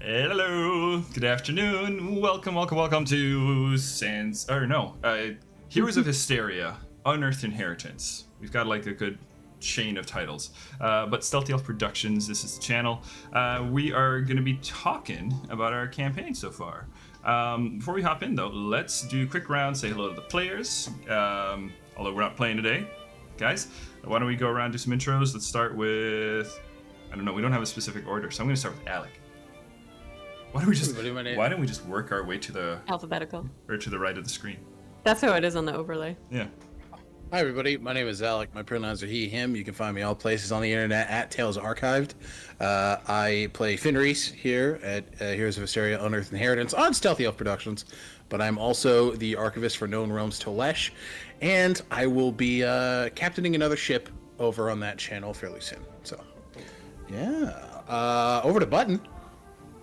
Hello, good afternoon. Welcome to Heroes of Histaeria, Unearthed Inheritance. We've got like a good chain of titles, but Stealthy Elf Productions. This is the channel. We are going to be talking about our campaign so far. Before we hop in, though, let's do a quick round. Say hello to the players. Although we're not playing today, guys. Why don't we go around and do some intros? Let's start with. I don't know. We don't have a specific order, so I'm going to start with Alec. Why don't we just work our way to the alphabetical or to the right of the screen? That's how it is on the overlay. Yeah. Hi everybody, my name is Alec. My pronouns are he, him. You can find me all places on the internet at Tales Archived. I play Fenris here at Heroes of Histaeria Unearthed Inheritance on Stealthy Elf Productions, but I'm also the archivist for Known Realms Tolesh, and I will be captaining another ship over on that channel fairly soon. So, yeah. Over to Button.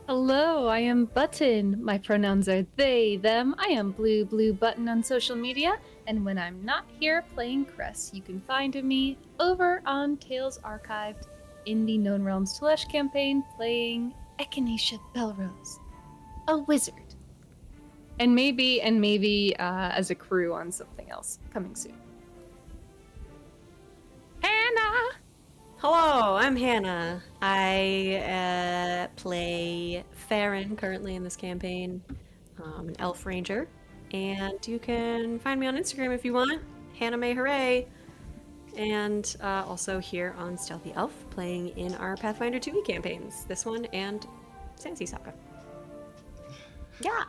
Hello, I am Button. My pronouns are they, them. I am Blue Button on social media, and when I'm not here playing Cress, you can find me over on Tales Archived in the Known Realms Tolesh campaign, playing Echinacea Belrose, a wizard. And maybe as a crew on something else coming soon. Hannah! Hello, I'm Hannah. I play Farron currently in this campaign, an elf ranger, and you can find me on Instagram if you want, Hannah May Hooray, and also here on Stealthy Elf, playing in our Pathfinder2e campaigns, this one and Sansi Saga. Yeah.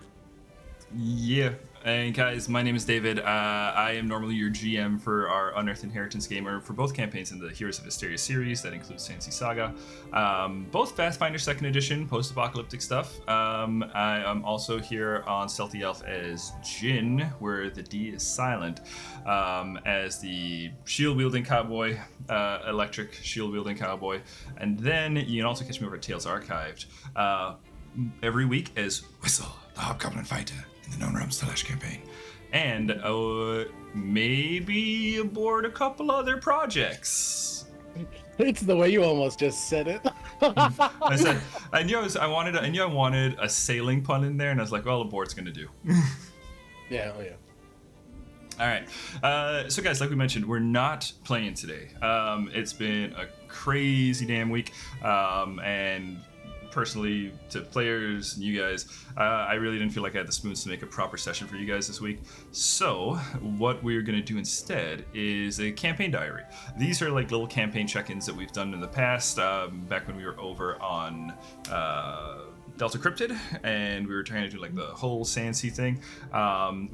And guys, my name is David. I am normally your GM for our Unearthed Inheritance gamer for both campaigns in the Heroes of Histaeria series. That includes Sansi Saga. Both Pathfinder 2nd Edition, post-apocalyptic stuff. I am also here on Stealthy Elf as Jin, where the D is silent, as the shield-wielding cowboy, electric shield-wielding cowboy. And then you can also catch me over at Tales Archived every week as Whistle, the Hobgoblin Fighter, in the Known Realms Tolesh campaign, and maybe aboard a couple other projects. It's the way you almost just said it. I knew I wanted a sailing pun in there, and I was like, well, aboard's gonna do. Yeah, oh yeah. All right, so guys, like we mentioned, we're not playing today. It's been a crazy damn week, and personally, to players and you guys, I really didn't feel like I had the spoons to make a proper session for you guys this week. So what we're going to do instead is a campaign diary. These are like little campaign check-ins that we've done in the past, back when we were over on Delta Cryptid, and we were trying to do like the whole Sansi thing.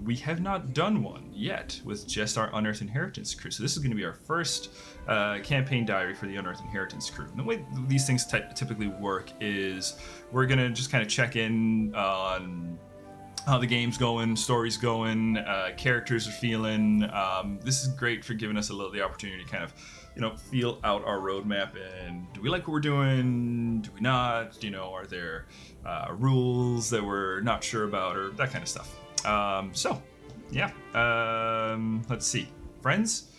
We have not done one yet with just our Unearthed Inheritance crew. So this is going to be our first campaign diary for the Unearthed Inheritance crew. And the way these things typically work is we're going to just kind of check in on how the game's going, story's going, characters are feeling. This is great for giving us the opportunity to kind of, feel out our roadmap and do we like what we're doing? Do we not? Are there rules that we're not sure about or that kind of stuff? Let's see. Friends?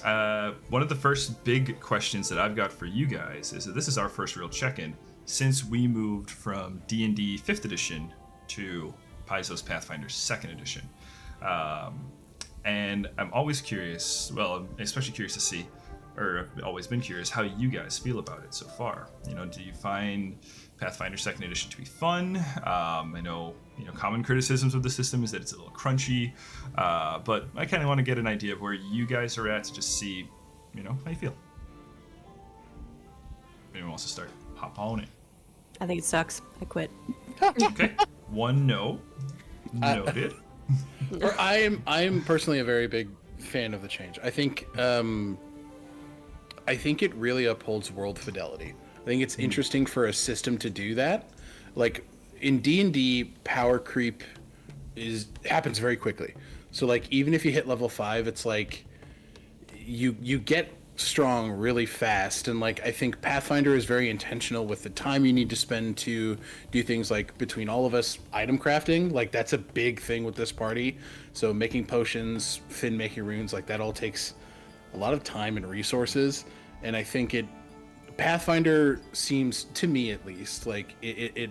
One of the first big questions that I've got for you guys is that this is our first real check-in since we moved from D&D 5th edition to Paizo's Pathfinder 2nd edition. And I'm always curious, I'm especially curious to see, or I've always been curious, how you guys feel about it so far. Do you find Pathfinder 2nd edition to be fun? I know, common criticisms of the system is that it's a little crunchy, but I kind of want to get an idea of where you guys are at to just see, how you feel. If anyone wants to start, hop on it. I think it sucks. I quit. Okay. One no. Noted. I am personally a very big fan of the change. I think it really upholds world fidelity. I think it's interesting for a system to do that. Like in D&D, power creep happens very quickly. So like even if you hit level 5, it's like you get strong really fast, and like I think Pathfinder is very intentional with the time you need to spend to do things like between all of us item crafting. Like that's a big thing with this party. So making potions, making runes, like that all takes a lot of time and resources, and I think it Pathfinder seems, to me at least, like it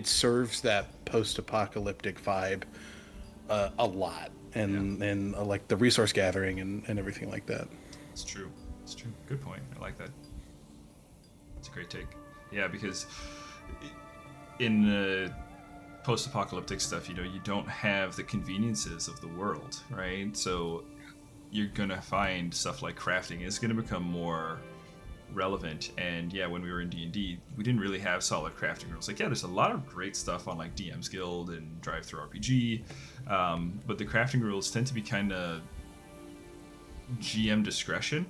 serves that post-apocalyptic vibe a lot, and like the resource gathering and everything like that. It's true. It's true. Good point. I like that. It's a great take. Yeah, because in the post-apocalyptic stuff, you don't have the conveniences of the world, right? So you're gonna find stuff like crafting is gonna become more relevant. And yeah, when we were in D&D, we didn't really have solid crafting rules. Like, yeah, there's a lot of great stuff on like DM's Guild and Drive Through RPG, but the crafting rules tend to be kind of GM discretion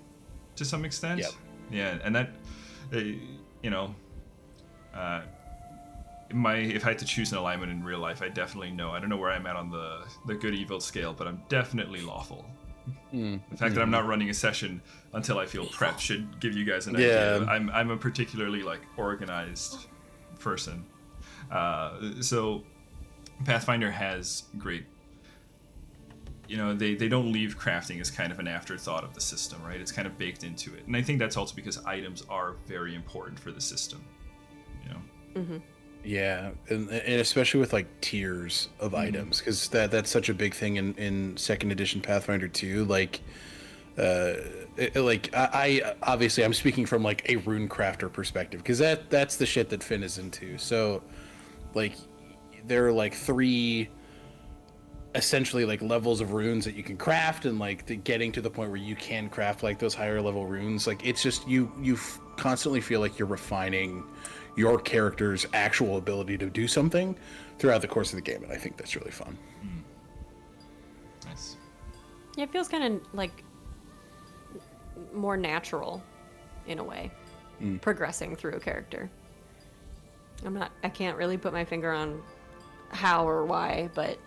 to some extent. Yep. Yeah, and that, if I had to choose an alignment in real life, I definitely know. I don't know where I'm at on the good evil scale, but I'm definitely lawful. The fact that I'm not running a session until I feel prepped should give you guys an idea. I'm a particularly like organized person. So Pathfinder has great. They don't leave crafting as kind of an afterthought of the system, right? It's kind of baked into it, and I think that's also because items are very important for the system. Mm-hmm. Yeah, and especially with like tiers of items, because that's such a big thing in second edition Pathfinder 2. Like, I obviously I'm speaking from like a rune crafter perspective, because that's the shit that Finn is into. So, like, there are like 3 essentially like levels of runes that you can craft, and like getting to the point where you can craft like those higher level runes. Like, it's just you constantly feel like you're refining your character's actual ability to do something throughout the course of the game, and I think that's really fun. Nice. Yeah, it feels kind of like more natural in a way, progressing through a character. I can't really put my finger on how or why, but,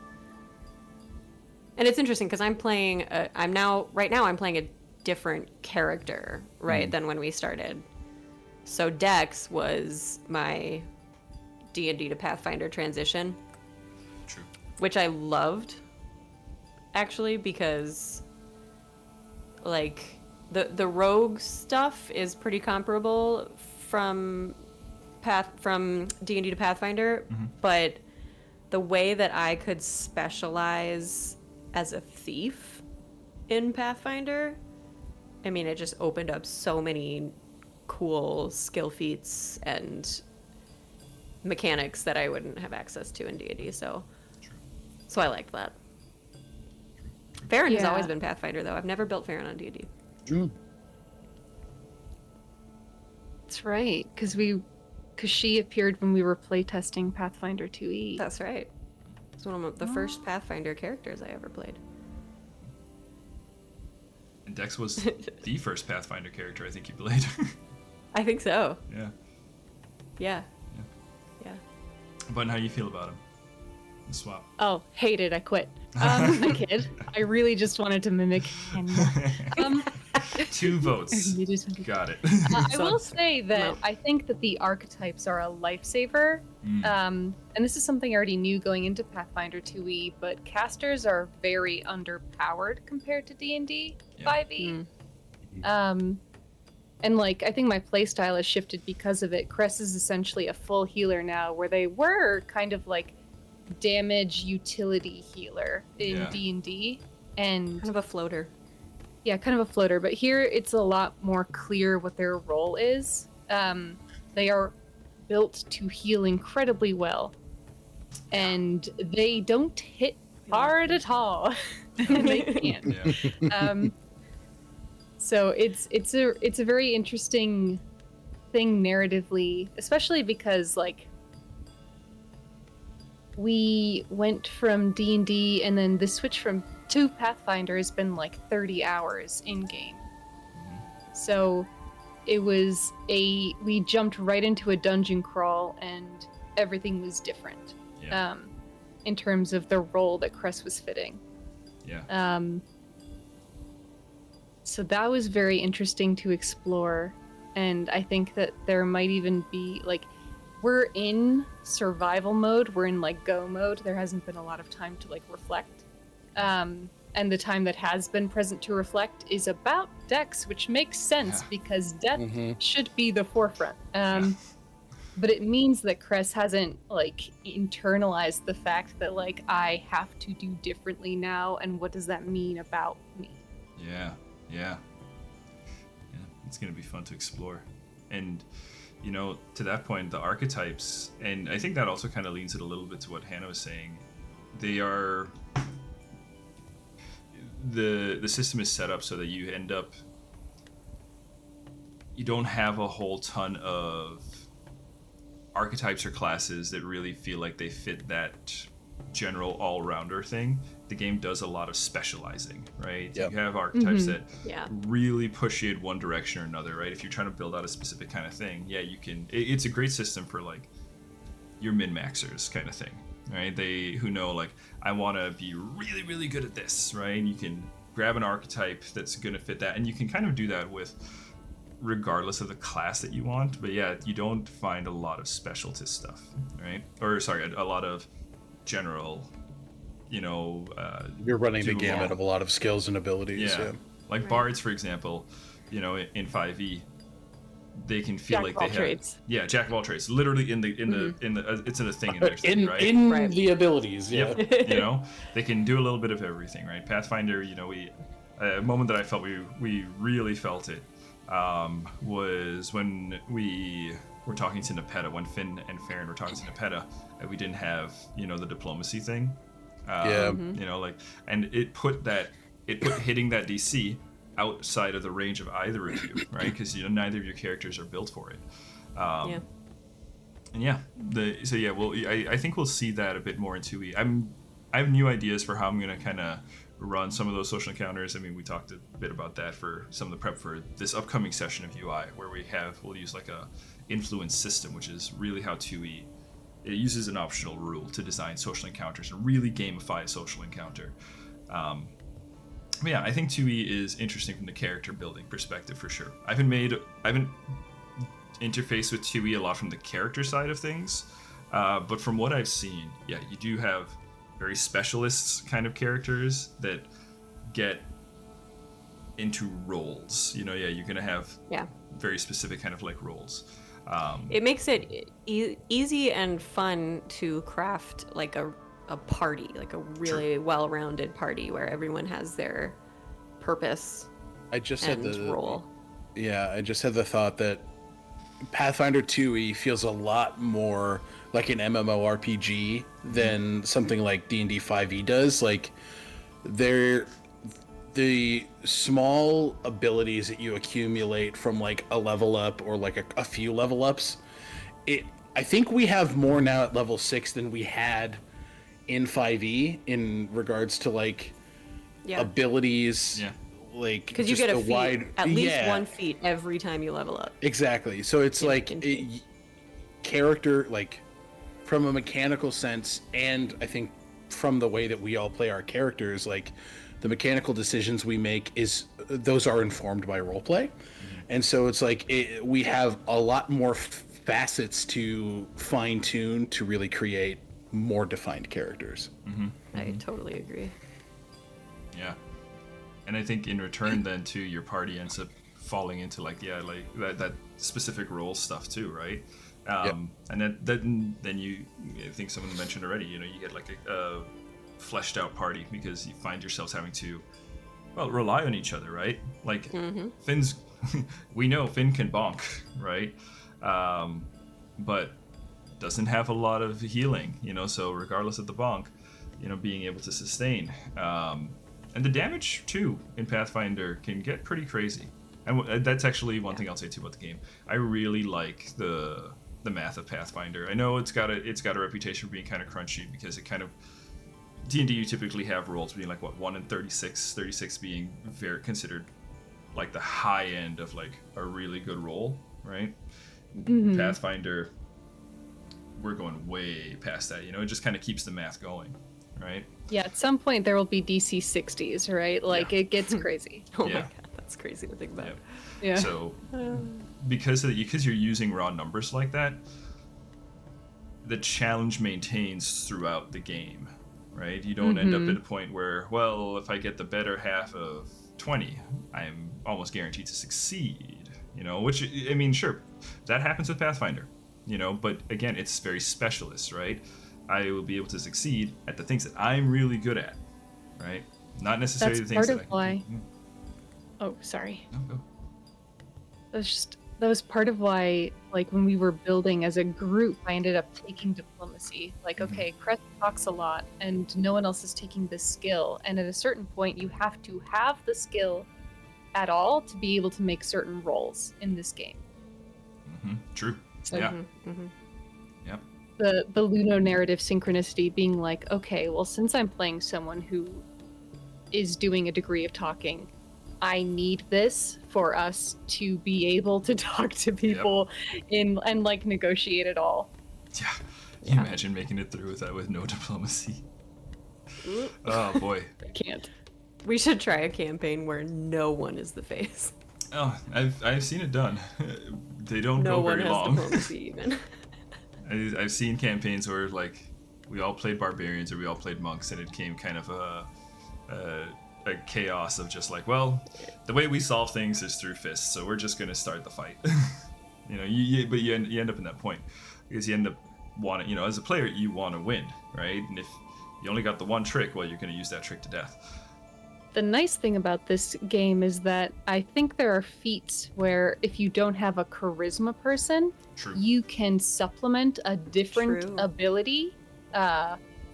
and it's interesting because I'm playing right now I'm playing a different character, right, than when we started. So Dex was my D&D to Pathfinder transition. True. Which I loved, actually, because like the rogue stuff is pretty comparable from D&D to Pathfinder, but the way that I could specialize as a thief in Pathfinder, I mean, it just opened up so many cool skill feats and mechanics that I wouldn't have access to in D&D, so I liked that. Farron has always been Pathfinder, though. I've never built Farron on D&D. That's right, because she appeared when we were playtesting Pathfinder2e. That's right. It's one of the first Pathfinder characters I ever played. And Dex was the first Pathfinder character I think you played. I think so. Yeah. Yeah. But how do you feel about him? The swap. Oh, hated. I quit. I kid. I really just wanted to mimic him. 2 votes. Got it. I will say that I think that the archetypes are a lifesaver. And this is something I already knew going into Pathfinder 2e, but casters are very underpowered compared to D&D 5e. And like, I think my playstyle has shifted because of it. Cress is essentially a full healer now, where they were kind of like damage utility healer in D&D, and kind of a floater. Yeah, kind of a floater, but here it's a lot more clear what their role is. They are built to heal incredibly well, and they don't hit hard at all. They can't. So it's a very interesting thing narratively, especially because like we went from D&D and then the switch to Pathfinder has been like 30 hours in game. So it was we jumped right into a dungeon crawl and everything was different. In terms of the role that Cress was fitting. So that was very interesting to explore, and I think that there might even be like, we're in survival mode, we're in like go mode. There hasn't been a lot of time to like reflect. and the time that has been present to reflect is about Dex, which makes sense because death should be the forefront. But it means that Cress hasn't like internalized the fact that like I have to do differently now, and what does that mean about me? Yeah. It's gonna be fun to explore, and to that point, the archetypes, and I think that also kind of leans it a little bit to what Hannah was saying. They are the system is set up so that you don't have a whole ton of archetypes or classes that really feel like they fit that general all-rounder thing. The game does a lot of specializing, right? Yep. You have archetypes that Yeah. really push you in one direction or another, right? If you're trying to build out a specific kind of thing, you can. It's a great system for like your min-maxers kind of thing, right? Who know like I want to be really, really good at this, right? And you can grab an archetype that's going to fit that, and you can kind of do that with regardless of the class that you want. But you don't find a lot of specialist stuff, right? Or sorry, a lot of general. You're running the do gamut all. of a lot of skills and abilities. Yeah. Like Right. bards, for example, in 5e, they can feel Jack like of all they trades. have jack of all trades. Literally in the it's in a thing in their thing, right? In Right. the abilities, yeah. Yep. They can do a little bit of everything, right? Pathfinder, we a moment that I felt we really felt it was when we were talking to Nepeta, when Finn and Farron were talking to Nepeta, and we didn't have the diplomacy thing. And it put hitting that DC outside of the range of either of you, right? Because neither of your characters are built for it. Yeah. And I think we'll see that a bit more in 2e. I have new ideas for how I'm gonna kind of run some of those social encounters. I mean, we talked a bit about that for some of the prep for this upcoming session of UI, where we'll use like a influence system, which is really how 2e. It uses an optional rule to design social encounters and really gamify a social encounter. I think 2e is interesting from the character building perspective for sure. I haven't interfaced with 2e a lot from the character side of things, but from what I've seen, you do have very specialist kind of characters that get into roles. You're gonna have very specific kind of like roles. It makes it easy and fun to craft like a party, like a really well-rounded party where everyone has their purpose I just had and role. Yeah, I just had the thought that Pathfinder2e feels a lot more like an MMORPG than something like D&D 5e does. Like, the small abilities that you accumulate from like a level up or like a few level ups, I think we have more now at level 6 than we had in 5e in regards to like abilities. Like, because you get a feat, at least one feat feat every time you level up. Exactly. So it's character, like from a mechanical sense, and I think from the way that we all play our characters, like the mechanical decisions we make those are informed by roleplay. And so it's like we have a lot more facets to fine tune to really create more defined characters. I totally agree. Yeah. And I think in return then too, your party ends up falling into like that specific role stuff too, right? And then you, I think someone mentioned already, you get like a fleshed out party because you find yourselves having to rely on each other, right? Like Finn's we know Finn can bonk, right? But doesn't have a lot of healing, so regardless of the bonk, being able to sustain. And the damage, too, in Pathfinder can get pretty crazy. And that's actually one thing I'll say, too, about the game. I really like the math of Pathfinder. I know it's got a reputation for being kind of crunchy because it kind of... D&D, you typically have rolls being like, 1 in 36 being very considered like the high end of like a really good roll, right? Pathfinder, we're going way past that, it just kind of keeps the math going, right? Yeah, at some point there will be DC 60s, right? Like, it gets crazy. Oh my god, that's crazy to think about. Yeah. So, because you're using raw numbers like that, the challenge maintains throughout the game, right? You don't end up at a point where, well, if I get the better half of 20, I'm almost guaranteed to succeed, you know, which, I mean, sure, that happens with Pathfinder, you know, but again, it's very specialist, right? I will be able to succeed at the things that I'm really good at, right? Not necessarily That's the things part that of I can why. do. Oh, sorry. No, go. That was part of why, like, when we were building as a group, I ended up taking diplomacy. Like, okay, Crest talks a lot, and no one else is taking this skill. And at a certain point, you have to have the skill at all to be able to make certain roles in this game. True. So, Yeah. Yep. the Luno narrative synchronicity being like, okay, well, since I'm playing someone who is doing a degree of talking, I need this for us to be able to talk to people and like negotiate it all. Yeah. Can you imagine making it through with that with no diplomacy? Oh boy. I can't. We should try a campaign where no one is the face. Oh, I've seen it done. They don't No go one very has long. diplomacy even. I've seen campaigns where like we all played barbarians or we all played monks, and it came kind of a chaos of just like, well, the way we solve things is through fists, so we're just gonna start the fight. You know, but you end up in that point because you end up wanting, you know, as a player, you want to win, right? And if you only got the one trick, well, you're gonna use that trick to death. The nice thing about this game is that I think there are feats where if you don't have a charisma person, True. you can supplement a different True. ability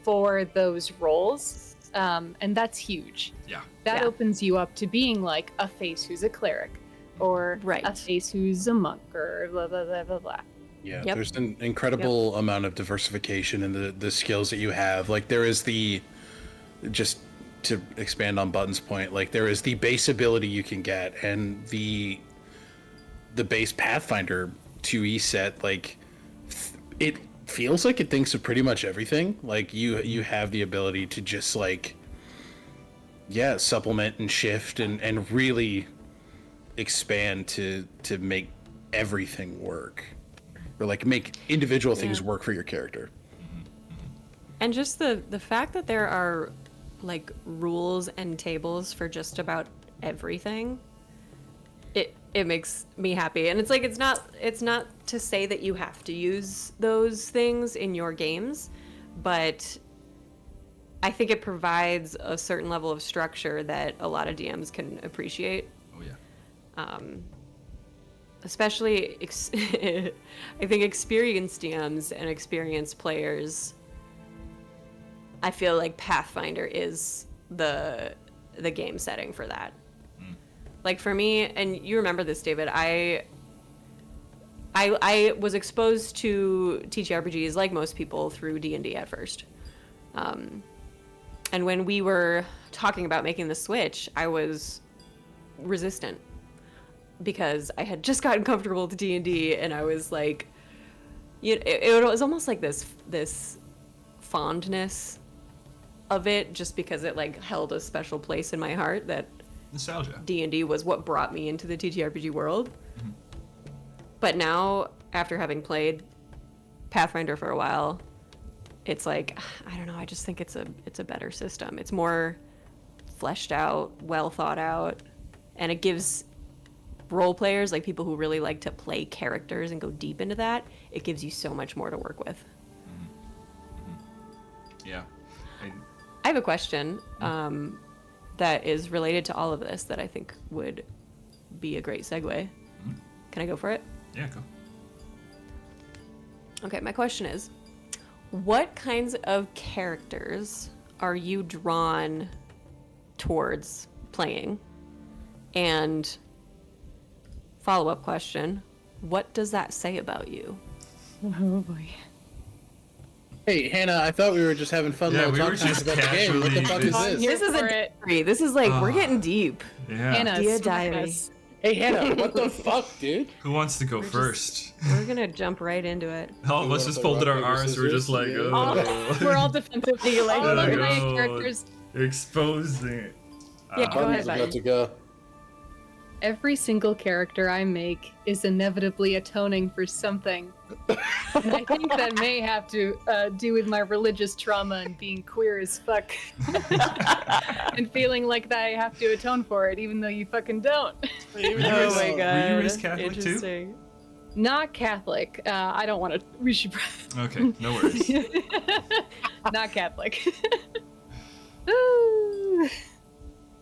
for those roles. And that's huge. Yeah. That Yeah. opens you up to being like a face who's a cleric, or Right. a face who's a monk, or blah blah blah blah blah. Yeah, Yep. there's an incredible amount of diversification in the skills that you have. Like there is just to expand on Button's point, like there is the base ability you can get, and the base Pathfinder2e set. Like it feels like it thinks of pretty much everything. Like you have the ability to just like supplement and shift and really expand to make everything work, or like make individual things work for your character. And just the fact that there are like rules and tables for just about everything, it makes me happy. And it's like it's not to say that you have to use those things in your games, but I think it provides a certain level of structure that a lot of DMs can appreciate. Oh yeah. Especially I think experienced DMs and experienced players, I feel like Pathfinder is the game setting for that. Like for me, and you remember this, David, I was exposed to TTRPGs like most people through D&D at first. And when we were talking about making the switch, I was resistant because I had just gotten comfortable with D&D, and I was like, it was almost like this fondness of it, just because it like held a special place in my heart, that Nostalgia. D&D was what brought me into the TTRPG world. But now, after having played Pathfinder for a while, it's like, I don't know, I just think it's a better system. It's more fleshed out, well thought out, and it gives role players, like people who really like to play characters and go deep into that, it gives you so much more to work with. Yeah. I have a question that is related to all of this that I think would be a great segue. Can I go for it? Yeah, go. Okay, my question is, what kinds of characters are you drawn towards playing? And follow-up question, what does that say about you? Oh boy. Hey Hannah, I thought we were just having fun Yeah, little we talk were times just about the game. What the casually fuck is just- this? Here This is for a it. diary. This is like, we're getting deep. Yeah. Hannah, Dear smack diary. us. Hey Hannah, what the fuck, dude? Who wants to go first? We're gonna jump right into it. All of us just folded our arms. We're just like, oh. We're all defensively like, Oh, all of no. my characters. You're exposing it. Yeah, go ahead, Button's about Button. to go. every single character I make is inevitably atoning for something. And I think that may have to do with my religious trauma and being queer as fuck. And feeling like that I have to atone for it, even though you fucking don't. Oh my god. Were you raised Catholic too? Interesting. Not Catholic. I don't want to. We should. Okay, no worries. Not Catholic. Ooh.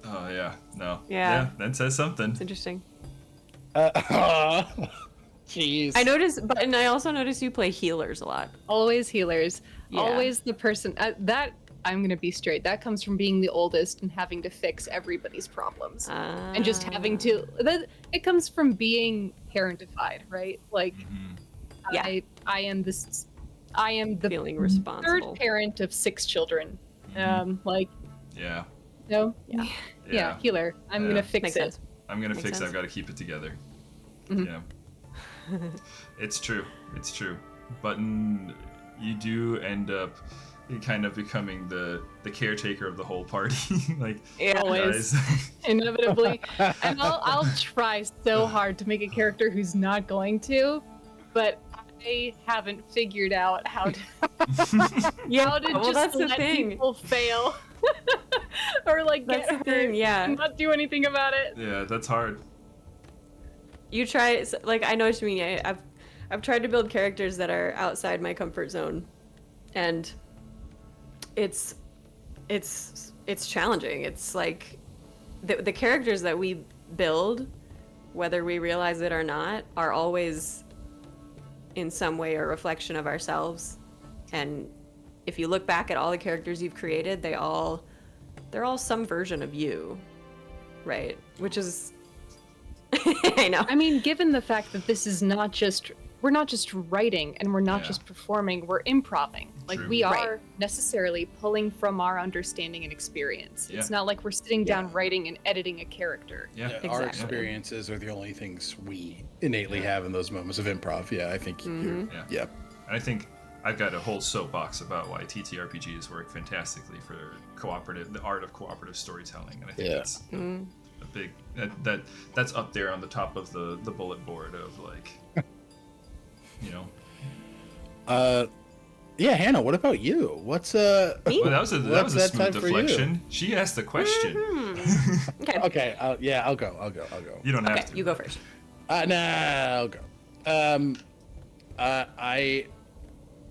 Oh yeah, no. Yeah. That says something. It's interesting. Jeez. I noticed, but and I also noticed you play healers a lot. Always healers. Yeah. Always the person that I'm gonna be straight. That comes from being the oldest and having to fix everybody's problems, and just having to. It comes from being parentified, right? Like, Yeah. I am this. I am the Feeling responsible. third parent of 6 children. Like, Yeah. no, Yeah. yeah, healer. I'm Yeah. gonna fix Makes it. sense. I'm gonna Makes fix it. sense. I've got to keep it together. Mhm. Yeah. It's true. It's true. Button, you do end up kind of becoming the caretaker of the whole party. Like, Yeah. Always. guys. Inevitably. And I'll try so hard to make a character who's not going to, but I haven't figured out how to Yeah. how to Well, just that's the let thing. people fail. Or like That's get the hurt thing, yeah. and not do anything about it. Yeah, that's hard. You try, like, I know what you mean. I've tried to build characters that are outside my comfort zone, and it's challenging. It's like the characters that we build, whether we realize it or not, are always in some way a reflection of ourselves. And if you look back at all the characters you've created, they're all some version of you, right? Which is I know. I mean, given the fact that this is not just we're not just writing and we're not Yeah. just performing, we're improving. Like True. we Right. are necessarily pulling from our understanding and experience. Yeah. It's not like we're sitting down Yeah. writing and editing a character. Yeah. Our Exactly. experiences are the only things we innately have in those moments of improv. Yeah, I think. Yeah. Yeah. And I think I've got a whole soapbox about why TTRPGs work fantastically for the art of cooperative storytelling, and I think Yeah. that's a big that's up there on the top of the bullet board of like, you know. Yeah, Hannah. What about you? What's Well, that was a What's that smooth time for you? deflection. She asked the question. Okay. Okay. I'll go. You don't have Okay, to. you go first. Nah, I'll go.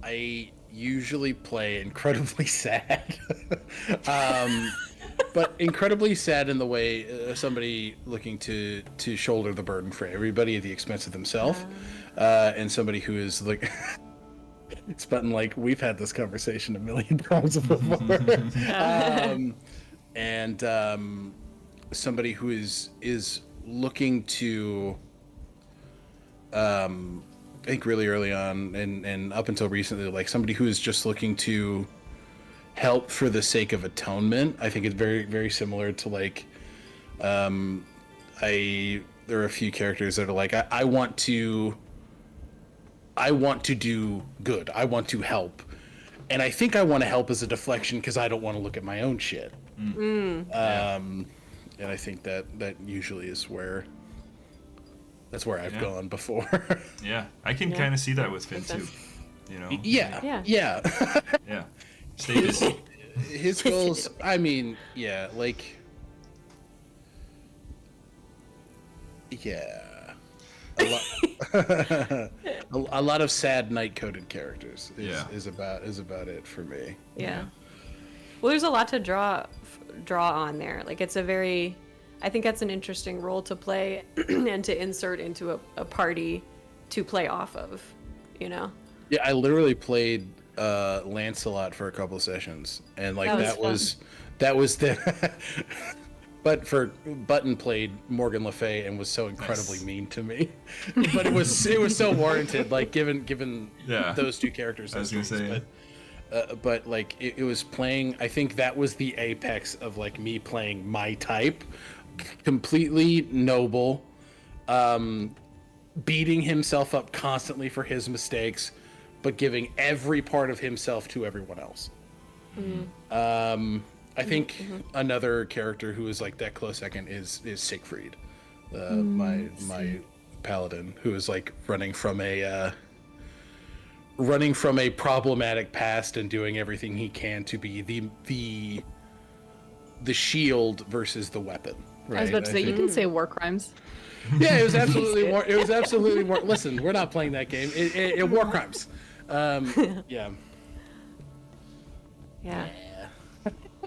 I usually play incredibly sad, but incredibly sad in the way somebody looking to shoulder the burden for everybody at the expense of themselves, and somebody who is like. It's button like we've had this conversation a million times before, and somebody who is looking to. I think really early on and up until recently, like somebody who is just looking to help for the sake of atonement. I think it's very, very similar to like, there are a few characters that are like, I want to do good. I want to help. And I think I want to help as a deflection because I don't want to look at my own shit. And I think that usually is where I've gone before. Yeah, I can kind of see that with Finn too. You know. Yeah. Yeah. Stay busy. His goals, I mean, yeah, like, yeah, a lot of sad night-coded characters is about it for me. Yeah. Well, there's a lot to draw on there. Like, it's a very, I think that's an interesting role to play and to insert into a party to play off of, you know? Yeah, I literally played Lancelot for a couple of sessions, and like that was the. But Button played Morgan Le Fay and was so incredibly mean to me, but it was so warranted, like given those two characters. I was gonna say. But like it was playing. I think that was the apex of like me playing my type, completely noble, beating himself up constantly for his mistakes, but giving every part of himself to everyone else. I think another character who is like that close second is Siegfried. My paladin, who is like running from a problematic past and doing everything he can to be the shield versus the weapon. Right? I was about to say, you think- can say war crimes. Yeah, it was absolutely war. It was absolutely war. Listen, we're not playing that game. It war crimes. Yeah. Yeah.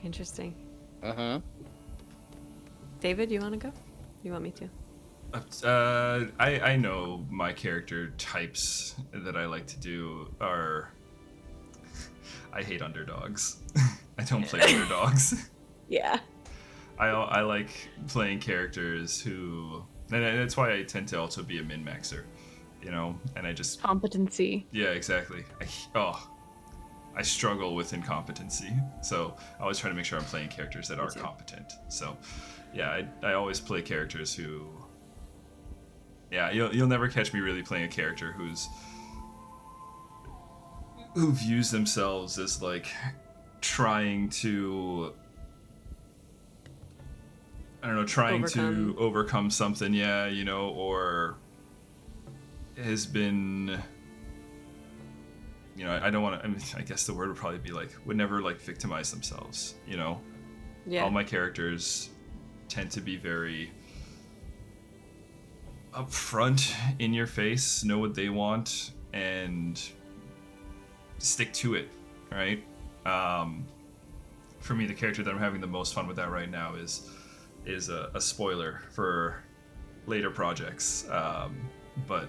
Interesting. Uh-huh. David, you want to go? You want me to? I know my character types that I like to do are. I hate underdogs. I don't play underdogs. Yeah. I like playing characters who, and that's why I tend to also be a min-maxer, you know. And I just Competency. yeah, exactly. I struggle with incompetency, so I always try to make sure I'm playing characters that are competent. So, yeah, I always play characters who. Yeah, you'll never catch me really playing a character who views themselves as like trying to. I don't know, trying to overcome something, yeah, you know, or has been. You know, I don't want to. I mean, I guess the word would probably be like would never like victimize themselves. You know, Yeah. all my characters tend to be very upfront, in your face, know what they want, and stick to it. Right. For me, the character that I'm having the most fun with that right now is a spoiler for later projects. But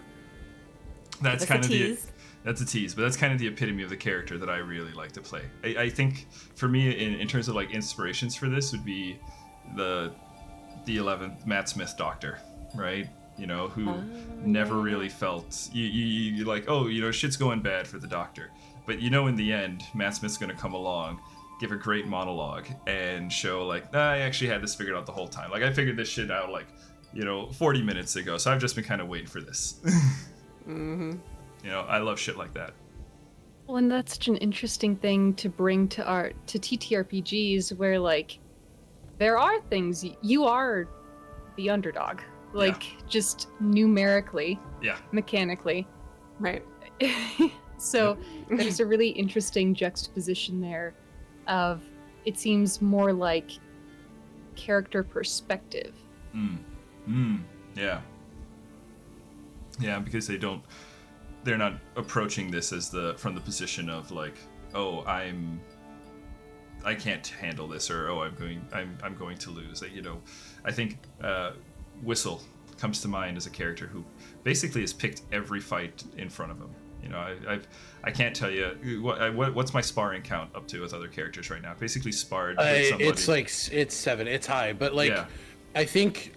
that's kind of the. That's a tease, but that's kind of the epitome of the character that I really like to play. I think for me, in terms of like inspirations for this, would be the 11th Matt Smith Doctor, right? You know, who never really felt you like, oh, you know, shit's going bad for the Doctor, but you know, in the end, Matt Smith's gonna come along, give a great monologue, and show like, I actually had this figured out the whole time. Like I figured this shit out like, you know, 40 minutes ago, so I've just been kind of waiting for this. Mm-hmm. You know, I love shit like that. Well, and that's such an interesting thing to bring to TTRPGs, where like there are things you are the underdog, like just numerically, mechanically, Right. So there's a really interesting juxtaposition there of it seems more like character perspective. Yeah, because they're not approaching this as from the position of like, oh, I can't handle this, or oh, I'm going to lose. Like, you know, I think Whistle comes to mind as a character who basically has picked every fight in front of him. You know, I can't tell you what's my sparring count up to with other characters right now. Basically sparred with somebody. It's 7. It's high, but like I think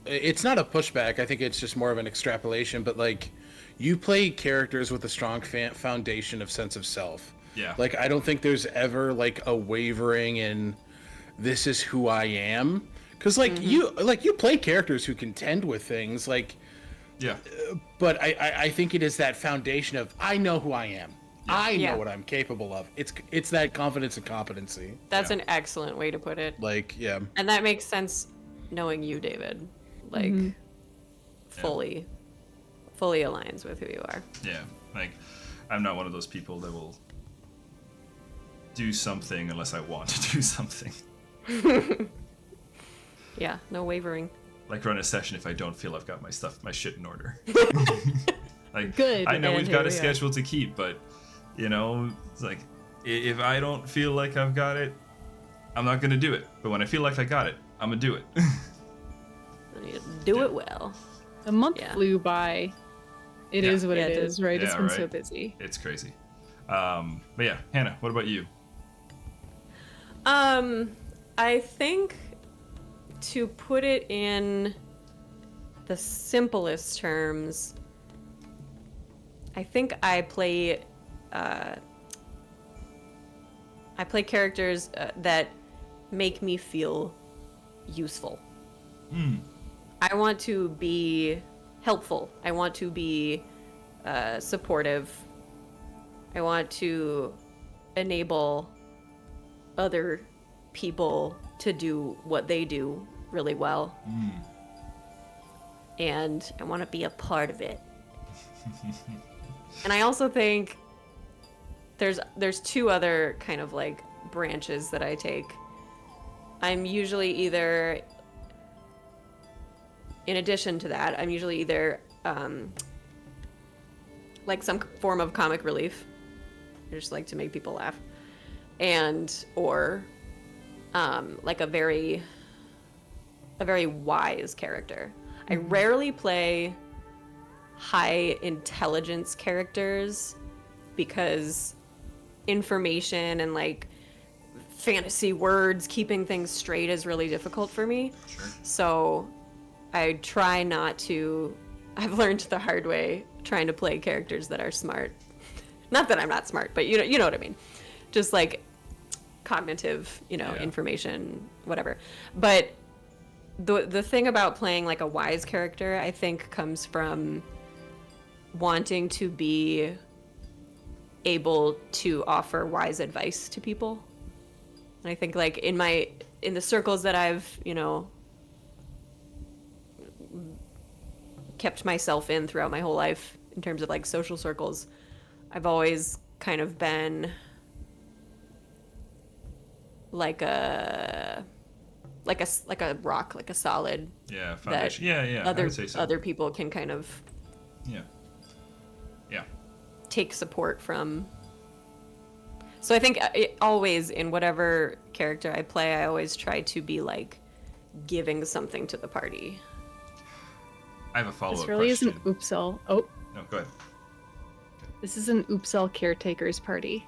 it's not a pushback. I think it's just more of an extrapolation. But like, you play characters with a strong foundation of sense of self. Yeah. Like, I don't think there's ever like a wavering in this is who I am. Because like you play characters who contend with things like. Yeah. But I think it is that foundation of I know who I am. Yeah. I know what I'm capable of. It's that confidence and competency. That's an excellent way to put it. Like, yeah. And that makes sense knowing you, David. Like fully aligns with who you are. Yeah. Like, I'm not one of those people that will do something unless I want to do something. Yeah, no wavering. Like, run a session if I don't feel I've got my shit in order. Like, good. I know we've got a schedule to keep, but you know, it's like if I don't feel like I've got it, I'm not gonna do it. But when I feel like I got it, I'm gonna do it. Do it well. A month flew by. It is what it is, right? Yeah, it's been so busy. It's crazy. But yeah, Hannah, what about you? I think to put it in the simplest terms, I think I play characters that make me feel useful. I want to be helpful. I want to be supportive. I want to enable other people to do what they do really well. and I want to be a part of it. And I also think there's two other kind of like branches that I take. I'm usually either, in addition to that, I'm usually either like some form of comic relief. I just like to make people laugh, or like a very wise character. I rarely play high intelligence characters because information and like fantasy words, keeping things straight is really difficult for me. Sure. So I try not to. I've learned the hard way trying to play characters that are smart. Not that I'm not smart, but you know what I mean. Just like cognitive, information, whatever. But the thing about playing like a wise character, I think, comes from wanting to be able to offer wise advice to people. And I think like in the circles that I've, kept myself in throughout my whole life in terms of like social circles, I've always kind of been like a rock, like a solid. Yeah, foundation. Yeah. I would say so. Other people can kind of. Yeah. Take support from. So I think always in whatever character I play, I always try to be like giving something to the party. I have a follow-up This really question. isn't Oopsal. Oh, No, go ahead. this is an Oopsal caretaker's party.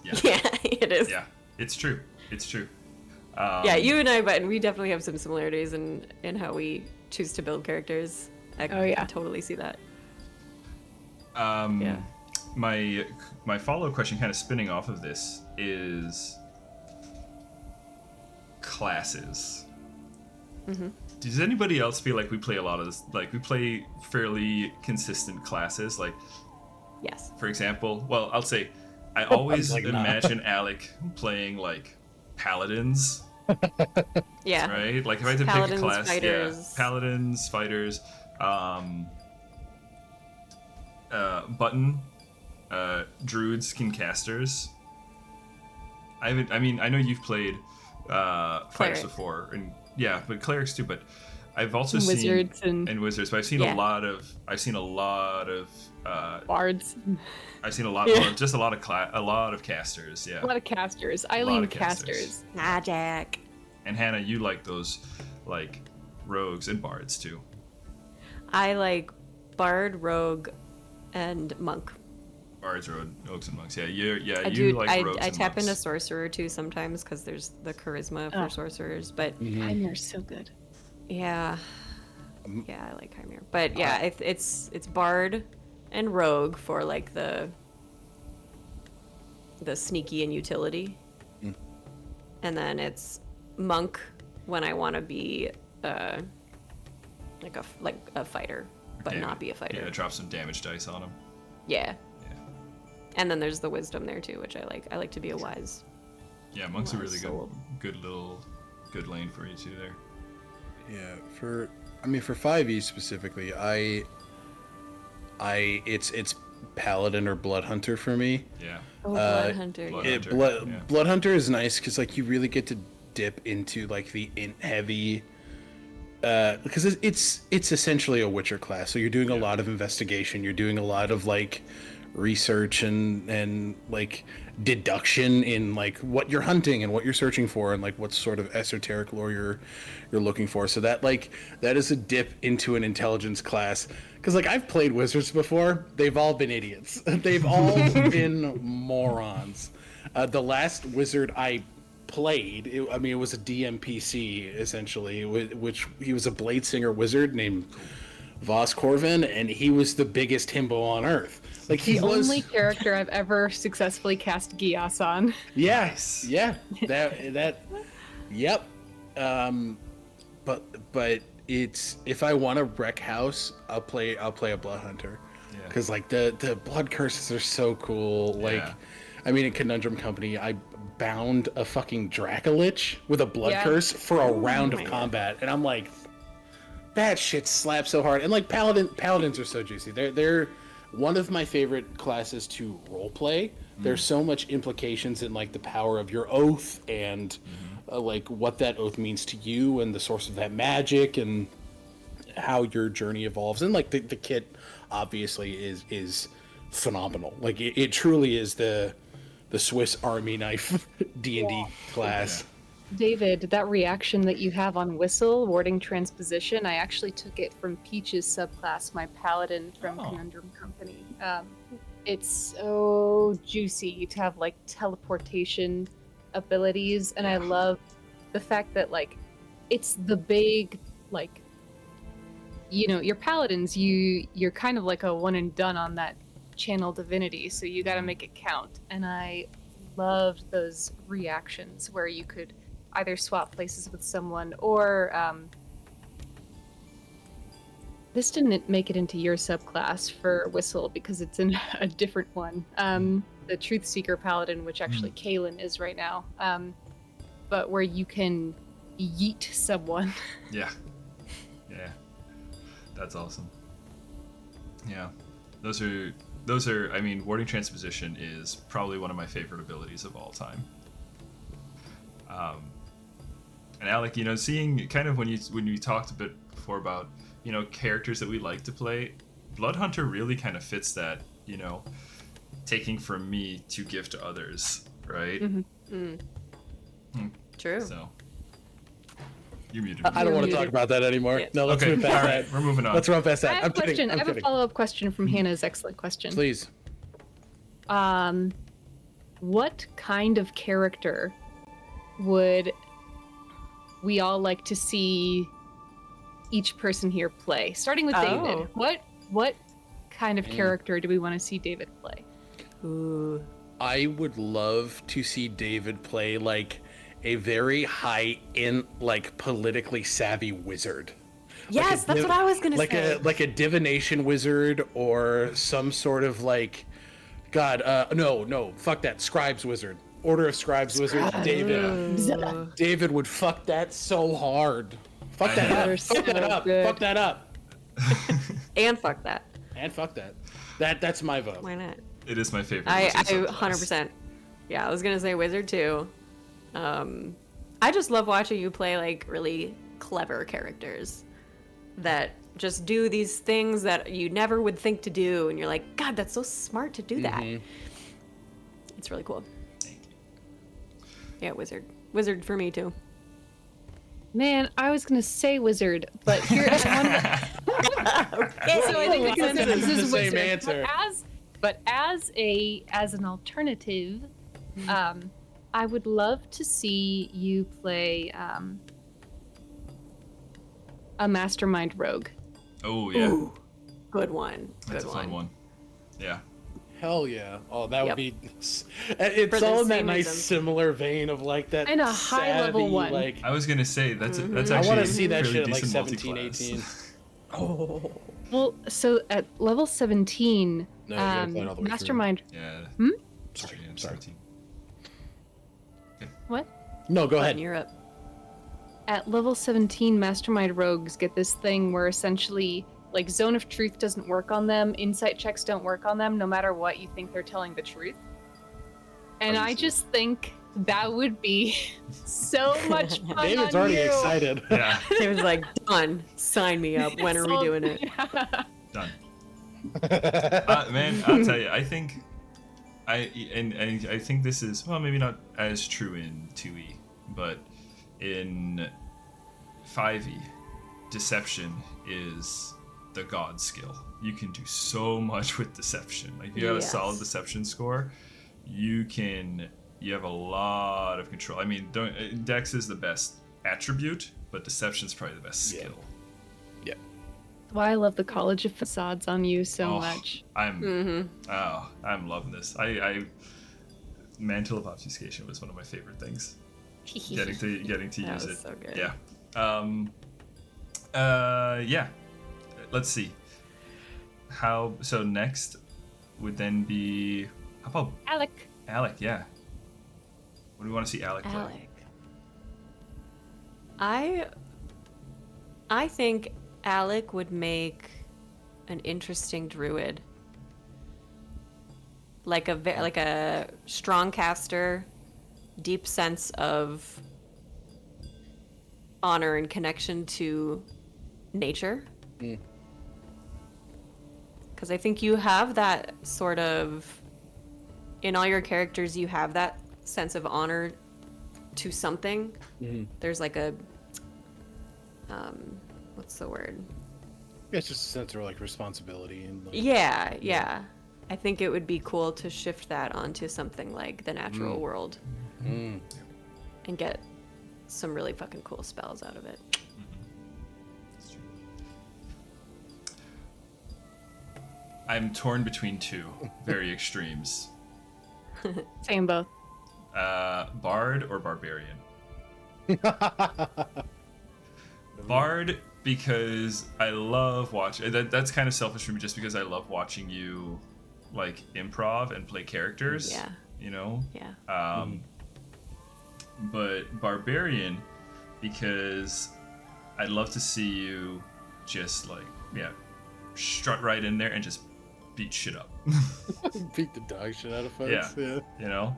Yeah. Yeah, it is. Yeah, it's true. It's true. Yeah, you and I, but we definitely have some similarities in how we choose to build characters. I can totally see that. Yeah. My follow-up question, kind of spinning off of this, is classes. Mm-hmm. Does anybody else feel like we play a lot of this? Like we play fairly consistent classes? Like, Yes. for example, well, I'll say, I always imagine Alec playing like paladins. Yeah. Right? Like if I had to Paladins, pick a class, fighters. yeah, paladins, fighters, button, druids, skincasters. I know you've played fighters Cleric. before, and yeah, but clerics too. But I've also seen Wizards and wizards. But I've seen a lot of bards. I've seen a lot, Yeah. just a lot of casters. Yeah, A lot of casters. lot Eileen of casters. casters. Magic. And Hannah, you like those like rogues and bards too. I like bard, rogue, and monk. Bards, rogues, and monks. Yeah, like rogues I and tap monks. into sorcerer too sometimes because there's the charisma for Oh. sorcerers. But Heimer's so good. yeah, I like Hymir. But yeah, it's bard and rogue for like the sneaky and utility, and then it's monk when I want to be like a fighter, but not be a fighter. Yeah, drop some damage dice on them. Yeah. And then there's the wisdom there too, which I like. I like to be a wise. Yeah, monk's a really soul. good lane for you too there. Yeah, for 5e specifically, it's paladin or blood hunter for me. Yeah. Oh, blood hunter. blood Yeah. hunter. Blood hunter is nice because like you really get to dip into like the int heavy. Because it's essentially a Witcher class, so you're doing a lot of investigation. You're doing a lot of like research and like deduction in like what you're hunting and what you're searching for and like what sort of esoteric lore you're looking for. So that is a dip into an intelligence class. Because like I've played wizards before, they've all been idiots. They've all been morons. The last wizard I played, it was a DMPC essentially, which he was a blade singer wizard named Voss Corvin, and he was the biggest himbo on earth. Like he The was only character I've ever successfully cast Gias on. Yes, yeah, yep. But it's if I want to wreck house, I'll play a blood hunter, because like the blood curses are so cool. Like, in Conundrum Company, I bound a fucking Dracolich with a blood curse for a round of combat, and I'm like, that shit slaps so hard. And like paladins are so juicy. They're one of my favorite classes to roleplay. There's so much implications in like the power of your oath and like what that oath means to you and the source of that magic and how your journey evolves. And like the kit obviously is phenomenal. Like it truly is the Swiss Army knife D&D class. David, that reaction that you have on Whistle, warding transposition, I actually took it from Peach's subclass, my paladin from Conundrum Company. It's so juicy to have like teleportation abilities, and I love the fact that like it's the big like, you know, your paladins, you're kind of like a one and done on that channel divinity, so you got to make it count. And I loved those reactions where you could either swap places with someone or this didn't make it into your subclass for Whistle because it's in a different one, the Truth Seeker Paladin, which actually Kaylin is right now, but where you can yeet someone. Yeah, that's awesome. Yeah, those are. I mean, warding transposition is probably one of my favorite abilities of all time. And Alec, you know, seeing kind of when you talked a bit before about, you know, characters that we like to play, Bloodhunter really kind of fits that, you know, taking from me to give to others, right? True. So you muted me. I don't want to talk about that anymore. Yeah. No, let's move past all that. right, we're moving on. Let's run past that. I have I'm a question. kidding. I have a follow-up question from Hannah's excellent question. Please. What kind of character would we all like to see each person here play? Starting with David. What kind of character do we want to see David play? Ooh. I would love to see David play like a very high in like politically savvy wizard. Yes, that's what I was gonna say. Like a divination wizard or some sort of like, no, fuck that, scribes wizard. Order of Scribes wizard. David would fuck that so hard. Fuck that up. Fuck that up. Fuck that up. And fuck that. And fuck that. That's my vote. Why not? It is my favorite. I wizard subclass. 100%. Yeah, I was gonna say wizard too. I just love watching you play like really clever characters that just do these things that you never would think to do, and you're like, God, that's so smart to do that. It's really cool. Yeah, wizard. Wizard for me too. Man, I was gonna say wizard, but here I want Okay. So I think the consensus the is same wizard. answer. But as an alternative, I would love to see you play a mastermind rogue. Oh yeah. Ooh, good one. That's Good a fun one. Yeah. Hell yeah. Oh, that would be... It's For all the in that same nice reason. similar vein of like that And a high-level savvy, one. Like, I was gonna say that's I actually want to see that really shit at like decent 17, multi-class. 18. Well, so at level 17, No, you gotta play it all the way through. mastermind. Yeah. Sorry. Yeah, Sorry. 17. What? No, go ahead. You're up. At level 17, mastermind rogues get this thing where essentially, like, zone of truth doesn't work on them, insight checks don't work on them, no matter what you think they're telling the truth. And I just think that would be so much fun. David's on already you. excited. Yeah. It was like, done. Sign me up. When are we doing it? Done. Man, I'll tell you, I think I think this is, well, maybe not as true in 2e, but in 5e, deception is the god skill. You can do so much with deception. Like, if you have a solid deception score, you have a lot of control. I mean, Dex is the best attribute, but deception's probably the best skill. Yeah. Why I love the College of Facades on you so much. I'm loving this. I Mantle of Obfuscation was one of my favorite things. Getting to use it. So good. Yeah. Yeah. Let's see. So next would then be, how about Alec. Yeah. What do we want to see Alec play? I think Alec would make an interesting druid. Like a strong caster, deep sense of honor and connection to nature. Because I think you have that sort of, in all your characters, you have that sense of honor to something. There's like a, what's the word? Yeah, it's just a sense of like responsibility and like, Yeah. I think it would be cool to shift that onto something like the natural world and get some really fucking cool spells out of it. That's true. I'm torn between two very extremes. Same both. Bard or Barbarian? Bard, because I love watching. That's kind of selfish for me, just because I love watching you, like, improv and play characters. Yeah. You know. Yeah. But Barbarian, because I'd love to see you just like strut right in there and just beat shit up. beat the dog shit out of folks. Yeah. You know.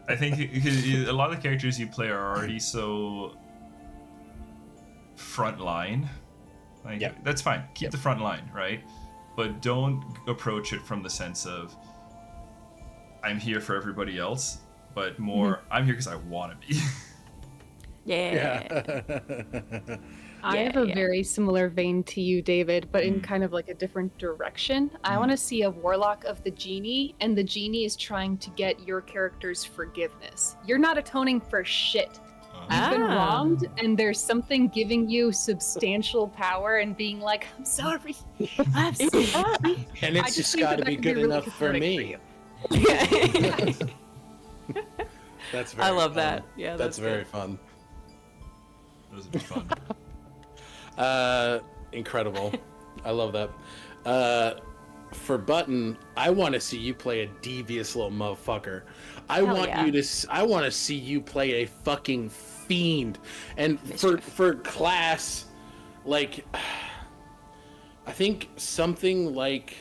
I think because a lot of the characters you play are already so front line. Like, that's fine. Keep the front line, right? But don't approach it from the sense of I'm here for everybody else, but more I'm here because I want to be. Yeah. I have a very similar vein to you, David, but in kind of like a different direction. I want to see a warlock of the genie, and the genie is trying to get your character's forgiveness. You're not atoning for shit. You've been wronged, and there's something giving you substantial power and being like, I'm sorry. I'm sorry. And it's just got to be good enough for me. That's very I love fun. that. Yeah, that's very fun. Those would be fun. Incredible. I love that. For Button, I want to see you play a devious little motherfucker. I want to see you play a fucking fiend. And for class, like, I think something like,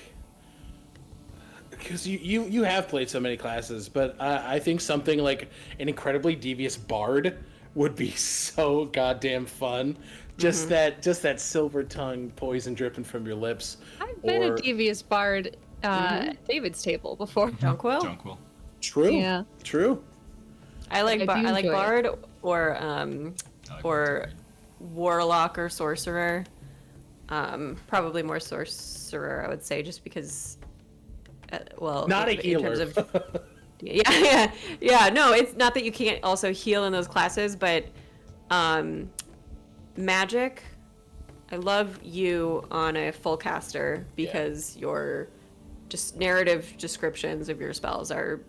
because you have played so many classes, but I think something like an incredibly devious bard would be so goddamn fun. Just that silver tongue poison dripping from your lips. I've been a devious bard at David's table before. Jonquil. True. Yeah. True. I like I enjoy bard or warlock or sorcerer. Probably more sorcerer, I would say, just because. Not a healer. In terms of, yeah. No, it's not that you can't also heal in those classes, but magic. I love you on a full caster because your just narrative descriptions of your spells are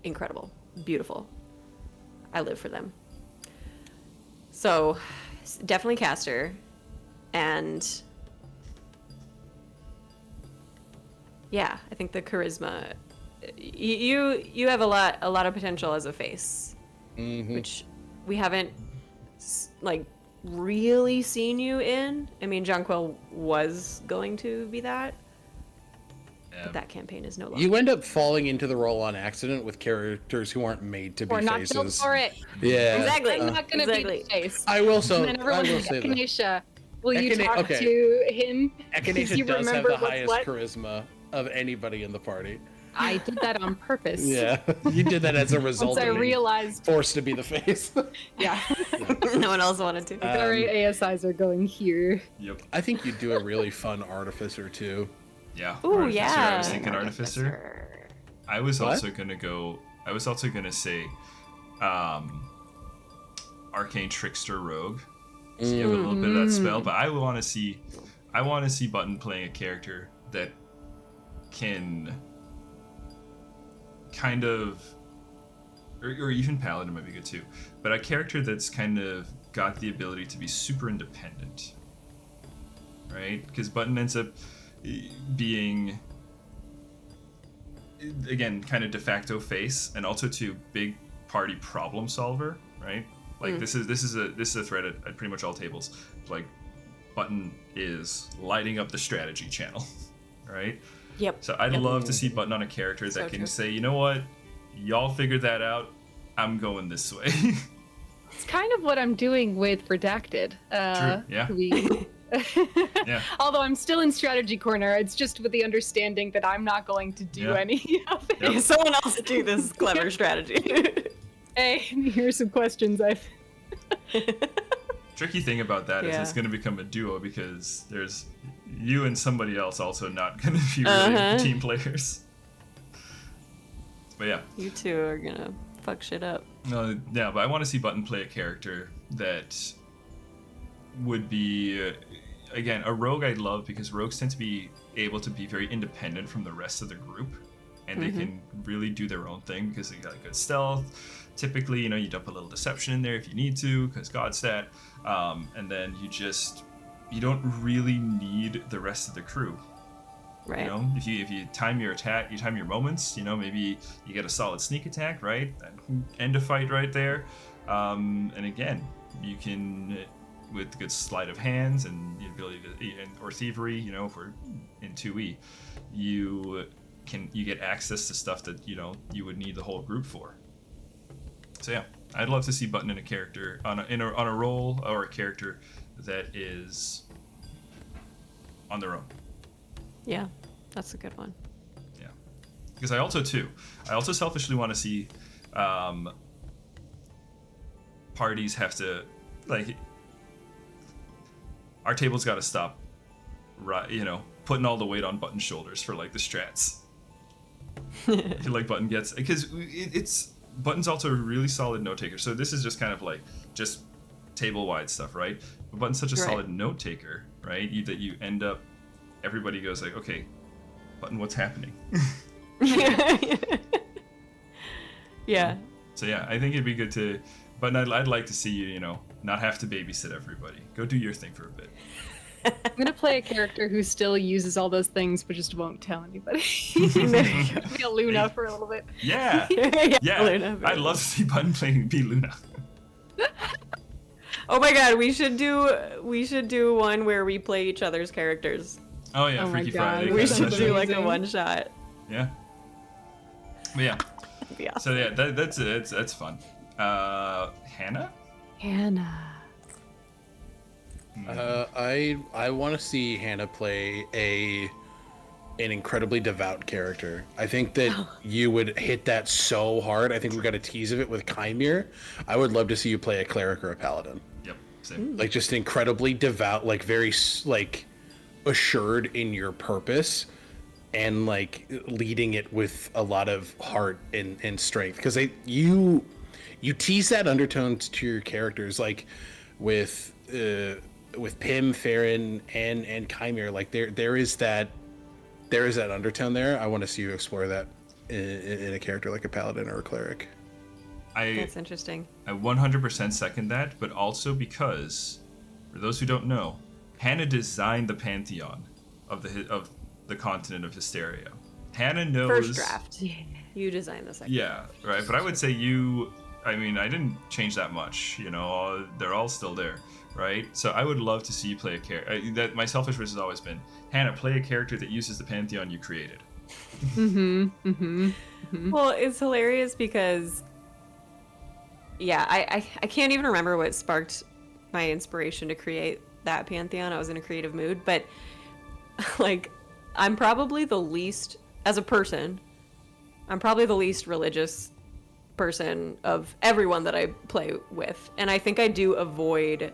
incredible, beautiful. I live for them. So, definitely caster, and yeah, I think the charisma. You have a lot of potential as a face, which we haven't like really seen you in. I mean, Jonquil was going to be that, but that campaign is no longer. You end up falling into the role on accident with characters who aren't made to be We're not faces. built for it. Yeah. Exactly. I'm not going to be the face. I will say. And then everyone's like, say that. Echinacea, will you Echina- talk okay. to him? Echinacea You does have remember the what's highest what? charisma of anybody in the party. I did that on purpose. Yeah, you did that as a result Once I of being realized, forced to be the face. yeah, No one else wanted to. sorry, ASIs are going here. Yep. I think you'd do a really fun artificer too. Yeah. Ooh, Artificer. yeah. I was thinking artificer. I was What? also gonna say arcane trickster rogue. So you have a little bit of that spell, but I want to see Button playing a character that can kind of, or even paladin might be good too, but a character that's kind of got the ability to be super independent, right? Because Button ends up being, again, kind of de facto face, and also to big party problem solver, right? Like this is a thread at pretty much all tables. Like Button is lighting up the strategy channel, right? Yep. So I'd love to see Button on a character that So can true. say, you know what, y'all figured that out. I'm going this way. It's kind of what I'm doing with Redacted. True, yeah. Yeah. Although I'm still in strategy corner, it's just with the understanding that I'm not going to do Yeah. any of it. Yep. Someone else do this clever strategy. Hey, here's some questions I've. Tricky thing about that is Yeah. it's going to become a duo because there's you and somebody else also not going to be really team players. But yeah. You two are gonna fuck shit up. Yeah, but I want to see Button play a character that would be, again, a rogue I'd love because rogues tend to be able to be very independent from the rest of the group, and they can really do their own thing because they got good stealth. Typically, you know, you dump a little deception in there if you need to because God stat, and then you don't really need the rest of the crew. Right. You know, if you time your attack, you time your moments. You know, maybe you get a solid sneak attack, right? And end a fight right there. And again, you can, with good sleight of hands and the ability to, or thievery. You know, if we're in 2e, you get access to stuff that you would need the whole group for. So yeah, I'd love to see Button in a character on a role or a character that is on their own. Yeah, that's a good one. Yeah, because I also selfishly want to see parties have to, like, our table's got to stop, right? You know, putting all the weight on Button's shoulders for like the strats. I feel like Button gets, because it's Button's also a really solid note taker. So this is just kind of like just table wide stuff, right? But Button's such a Right. solid note taker, right? That you end up, everybody goes like, okay, Button, what's happening? Yeah. So yeah, I think it'd be good to, but I'd like to see you, not have to babysit everybody. Go do your thing for a bit. I'm gonna play a character who still uses all those things but just won't tell anybody. Be a Luna for a little bit. Yeah, yeah. Luna, I'd love to see Button playing be Luna. Oh my god, we should do one where we play each other's characters. Oh yeah, Oh my Freaky God, Friday. We kind of should session. do like a Amazing. one shot. Yeah. But yeah. Yeah. So yeah, that's fun. Hannah. Hannah. I want to see Hannah play an incredibly devout character. I think that you would hit that so hard. I think we got a tease of it with Chimere. I would love to see you play a cleric or a paladin. Yep. Same. Like just incredibly devout, like very like assured in your purpose, and like leading it with a lot of heart and strength. Because you tease that undertones to your characters, like with Pim, Farron, and Chimere. Like there is that undertone there. I want to see you explore that in a character like a paladin or a cleric. That's interesting. I 100% second that, but also because, for those who don't know, Hannah designed the pantheon of the continent of Histaeria. Hannah knows. First draft. You designed the second. Yeah, right. But I would say I didn't change that much. They're all still there, right? So I would love to see you play a character. That my selfish wish has always been, Hannah, play a character that uses the pantheon you created. Well, it's hilarious because, yeah, I can't even remember what sparked my inspiration to create that pantheon. I was in a creative mood, but like, I'm probably the least, as a person, I'm probably the least religious person of everyone that I play with, and I think I do avoid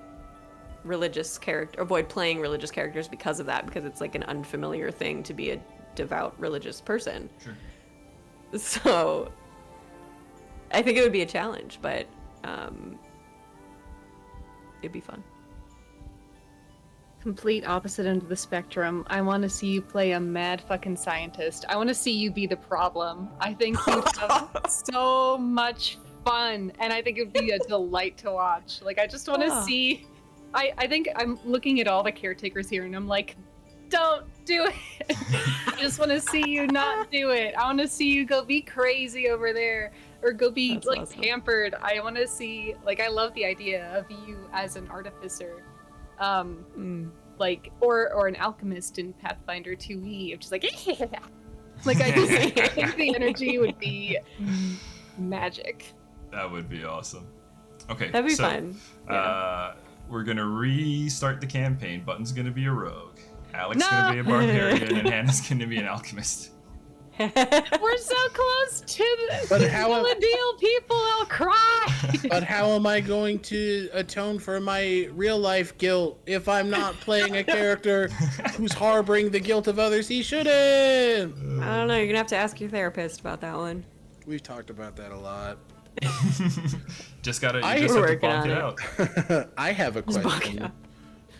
playing religious characters because of that, because it's like an unfamiliar thing to be a devout religious person. Sure. So I think it would be a challenge, but it'd be fun. Complete opposite end of the spectrum. I want to see you play a mad fucking scientist. I want to see you be the problem. I think you'd have so much fun, and I think it would be a delight to watch. Like, I just want to see. I think I'm looking at all the caretakers here, and I'm like, don't do it. I just want to see you not do it. I want to see you go be crazy over there, or go be That's like awesome. pampered. I want to see, like, I love the idea of you as an artificer. like, or an alchemist in Pathfinder2e, of just like, like I think the energy would be magic. That would be awesome. Okay, That'd be so, fun. Yeah. We're gonna restart the campaign. Button's gonna be a rogue. Alex No! gonna be a barbarian, and Hannah's gonna be an alchemist. We're so close to the But how- deal, people. I'll cry. But how am I going to atone for my real life guilt if I'm not playing a character who's harboring the guilt of others he shouldn't? I don't know. You're gonna have to ask your therapist about that one. We've talked about that a lot. Just gotta, I- you just have to Working bonk on it it. out. I have a Just buck question it up.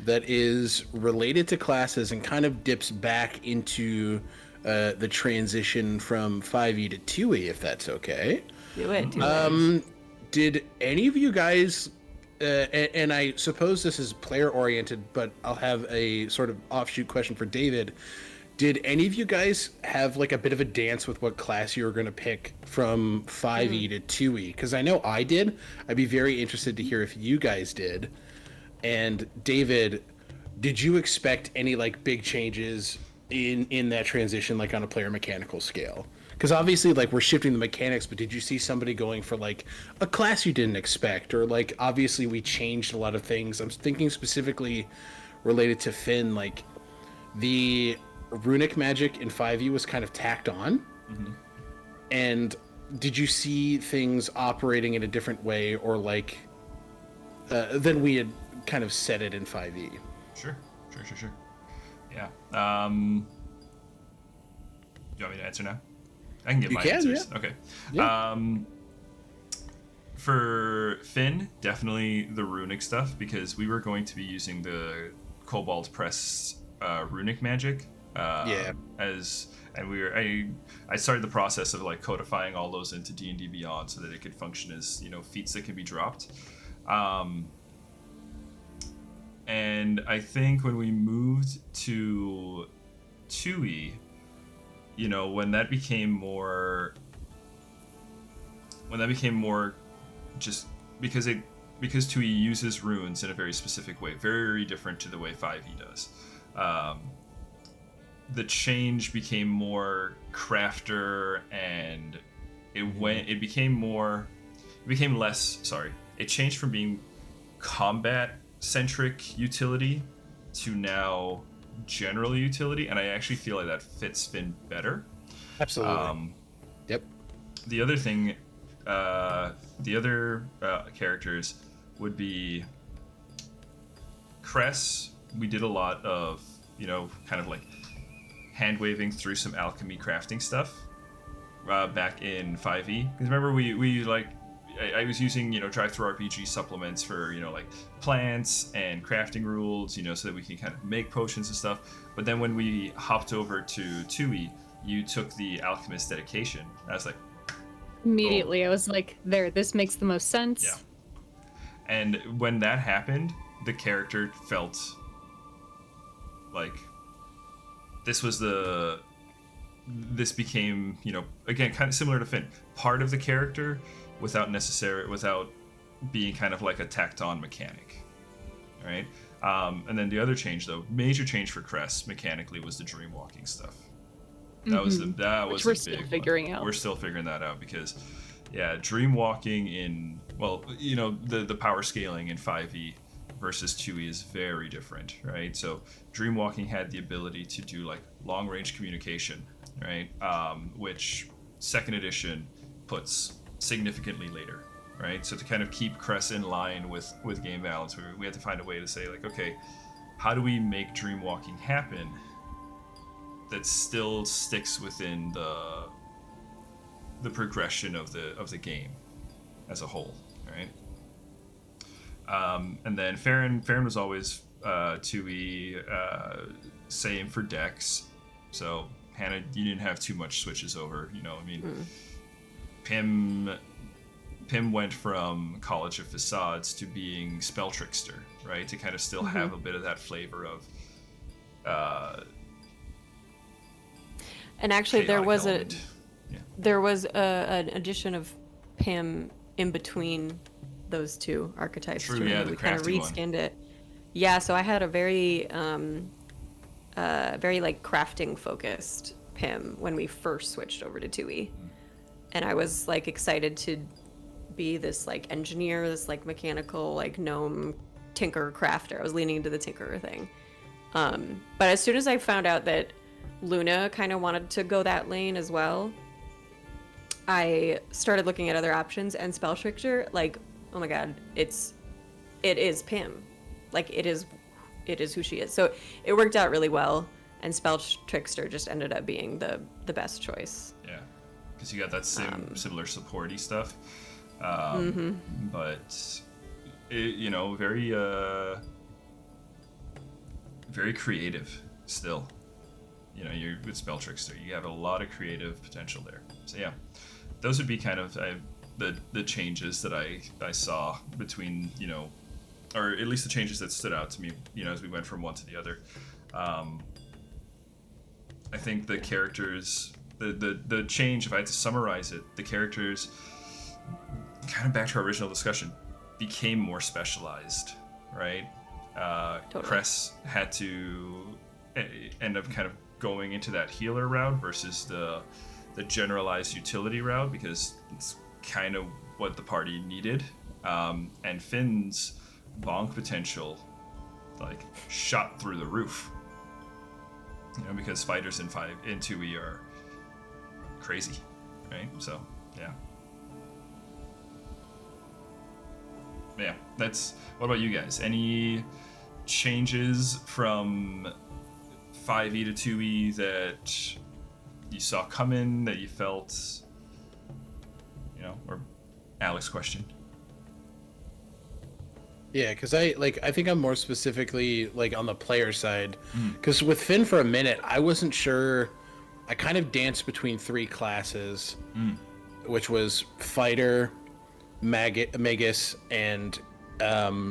that is related to classes and kind of dips back into the transition from 5e to 2e, if that's okay. Do it. Did any of you guys, and I suppose this is player oriented, but I'll have a sort of offshoot question for David. Did any of you guys have like a bit of a dance with what class you were going to pick from 5e to 2e? Because I know I did. I'd be very interested to hear if you guys did. And David, did you expect any like big changes in that transition, like on a player mechanical scale? Because obviously, like, we're shifting the mechanics, but did you see somebody going for like a class you didn't expect, or like obviously we changed a lot of things? I'm thinking specifically related to Finn, like the runic magic in 5e was kind of tacked on, and did you see things operating in a different way, or like than we had kind of set it in 5e? Sure. Yeah. You want me to answer now? I can give my answers. Yeah. Okay. Yeah. For Finn, definitely the runic stuff, because we were going to be using the Cobalt Press runic magic. Yeah. I started the process of like codifying all those into D&D Beyond so that it could function as, feats that can be dropped. And I think when we moved to 2e, when that became more just because 2e uses runes in a very specific way, very different to the way 5e does. The change became more crafter, and it changed from being combat centric utility to now general utility, and I actually feel like that fits Finn better. Absolutely. Yep. The other thing, the other characters would be Cress. We did a lot of, kind of like hand waving through some alchemy crafting stuff back in 5e. Because remember, we like, I was using, drive-through RPG supplements for, like plants and crafting rules, so that we can kind of make potions and stuff. But then when we hopped over to 2e, you took the alchemist dedication. I was like, Immediately, I was like, this makes the most sense. yeah. And when that happened, the character felt like this became, again, kind of similar to Finn, part of the character without being kind of like a tacked on mechanic. All right. And then the other change, though, major change for Cress mechanically, was the dream walking stuff. That was Which a we're big still one. figuring out. We're still figuring that out because, yeah, dream walking the power scaling in 5e versus 2e is very different, right? So dream walking had the ability to do like long range communication, right? Which second edition puts significantly later, right? So to kind of keep Cress in line with game balance, we had to find a way to say like, okay, how do we make dream walking happen that still sticks within the progression of the game as a whole, right? And then Farron was always 2e, same for Dex. So Hannah, you didn't have too much switches over, Pim went from College of Facades to being Spell Trickster, right? To kind of still have a bit of that flavor of And actually, there was chaotic there was an addition of Pim in between those two archetypes. True, too, yeah, and the we kind of crafty one. reskinned it. Yeah, so I had a very very like crafting focused PIM when we first switched over to 2e. And I was like excited to be this like engineer, this like mechanical like gnome tinker crafter. I was leaning into the tinkerer thing. But as soon as I found out that Luna kind of wanted to go that lane as well, I started looking at other options, and Spell Trickster, like, oh my god, it is Pim. Like, it is who she is. So it worked out really well, and Spell Trickster just ended up being the best choice. Yeah, because you got that similar supporty stuff, Mm-hmm. but you know, very creative still. You know, you're with Spell Trickster, you have a lot of creative potential there. So yeah, those would be kind of the changes that I saw between, you know, or at least the changes that stood out to me, you know, as we went from one to the other. I think the characters, the change, if I had to summarize it, the characters, kind of back to our original discussion, became more specialized, right? Totally. Cress had to end up kind of going into that healer route versus the generalized utility route, because it's kind of what the party needed. And Finn's bonk potential like shot through the roof, you know, because fighters in 2e are crazy, right? So yeah, that's. What about you guys? Any changes from 5e to 2e that you saw coming, that you felt, you know, or Alex question? Yeah, because I think I'm more specifically like on the player side, because with Finn for a minute I wasn't sure. I kind of danced between three classes, which was fighter, magus, and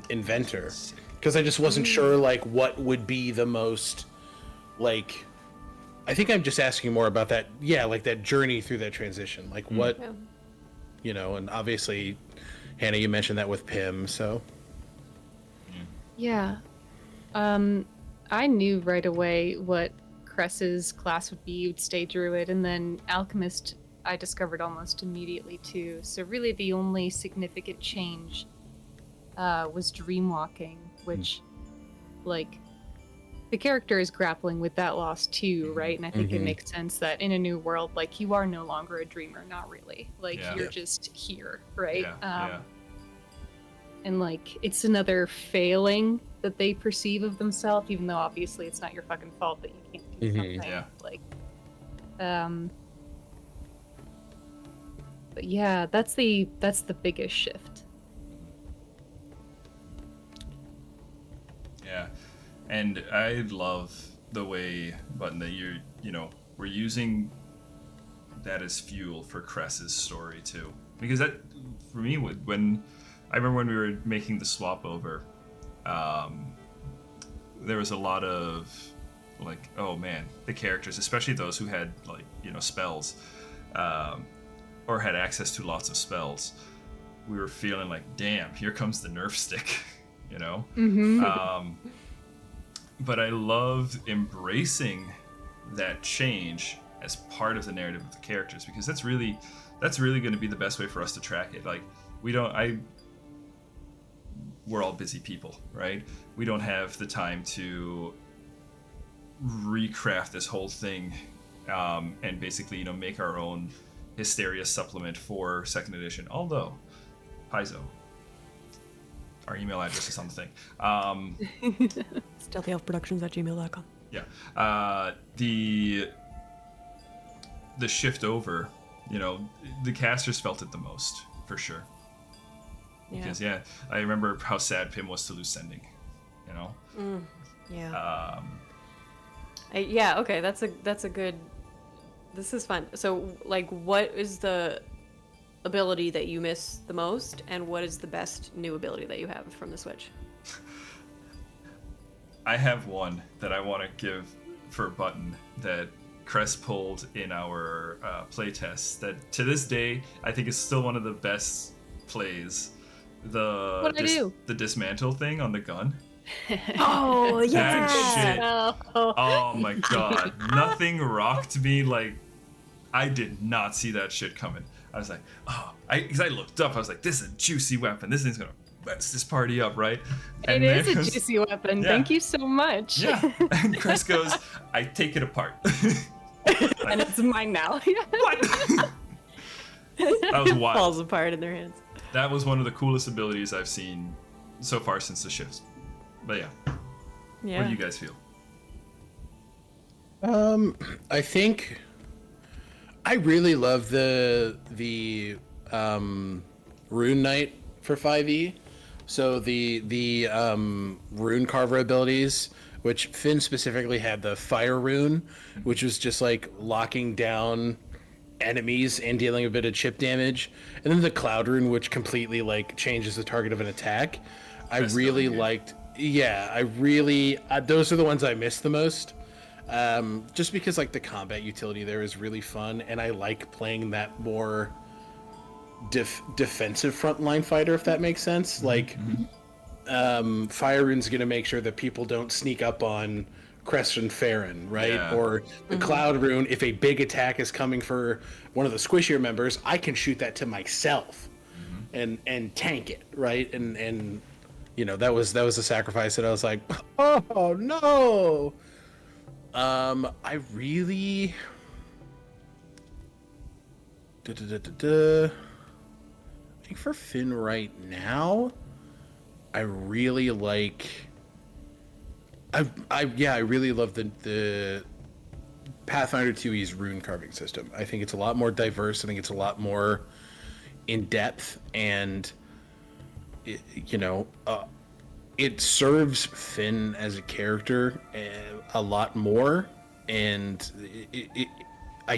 inventor, because I just wasn't sure like what would be the most like. I think I'm just asking more about that. Yeah, like that journey through that transition, like what, you know, and obviously, Hannah, you mentioned that with Pim, so. Yeah. I knew right away what Cress's class would be. You'd stay druid, and then alchemist I discovered almost immediately too. So really the only significant change was dreamwalking, which like the character is grappling with that loss too, right? And I think it makes sense that in a new world, like, you are no longer a dreamer, not really. Like, you're just here, right? And like, it's another failing that they perceive of themselves, even though obviously it's not your fucking fault that you can't do something. Like, but yeah, that's the biggest shift. Yeah, and I love the way, Button, that we're using that as fuel for Cress's story too, because that, for me, when I remember when we were making the swap over, there was a lot of like, oh man, the characters, especially those who had like, you know, spells, or had access to lots of spells, we were feeling like, damn, here comes the nerf stick, you know? But I love embracing that change as part of the narrative of the characters, because that's really going to be the best way for us to track it. Like, we're all busy people, right? We don't have the time to recraft this whole thing, and basically, you know, make our own Histaeria supplement for 2nd edition. Although, Paizo, our email address is on the thing. Stealthyelfproductions@gmail.com. Yeah. The shift over, you know, the casters felt it the most, for sure. Because I remember how sad Pim was to lose sending, you know. Okay, that's a good. This is fun. So, like, what is the ability that you miss the most, and what is the best new ability that you have from the Switch? I have one that I want to give for Button that Cress pulled in our playtest, that to this day I think is still one of the best plays. The dismantle thing on the gun. Oh, yeah. shit. Oh. Oh my god. Nothing rocked me like I did not see that shit coming. I was like, oh, because I looked up. I was like, this is a juicy weapon. This thing's gonna mess this party up, right? It is a juicy weapon. Yeah. Thank you so much. Yeah. And Chris goes, I take it apart. And it's mine now. What? That was wild. Falls apart in their hands. That was one of the coolest abilities I've seen so far since the shifts. But yeah, Yeah. what do you guys feel? I think I really love the Rune Knight for 5e. So the Rune Carver abilities, which Finn specifically had the Fire Rune, which was just like locking down enemies and dealing a bit of chip damage, and then the Cloud Rune, which completely like changes the target of an attack. I really liked. Yeah, I really. Those are the ones I missed the most. Just because like the combat utility there is really fun, and I like playing that more defensive frontline fighter, if that makes sense. Like, Fire Rune's gonna make sure that people don't sneak up on Crest and Farron, right? Yeah. Or the Cloud Rune, if a big attack is coming for one of the squishier members, I can shoot that to myself and tank it, right? And you know, that was a sacrifice that I was like, oh no. I really I think for Finn right now, I really like I really love the Pathfinder2e's rune carving system. I think it's a lot more diverse. I think it's a lot more in depth, and it serves Finn as a character a lot more, and I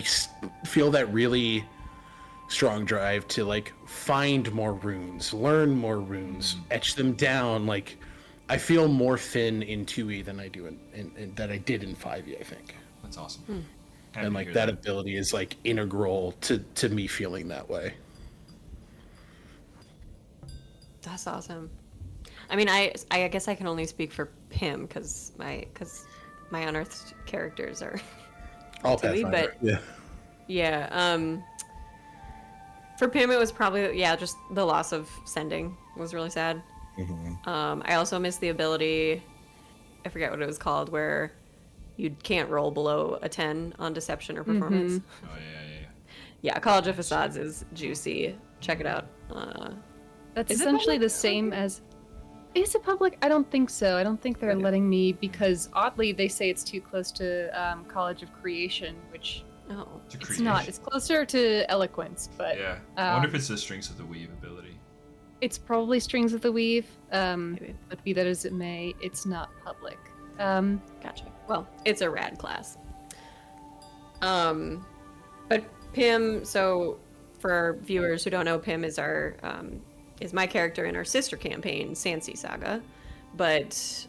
feel that really strong drive to like find more runes, learn more runes, etch them down. Like, I feel more Finn in 2e than I do in that I did in 5e, I think. That's awesome. Happy And to like hear that ability is like integral to me feeling that way. That's awesome. I mean, I guess I can only speak for Pim because my unearthed characters are All 2e, Pathfinder. but yeah. For Pim, it was probably just the loss of sending was really sad. I also missed the ability, I forget what it was called, where you can't roll below a 10 on deception or performance. Oh yeah. Yeah, College of Facades is juicy. Check it out. That's Is it essentially public? the same as. Is it public? I don't think so. I don't think they're letting me, because oddly they say it's too close to College of Creation, which Oh. it's not. It's closer to Eloquence, but Yeah. I wonder if it's the Strings of the Weave ability. it's probably Strings of the Weave. Maybe. But be that as it may, it's not public. Gotcha. Well, it's a rad class. But Pim, so for viewers who don't know, Pim is our is my character in our sister campaign, Sansi Saga. But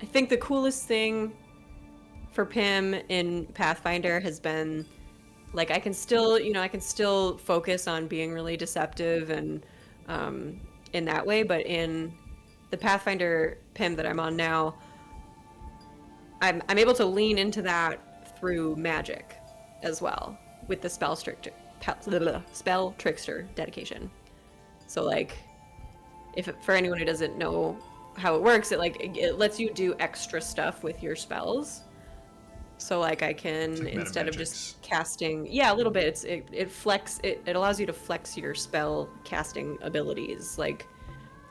I think the coolest thing for Pim in Pathfinder has been like I can still focus on being really deceptive and in that way, but in the Pathfinder Pim that I'm on now, I'm able to lean into that through magic as well with the spell trickster dedication. So like, for anyone who doesn't know how it works, it lets you do extra stuff with your spells. So like I can, It's like instead of metamagics. just casting, a little bit, it allows you to flex your spell casting abilities. Like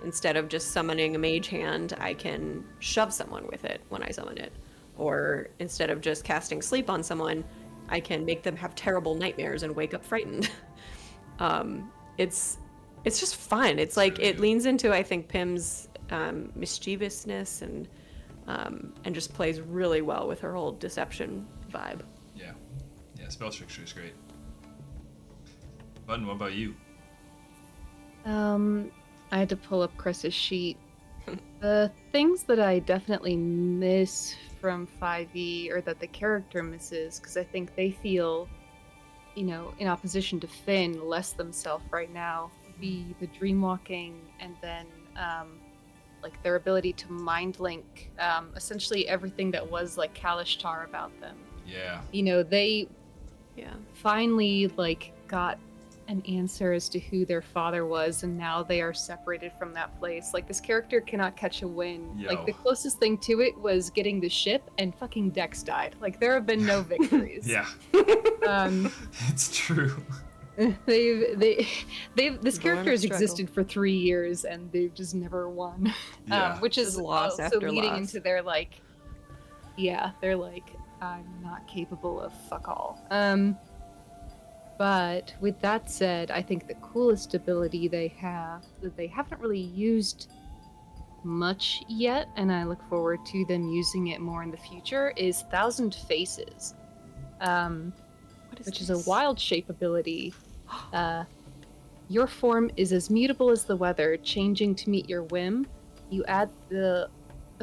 instead of just summoning a mage hand, I can shove someone with it when I summon it. Or instead of just casting sleep on someone, I can make them have terrible nightmares and wake up frightened. It's just fun. It's like it leans into, I think, Pim's mischievousness and just plays really well with her whole deception vibe. Yeah. Spell Trickster is great. Button, what about you? I had to pull up Chris's sheet. The things that I definitely miss from 5e, or that the character misses, because I think they feel, in opposition to Finn, less themselves right now, would be the dream walking, and then like their ability to mind link essentially everything that was like Kalishtar about them. Yeah. You know, they Yeah. finally like got an answer as to who their father was, and now they are separated from that place. Like, this character cannot catch a win. Yo. Like, the closest thing to it was getting the ship, and fucking Dex died. Like, there have been no victories. Yeah. It's true. This character has struggle. existed for 3 years, and they've just never won. Yeah. Which is Just loss also after leading loss. into their like, yeah, they're like, I'm not capable of fuck all. But with that said, I think the coolest ability they have that they haven't really used much yet, and I look forward to them using it more in the future, is Thousand Faces, which is a wild shape ability. Your form is as mutable as the weather, changing to meet your whim. You add the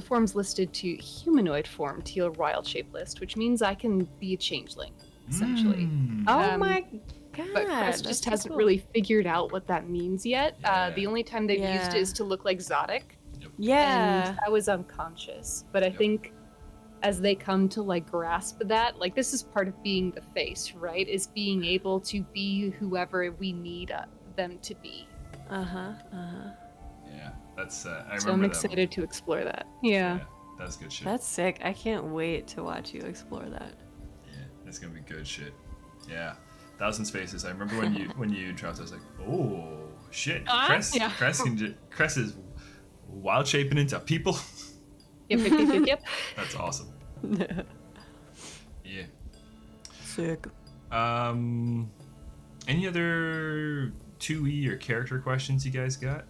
forms listed to humanoid form to your wild shape list, which means I can be a changeling, essentially. Oh my god. But Crest that's just so hasn't cool. really figured out what that means yet. Yeah. The only time they've used Yeah. it is to look like Zodic, Yeah. and I was unconscious. But I think as they come to like grasp that, like, this is part of being the face, right? Is being able to be whoever we need them to be. Yeah. That's. I remember So I'm that excited to explore that. one. Yeah. That's good shit. That's sick. I can't wait to watch you explore that. Yeah. That's gonna be good shit. Yeah. Thousand Spaces. I remember when you dropped. I was like, oh shit. Cress. yeah. Cress is wild shaping into people. Yep. That's awesome. Yeah. Sick. Any other 2E or character questions you guys got?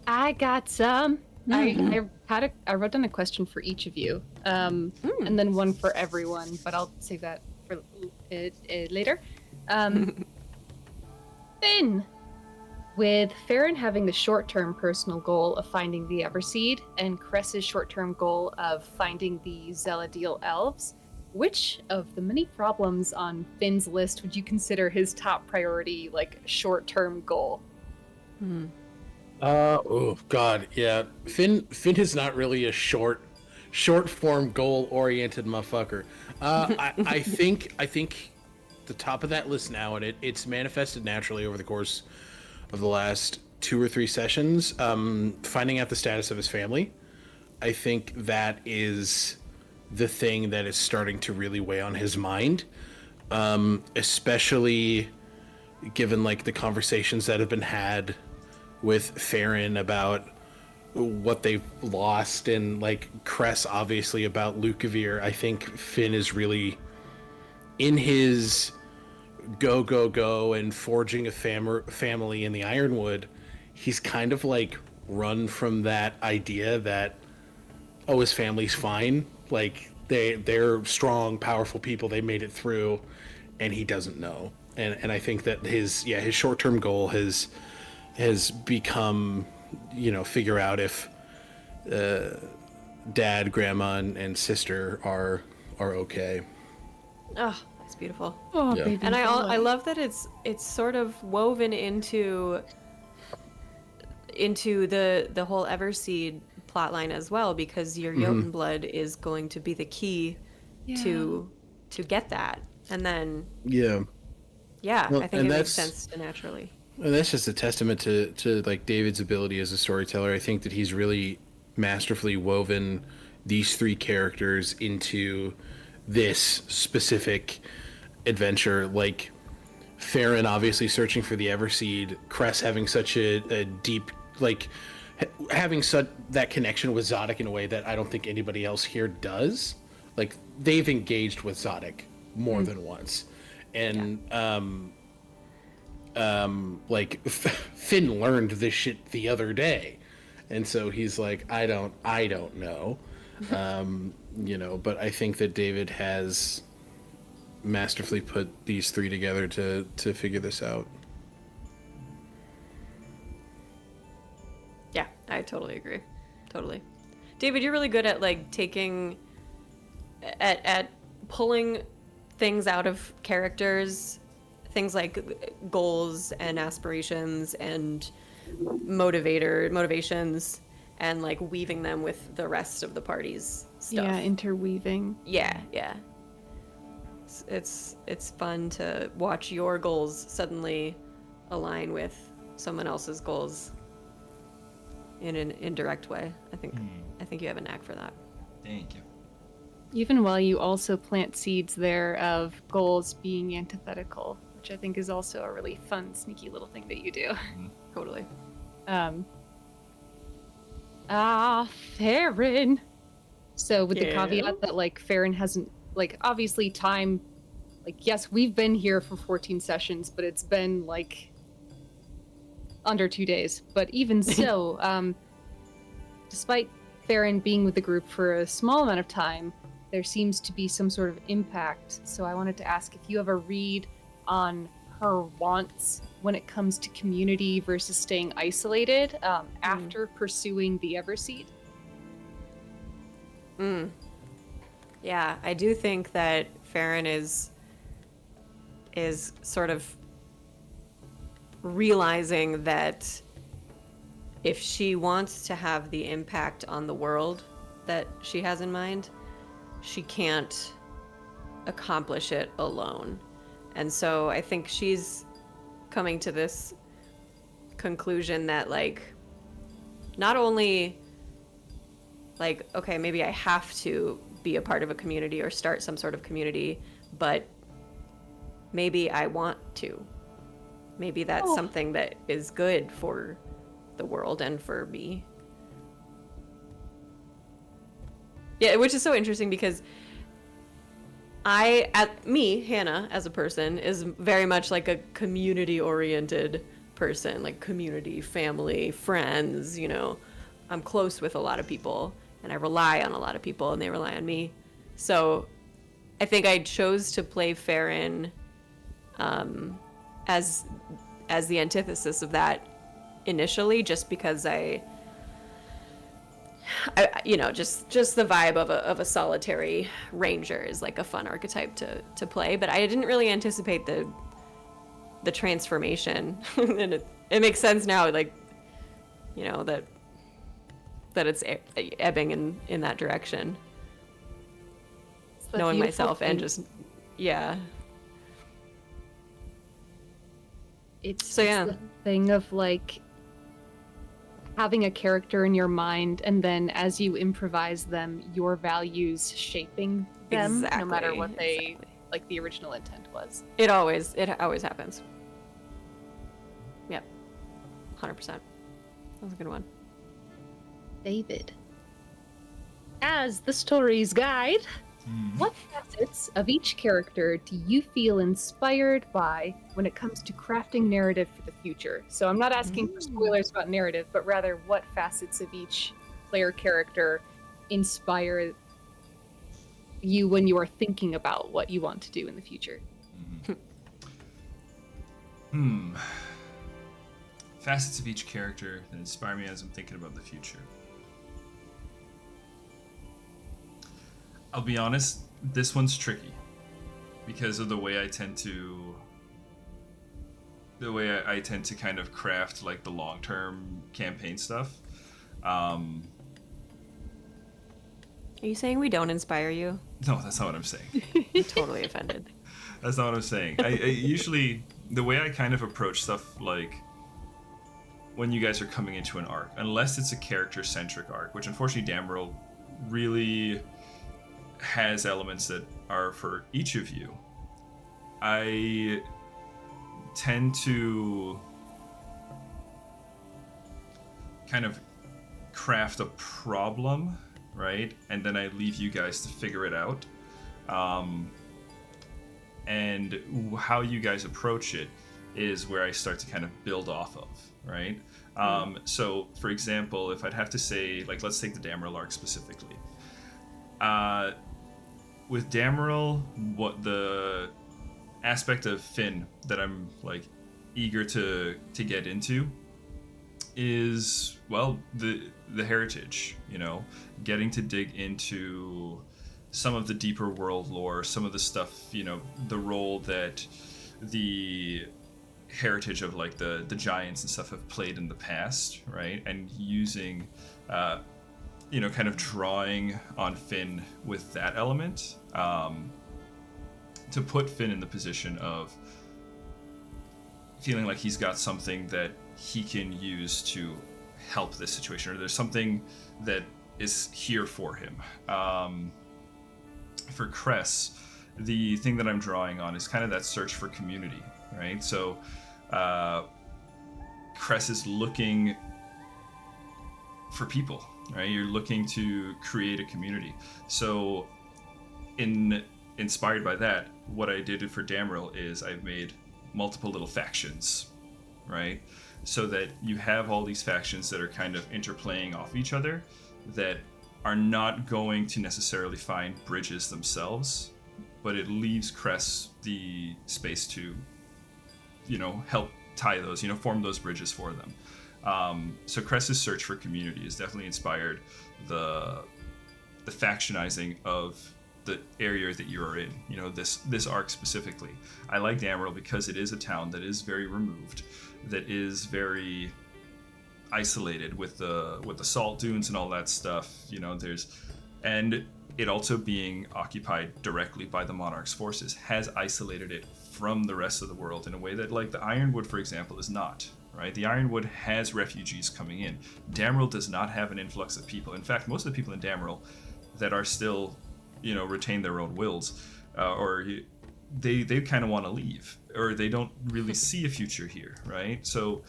I got some. I wrote down a question for each of you, and then one for everyone, but I'll save that for later. Finn, with Farron having the short-term personal goal of finding the Everseed and Cress's short-term goal of finding the Zeladiel elves, which of the many problems on Finn's list would you consider his top priority, like, short-term goal? Oh god, yeah. Finn is not really a short form goal oriented motherfucker. I think the top of that list now, and it's manifested naturally over the course of the last 2 or 3 sessions, finding out the status of his family. I think that is the thing that is starting to really weigh on his mind, especially given like the conversations that have been had with Farron about what they've lost, and like Cress obviously about Lukavir. I think Finn is really in his go and forging a family in the Ironwood. He's kind of like run from that idea that, oh, his family's fine, like they're strong, powerful people, they made it through, and he doesn't know. And I think that his short-term goal has become, figure out if dad, grandma, and sister are okay. Oh, that's beautiful. Oh, Yeah. baby. And I love that it's sort of woven into the whole Everseed plotline as well, because your Jotun blood is going to be the key to get that. And then Yeah. Well, I think and it makes that's- sense to naturally. And that's just a testament to like David's ability as a storyteller. I think that he's really masterfully woven these 3 characters into this specific adventure. Like Farron obviously searching for the Everseed, Cress having such a deep, like having such that connection with Zodic in a way that I don't think anybody else here does. Like they've engaged with Zodic more than once, and like Finn learned this shit the other day, and so he's like, I don't know, but I think that David has masterfully put these 3 together to figure this out. Yeah, I totally agree. Totally. David, you're really good at like taking at pulling things out of characters, things like goals and aspirations and motivations, and like weaving them with the rest of the party's stuff. Yeah, interweaving. Yeah. It's fun to watch your goals suddenly align with someone else's goals in an indirect way. I think you have a knack for that. Thank you. Even while you also plant seeds there of goals being antithetical, which I think is also a really fun, sneaky little thing that you do. Totally. Farron. So with the Yeah? caveat that like Farron hasn't, like, obviously time, like, yes, we've been here for 14 sessions, but it's been like under 2 days. But even so, despite Farron being with the group for a small amount of time, there seems to be some sort of impact. So I wanted to ask if you have a read on her wants when it comes to community versus staying isolated after pursuing the Everseed. Yeah, I do think that Farron is sort of realizing that if she wants to have the impact on the world that she has in mind, she can't accomplish it alone. And so I think she's coming to this conclusion that, like, not only, like, okay, maybe I have to be a part of a community or start some sort of community, but maybe I want to. Maybe that's something that is good for the world and for me. Yeah, which is so interesting because Hannah, as a person, is very much like a community-oriented person, like community, family, friends, you know. I'm close with a lot of people, and I rely on a lot of people, and they rely on me. So I think I chose to play Farron as the antithesis of that initially, just because I you know, just the vibe of a solitary ranger is like a fun archetype to play, but I didn't really anticipate the transformation. And it makes sense now, like, you know, that it's ebbing in that direction. Knowing myself and just It's So, yeah. the thing of like having a character in your mind, and then as you improvise them, your values shaping them, no matter what they like the original intent was. It always happens. Yep. 100%. That was a good one. David, as the story's guide, what facets of each character do you feel inspired by when it comes to crafting narrative for the future? So I'm not asking for spoilers about narrative, but rather what facets of each player character inspire you when you are thinking about what you want to do in the future? Facets of each character that inspire me as I'm thinking about the future. I'll be honest, this one's tricky because of the way I tend to kind of craft like the long-term campaign stuff. Are you saying we don't inspire you? No, that's not what I'm saying. I'm totally offended. That's not what I'm saying. I usually, the way I kind of approach stuff, like when you guys are coming into an arc, unless it's a character-centric arc, which unfortunately Dameril really has elements that are for each of you, I tend to kind of craft a problem, right? And then I leave you guys to figure it out. And how you guys approach it is where I start to kind of build off of, right? So, for example, if I'd have to say, like, let's take the Dameril arc specifically. With Dameril, what the aspect of Finn that I'm like eager to get into is, well, the heritage, you know, getting to dig into some of the deeper world lore, some of the stuff, you know, the role that the heritage of like the giants and stuff have played in the past, right? And using kind of drawing on Finn with that element, to put Finn in the position of feeling like he's got something that he can use to help this situation, or there's something that is here for him. For Cress, the thing that I'm drawing on is kind of that search for community, right? So Cress is looking for people, right? You're looking to create a community. So inspired by that, what I did for Damril is I've made multiple little factions, right? So that you have all these factions that are kind of interplaying off each other, that are not going to necessarily find bridges themselves, but it leaves Cress the space to, help tie those, form those bridges for them. So Cress's search for community has definitely inspired the factionizing of the area that you are in, this arc specifically. I like Damril because it is a town that is very removed, that is very isolated with the salt dunes and all that stuff. And it also being occupied directly by the Monarch's forces has isolated it from the rest of the world in a way that, like, the Ironwood, for example, is not, right? The Ironwood has refugees coming in. Damril does not have an influx of people. In fact, most of the people in Damril that are still, retain their own wills, they kind of want to leave, or they don't really see a future here, right? So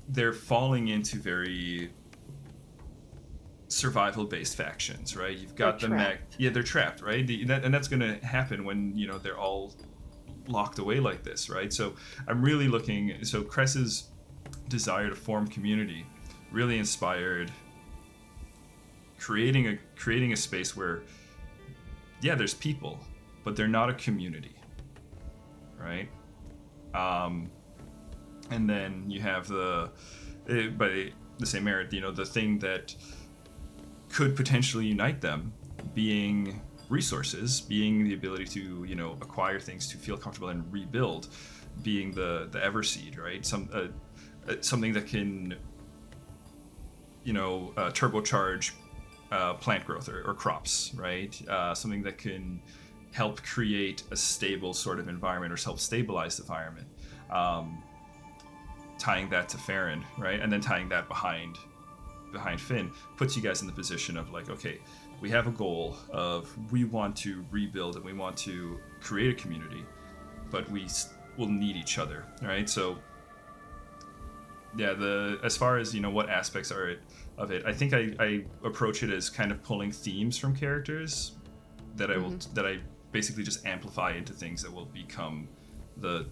they're falling into very survival-based factions, right? You've got they're trapped, right? And that's going to happen when they're all locked away like this, right? So I'm really looking. So Cress's desire to form community really inspired creating a space where, there's people, but they're not a community, right? And then you have by the same merit, the thing that could potentially unite them being resources, being the ability to, acquire things to feel comfortable and rebuild, being the Everseed, right? Something that can, turbocharge plant growth or crops, right? Something that can help create a stable sort of environment or help stabilize the environment. Tying that to Farron, right? And then tying that behind Finn puts you guys in the position of like, okay, we have a goal of we want to rebuild and we want to create a community, but we will need each other, right? So as far as what aspects are of it, I think I approach it as kind of pulling themes from characters that I basically just amplify into things that will become the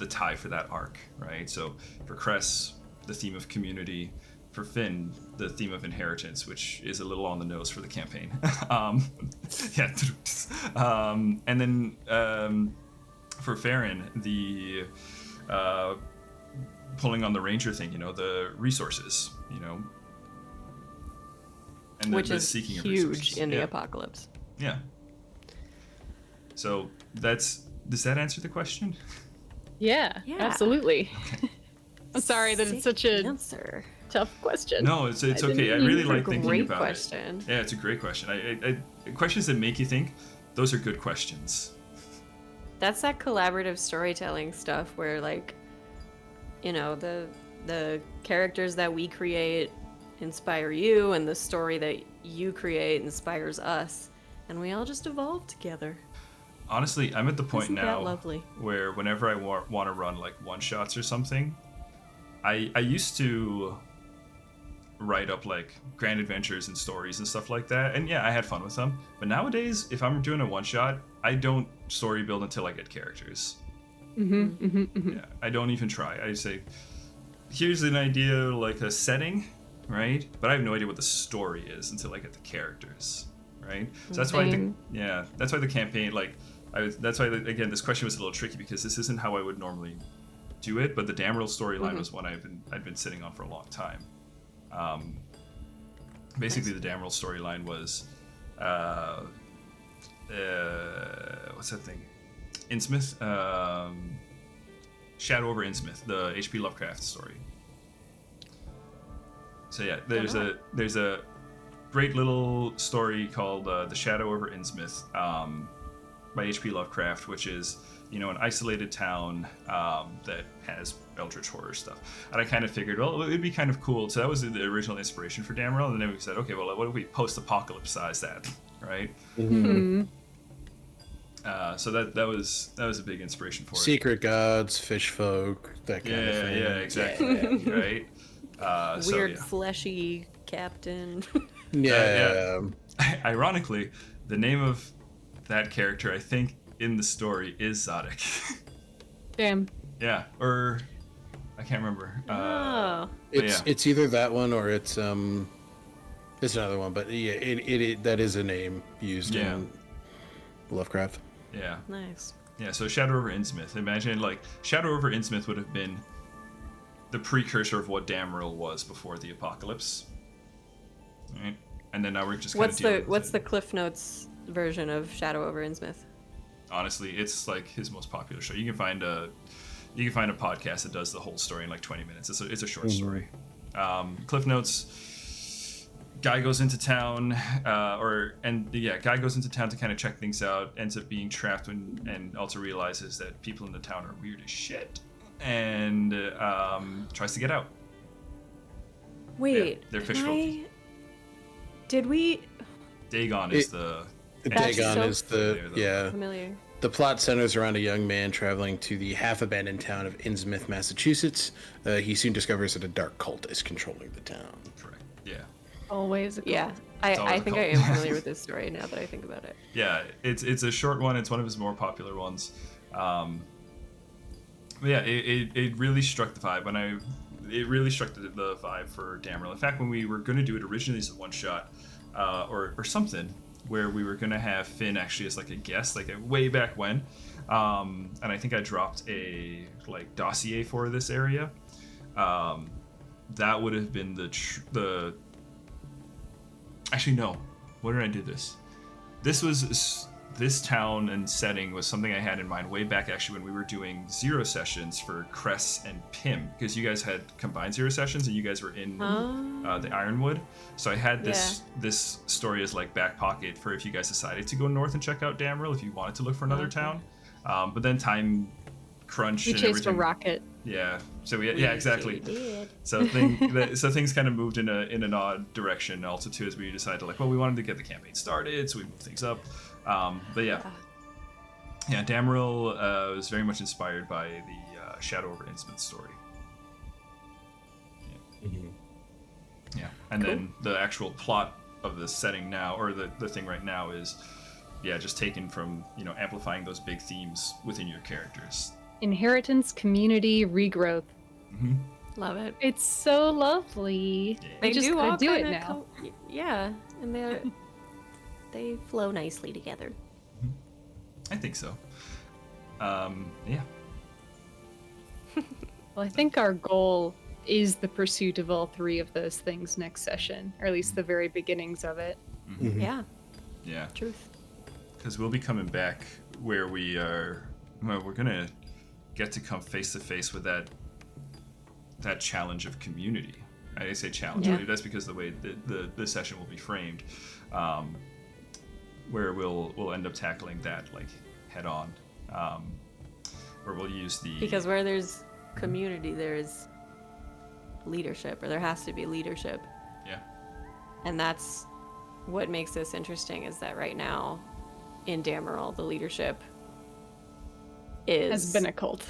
tie for that arc, right? So for Cress, the theme of community. For Finn, the theme of inheritance, which is a little on the nose for the campaign. And then for Farron, the pulling on the ranger thing, the resources, and which the is seeking of huge resources. in the apocalypse. Yeah. So does that answer the question? Yeah, Yeah. absolutely. I'm sorry that it's such a answer. tough question. No, it's didn't okay. I mean really for like thinking Great about question. it. Yeah, it's a great question. Questions that make you think, those are good questions. That's that collaborative storytelling stuff where, like, the characters that we create inspire you, and the story that you create inspires us, and we all just evolve together. Honestly, I'm at the point Isn't that now lovely? where whenever I want to run like one-shots or something, I used to write up like grand adventures and stories and stuff like that, and I had fun with them. But nowadays, if I'm doing a one-shot, I don't story build until I get characters. Yeah, I don't even try. I say, here's an idea, like a setting, right? But I have no idea what the story is until I get the characters, right? So that's why that's why the campaign, like, that's why again this question was a little tricky, because this isn't how I would normally do it. But the Damril storyline was one I'd been sitting on for a long time. Basically, the Damril storyline was what's that thing? Innsmouth. Shadow over Innsmouth, the H.P. Lovecraft story. So yeah, there's a great little story called The Shadow over Innsmouth by H.P. Lovecraft, which is, an isolated town that has eldritch horror stuff. And I kind of figured, well, it'd be kind of cool. So that was the original inspiration for Damrel, and then we said, okay, well, what if we post-apocalypse-size that, right? Mm-hmm. So that was a big inspiration for it. Secret gods, fish folk, that kind of thing. Yeah, exactly. Right? Weird fleshy captain. Yeah. Ironically, the name of that character, I think, in the story is Zodic. Damn. Yeah, or I can't remember. It's either that one or it's another one, but yeah, it that is a name used in Lovecraft. Yeah. Nice. Yeah, so Shadow over Innsmouth. Imagine, Shadow over Innsmouth would have been the precursor of what Damrel was before the apocalypse. Right? And then now we're just kind of What's the Cliff Notes version of Shadow over Innsmouth? Honestly, it's his most popular show. You can find a podcast that does the whole story in 20 minutes. It's a short story. Cliff Notes. Guy goes into town, guy goes into town to kind of check things out. Ends up being trapped and also realizes that people in the town are weird as shit, and tries to get out. Wait, they're fish folk. Did we? Dagon is the. Dagon is Familiar. The plot centers around a young man traveling to the half-abandoned town of Innsmouth, Massachusetts. He soon discovers that a dark cult is controlling the town. Correct. Yeah. Always a cult. Yeah, I think I am familiar with this story now that I think about it. Yeah, it's a short one. It's one of his more popular ones. But yeah, it really struck the vibe, and it really struck the vibe for Damrel. In fact, when we were going to do it originally as a one shot, or something, where we were going to have Finn actually as a guest, way back when, and I think I dropped a dossier for this area. That would have been the actually no. What did I do this? This town and setting was something I had in mind way back actually when we were doing 0 sessions for Cress and Pim, because you guys had combined 0 sessions and you guys were in the Ironwood. So I had this story as back pocket for if you guys decided to go north and check out Damrel, if you wanted to look for another town. But then time crunch We and chased everything. a rocket. Yeah. So exactly. So things kind of moved in an odd direction. Also too, as we decided we wanted to get the campaign started, so we moved things up. But yeah, Damrel was very much inspired by the Shadow over Innsmouth story. Yeah. Mm-hmm. Yeah, and then the actual plot of the setting now, or the thing right now, is just taken from amplifying those big themes within your characters. Inheritance, community, regrowth. Mm-hmm. Love it. It's so lovely. Yeah. They just all do it kinda now. and they flow nicely together. I think so. Yeah. Well, I think our goal is the pursuit of all 3 of those things next session, or at least the very beginnings of it. Mm-hmm. Yeah, Yeah. truth. Because we'll be coming back where we are. Well, we're gonna get to come face to face with that challenge of community. I say challenge, but that's because the way the session will be framed, where we'll end up tackling that head on, where we'll use because where there's community, there's leadership, or there has to be leadership. Yeah. And that's what makes this interesting, is that right now in Damrel, the leadership Has been a cult.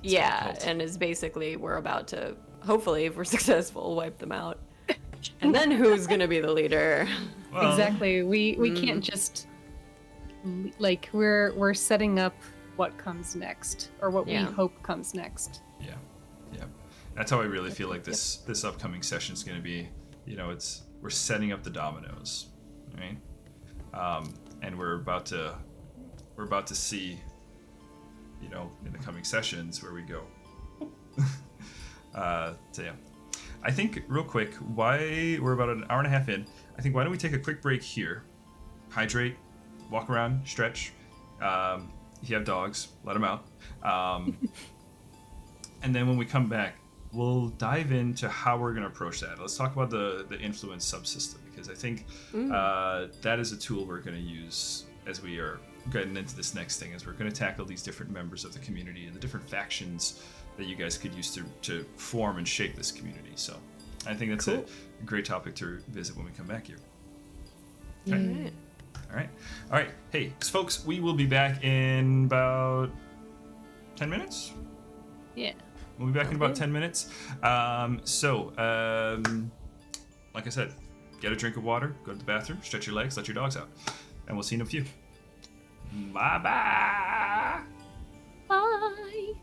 and is basically, we're about to, hopefully if we're successful, wipe them out. And then who's gonna be the leader? Well, Exactly. We can't just we're setting up what comes next, or what we hope comes next. Yeah. That's how I really feel like this upcoming session is going to be. We're setting up the dominoes, right? And we're about to see, in the coming sessions where we go. So yeah, I think real quick, why we're about an hour and a half in. I think why don't we take a quick break here, hydrate, walk around, stretch. If you have dogs, let them out. and then when we come back, we'll dive into how we're going to approach that. Let's talk about the influence subsystem, because I think that is a tool we're going to use as we are getting into this next thing, as we're going to tackle these different members of the community and the different factions that you guys could use to form and shape this community. So I think that's a great topic to visit when we come back here. Alright. All right. Hey, folks, we will be back in about 10 minutes. Yeah. We'll be back in about 10 minutes. Like I said, get a drink of water, go to the bathroom, stretch your legs, let your dogs out. And we'll see you in a few. Bye-bye. Bye.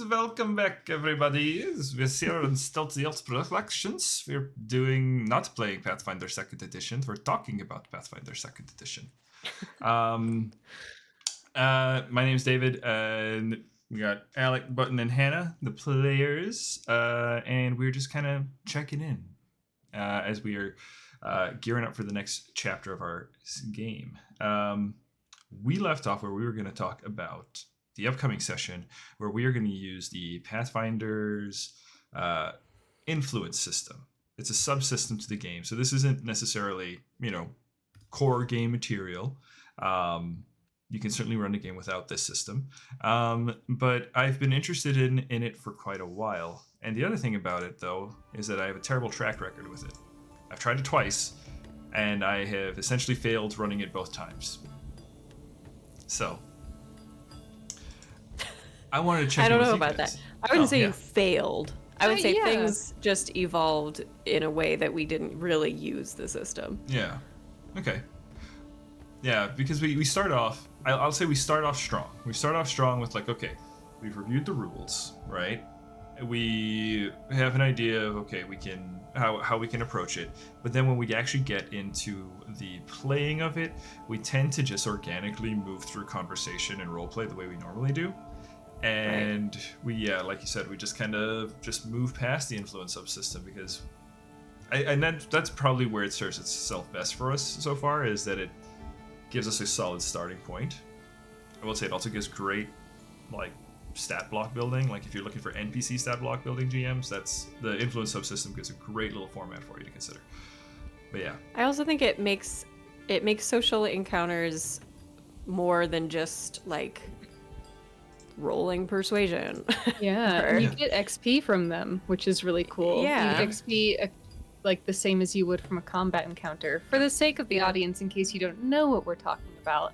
welcome back, everybody. We're here in Stealthy Elf Productions. We're not playing Pathfinder 2nd Edition. We're talking about Pathfinder 2nd Edition. My name's David, and we got Alec, Button, and Hannah, the players, and we're just kind of checking in as we are gearing up for the next chapter of our game. We left off where we were going to talk about the upcoming session, where we are going to use the Pathfinder's influence system. It's a subsystem to the game, so this isn't necessarily, core game material. You can certainly run a game without this system, but I've been interested in it for quite a while. And the other thing about it, though, is that I have a terrible track record with it. I've tried it twice, and I have essentially failed running it both times. So, I wanted to check I in don't with know you about guys. that. I wouldn't say yeah. you failed. I would say Yeah. things just evolved in a way that we didn't really use the system. Yeah. Okay. Yeah, because we start off, I'll say we start off strong. We start off strong with okay, we've reviewed the rules, right? We have an idea of, okay, we can, how we can approach it. But then when we actually get into the playing of it, we tend to just organically move through conversation and roleplay the way we normally do. And we, like you said, we just kind of just move past the influence subsystem because, that's probably where it serves itself best for us so far, is that it gives us a solid starting point. I will say it also gives great, stat block building. If you're looking for NPC stat block building GMs, that's the influence subsystem gives a great little format for you to consider. But yeah. I also think it makes social encounters more than just rolling persuasion. Yeah, Or- and you get XP from them, which is really cool. Yeah. You get XP the same as you would from a combat encounter. For the sake of the audience, in case you don't know what we're talking about,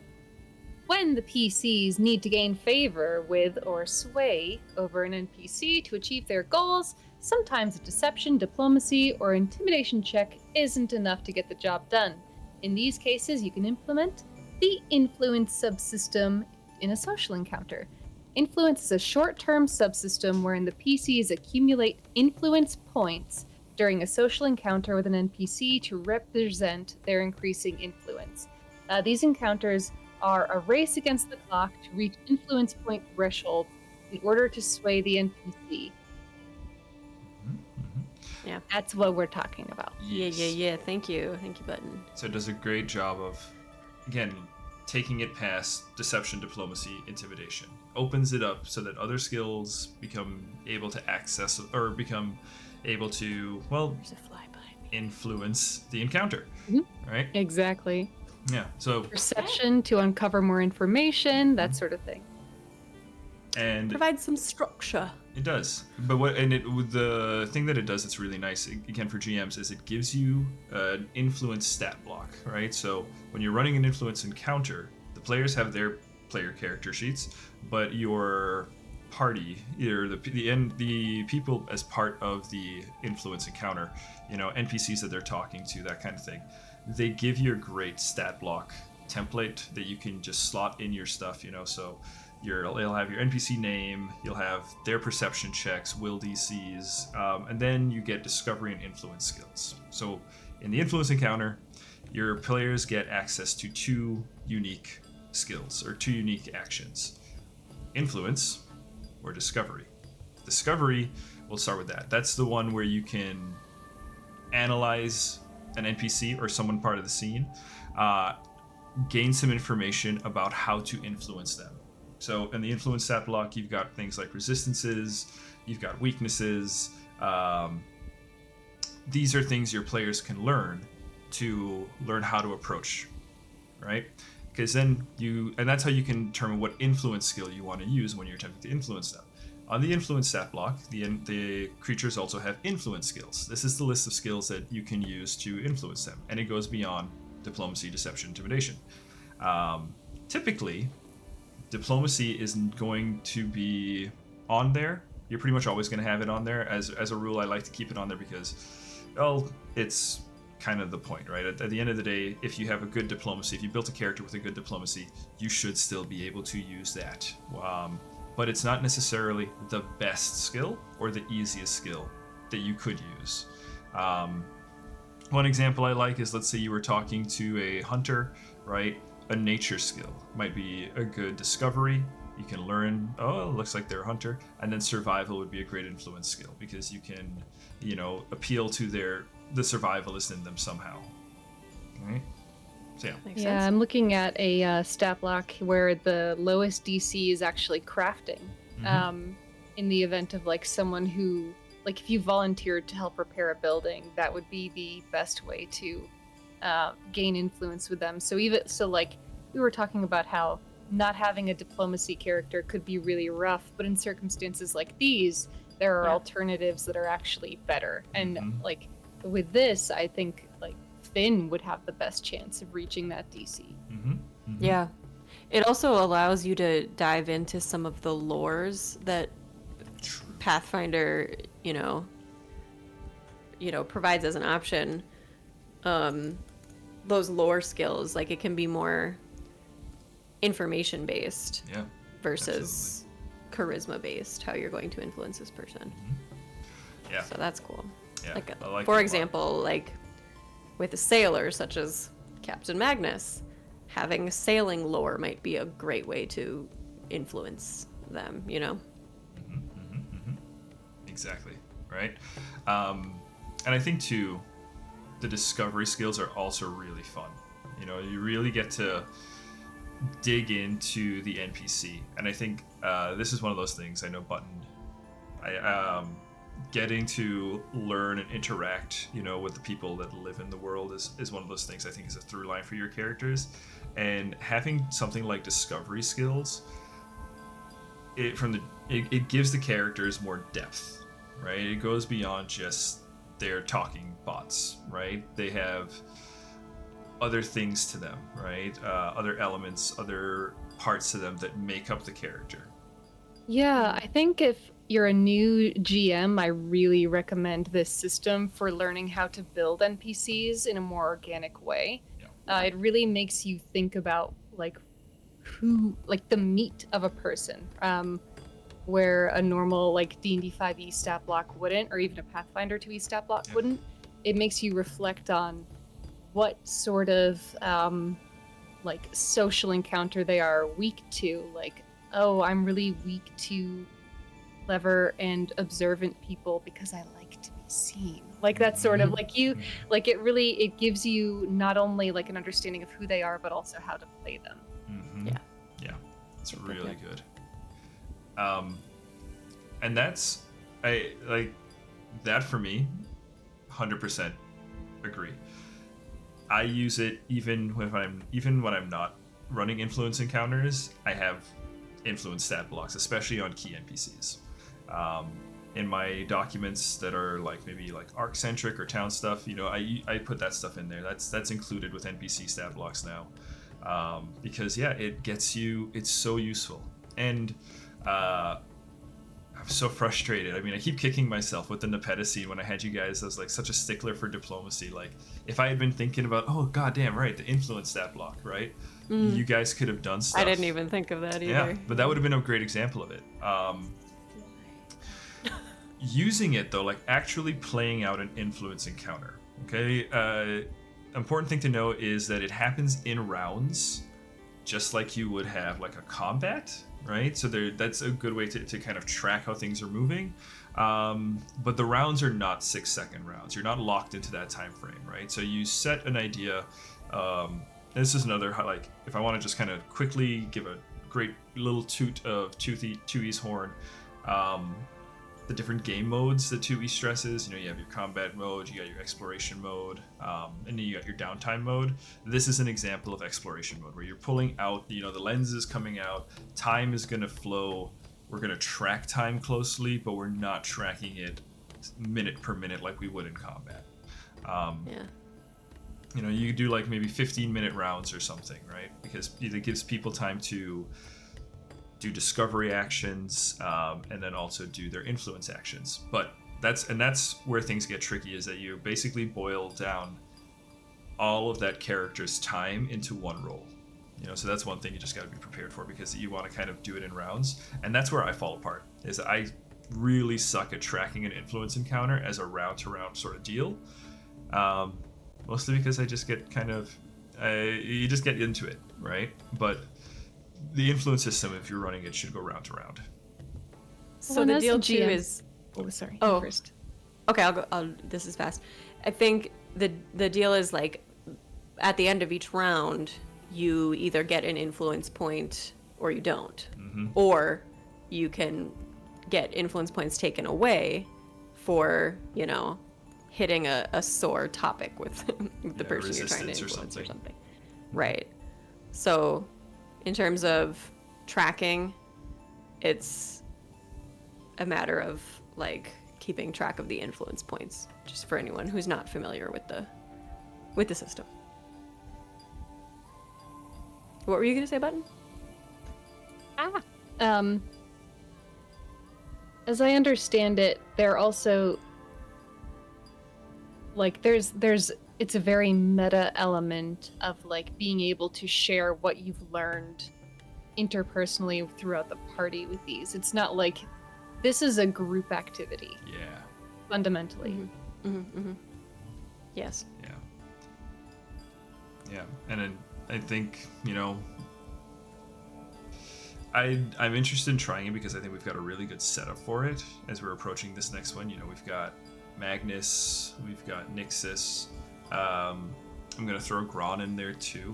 when the PCs need to gain favor with or sway over an NPC to achieve their goals, sometimes a deception, diplomacy, or intimidation check isn't enough to get the job done. In these cases, you can implement the influence subsystem in a social encounter. Influence is a short-term subsystem wherein the PCs accumulate influence points during a social encounter with an NPC to represent their increasing influence. These encounters are a race against the clock to reach influence point threshold in order to sway the NPC. Yeah. That's what we're talking about. Yeah. Thank you, Button. So it does a great job of, again, taking it past deception, diplomacy, intimidation. Opens it up so that other skills become able to access or become able to, There's a fly behind me. influence the encounter, right? Exactly. Yeah. So Perception to uncover more information, that sort of thing. and Provide some structure. it does. But the thing that it does that's really nice again for GMs is it gives you an influence stat block, right? So when you're running an influence encounter, the players have their player character sheets, but your party, either the people as part of the influence encounter, NPCs that they're talking to, that kind of thing, they give you a great stat block template that you can just slot in your stuff, so you'll have your NPC name, you'll have their perception checks, will DCs, and then you get discovery and influence skills. So in the influence encounter, your players get access to 2 unique skills or 2 unique actions: influence or discovery. Discovery, we'll start with that. That's the one where you can analyze an NPC or someone part of the scene, gain some information about how to influence them. So in the influence stat block, you've got things like resistances, you've got weaknesses. These are things your players can learn how to approach, right? Because then and that's how you can determine what influence skill you want to use when you're attempting to influence them. On the influence stat block, the creatures also have influence skills. This is the list of skills that you can use to influence them, and it goes beyond diplomacy, deception, intimidation. Typically, diplomacy isn't going to be on there. You're pretty much always going to have it on there. As a rule, I like to keep it on there because, it's kind of the point, right? At the end of the day, if you have a good diplomacy, if you built a character with a good diplomacy, you should still be able to use that. but it's not necessarily the best skill or the easiest skill that you could use. One example I like is, let's say you were talking to a hunter, right? A nature skill might be a good discovery. You can learn, oh, it looks like they're a hunter. And then survival would be a great influence skill because you can, appeal to the survivalist in them somehow. Right? So yeah. Makes Yeah, sense. I'm looking at a stat block where the lowest DC is actually crafting. In the event of like someone who, like if you volunteered to help repair a building, that would be the best way to gain influence with them. So like we were talking about how not having a diplomacy character could be really rough, but in circumstances like these, there are alternatives that are actually better. And like with this, I think like Finn would have the best chance of reaching that DC. Yeah. It also allows you to dive into some of the lores that Pathfinder, provides as an option. Those lore skills, like it can be more information based versus charisma based, how you're going to influence this person. Yeah. So that's cool. Yeah, Like, I like for that a lot. example, like with a sailor such as Captain Magnus, having sailing lore might be a great way to influence them, Exactly, right? And I think too, the discovery skills are also really fun. You really get to dig into the NPC, and I think this is one of those things. I know Button, getting to learn and interact, with the people that live in the world is one of those things I think is a through line for your characters, and having something like discovery skills, it gives the characters more depth. Right? It goes beyond just their talking bots, right? They have other things to them, right? Other elements, other parts to them that make up the character. Yeah, I think if you're a new GM, I really recommend this system for learning how to build NPCs in a more organic way. It really makes you think about like the meat of a person. Where a normal like D&D 5e stat block wouldn't, or even a Pathfinder2e stat block wouldn't. It makes you reflect on what sort of like social encounter they are weak to. Like, oh, I'm really weak to clever and observant people because I like to be seen. Like that sort of like it gives you not only like an understanding of who they are, but also how to play them. Yeah, it's really good. And that's that for me, 100% agree. I use it even when I'm not running influence encounters. I have influence stat blocks, especially on key NPCs. In my documents that are like maybe like arc centric or town stuff, I put that stuff in there. That's included with NPC stat blocks now, because it gets you. It's so useful. And I'm so frustrated. I mean, I keep kicking myself with the Nepeta scene when I had you guys as like such a stickler for diplomacy. Like, if I had been thinking about, oh goddamn, right, the influence stat block, right? You guys could have done stuff. I didn't even think of that either. Yeah, but that would have been a great example of it. Using it though, like actually playing out an influence encounter. Okay, important thing to know is that it happens in rounds, just like you would have like a combat. Right, so that's a good way to kind of track how things are moving, but the rounds are not 6-second rounds. You're not locked into that time frame, right? So you set an idea. This is another, like, if I want to just kind of quickly give a great little toot of 2e's horn, the different game modes that 2e stresses. You have your combat mode, you got your exploration mode, and then you got your downtime mode. This is an example of exploration mode where you're pulling out, the lens is coming out, time is going to flow. We're going to track time closely, but we're not tracking it minute per minute like we would in combat. You do like maybe 15-minute rounds or something, right? Because it gives people time to do discovery actions, and then also do their influence actions. But that's where things get tricky, is that you basically boil down all of that character's time into one roll. So that's one thing you just got to be prepared for, because you want to kind of do it in rounds. And that's where I fall apart, is I really suck at tracking an influence encounter as a round to round sort of deal. Mostly because I just get you just get into it, right? But the influence system, if you're running it, should go round to round. So Well, the as deal the too GM is Oh, sorry. Oh. You first. okay. This is fast. I think the deal is like at the end of each round, you either get an influence point or you don't, or you can get influence points taken away for hitting a sore topic with the person you're trying to resistance or influence or something. something. Right. So, in terms of tracking, it's a matter of like keeping track of the influence points, just for anyone who's not familiar with the system. What were you gonna say, Button? As I understand it, they're also like there's it's a very meta element of like being able to share what you've learned interpersonally throughout the party with these. It's not like this is a group activity Yeah. fundamentally. Yes. Yeah. And then I think, I'm interested in trying it because I think we've got a really good setup for it as we're approaching this next one. We've got Magnus, we've got Nixus. I'm going to throw Gron in there too.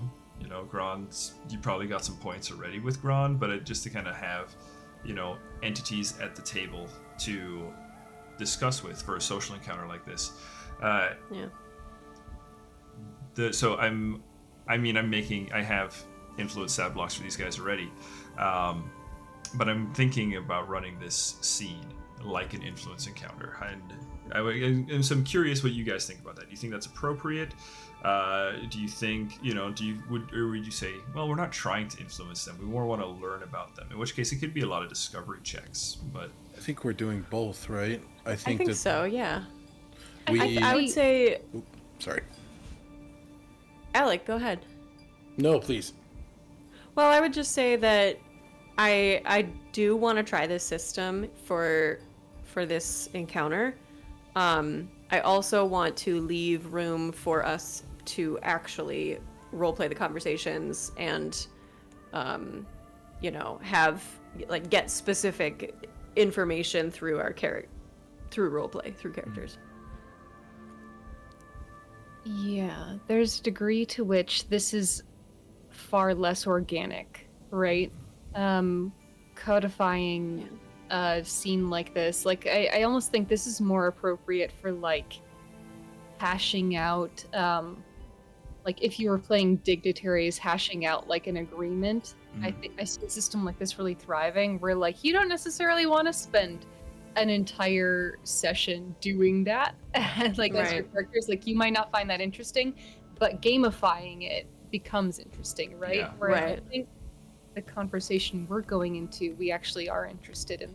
Gron's, you probably got some points already with Gron, but just to kind of have, entities at the table to discuss with for a social encounter like this. Yeah. I have influence stat blocks for these guys already, but I'm thinking about running this scene like an influence encounter, and so I'm curious what you guys think about that. Do you think that's appropriate? Do you think would you say, well, we're not trying to influence them, we more want to learn about them, in which case it could be a lot of discovery checks, but I think we're doing both, right? I think so, yeah. We, I would say, sorry. Alec, go ahead. No, please. Well, I would just say that I do want to try this system for this encounter. I also want to leave room for us to actually roleplay the conversations and, have get specific information through our through roleplay, through characters. Yeah, there's a degree to which this is far less organic, right? Codifying a scene like this, like I almost think this is more appropriate for like hashing out, like if you were playing dignitaries, hashing out like an agreement. I think I see a system like this really thriving, where like you don't necessarily want to spend an entire session doing that, like as your characters, like you might not find that interesting, but gamifying it becomes interesting, right? Yeah. Where I Right. think the conversation we're going into, we actually are interested in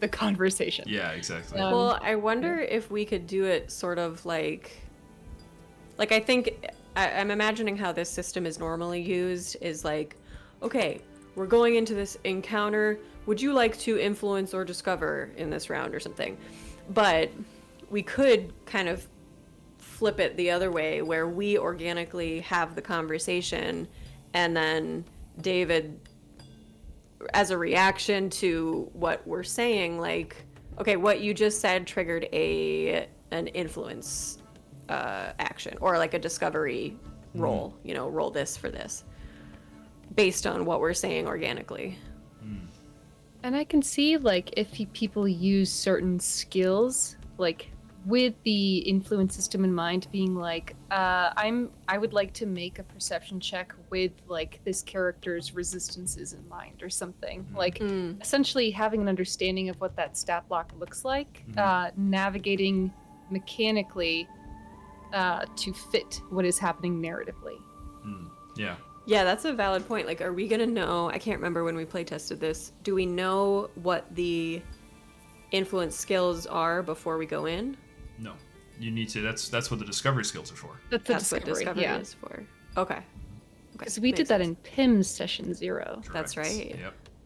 the conversation. yeah, exactly. Well, I wonder if we could do it sort of like I think I'm imagining how this system is normally used is like, okay, we're going into this encounter. Would you like to influence or discover in this round or something? But we could kind of flip it the other way, where we organically have the conversation, and then David, as a reaction to what we're saying, like, okay, what you just said triggered an influence action, or like a discovery roll, roll this for this, based on what we're saying organically. And I can see, like, if people use certain skills, like, with the influence system in mind, being like, I would like to make a perception check with, like, this character's resistances in mind or something. Like, essentially having an understanding of what that stat block looks like, navigating mechanically to fit what is happening narratively. Yeah. Yeah, that's a valid point. Like, are we gonna know? I can't remember when we play tested this. Do we know what the influence skills are before we go in? No, you need to. That's what the discovery skills are for. That's the That's what discovery, discovery yeah. is for. Okay. Because we did that in PIMS session 0. That's Correct. right.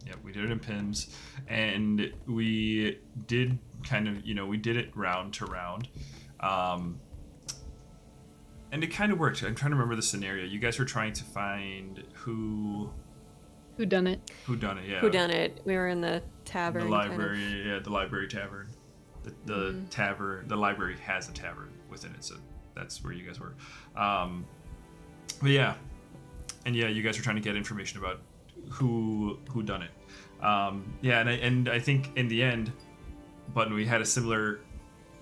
Yep, we did it in PIMS, and we did kind of, we did it round to round, and it kind of worked. I'm trying to remember the scenario. You guys were trying to find who done it? Yeah. Who done it? We were in the tavern. The library, yeah, the library tavern. The tavern, the library has a tavern within it, so that's where you guys were. But yeah, and yeah, you guys were trying to get information about who done it. Yeah, and I think in the end, Button, we had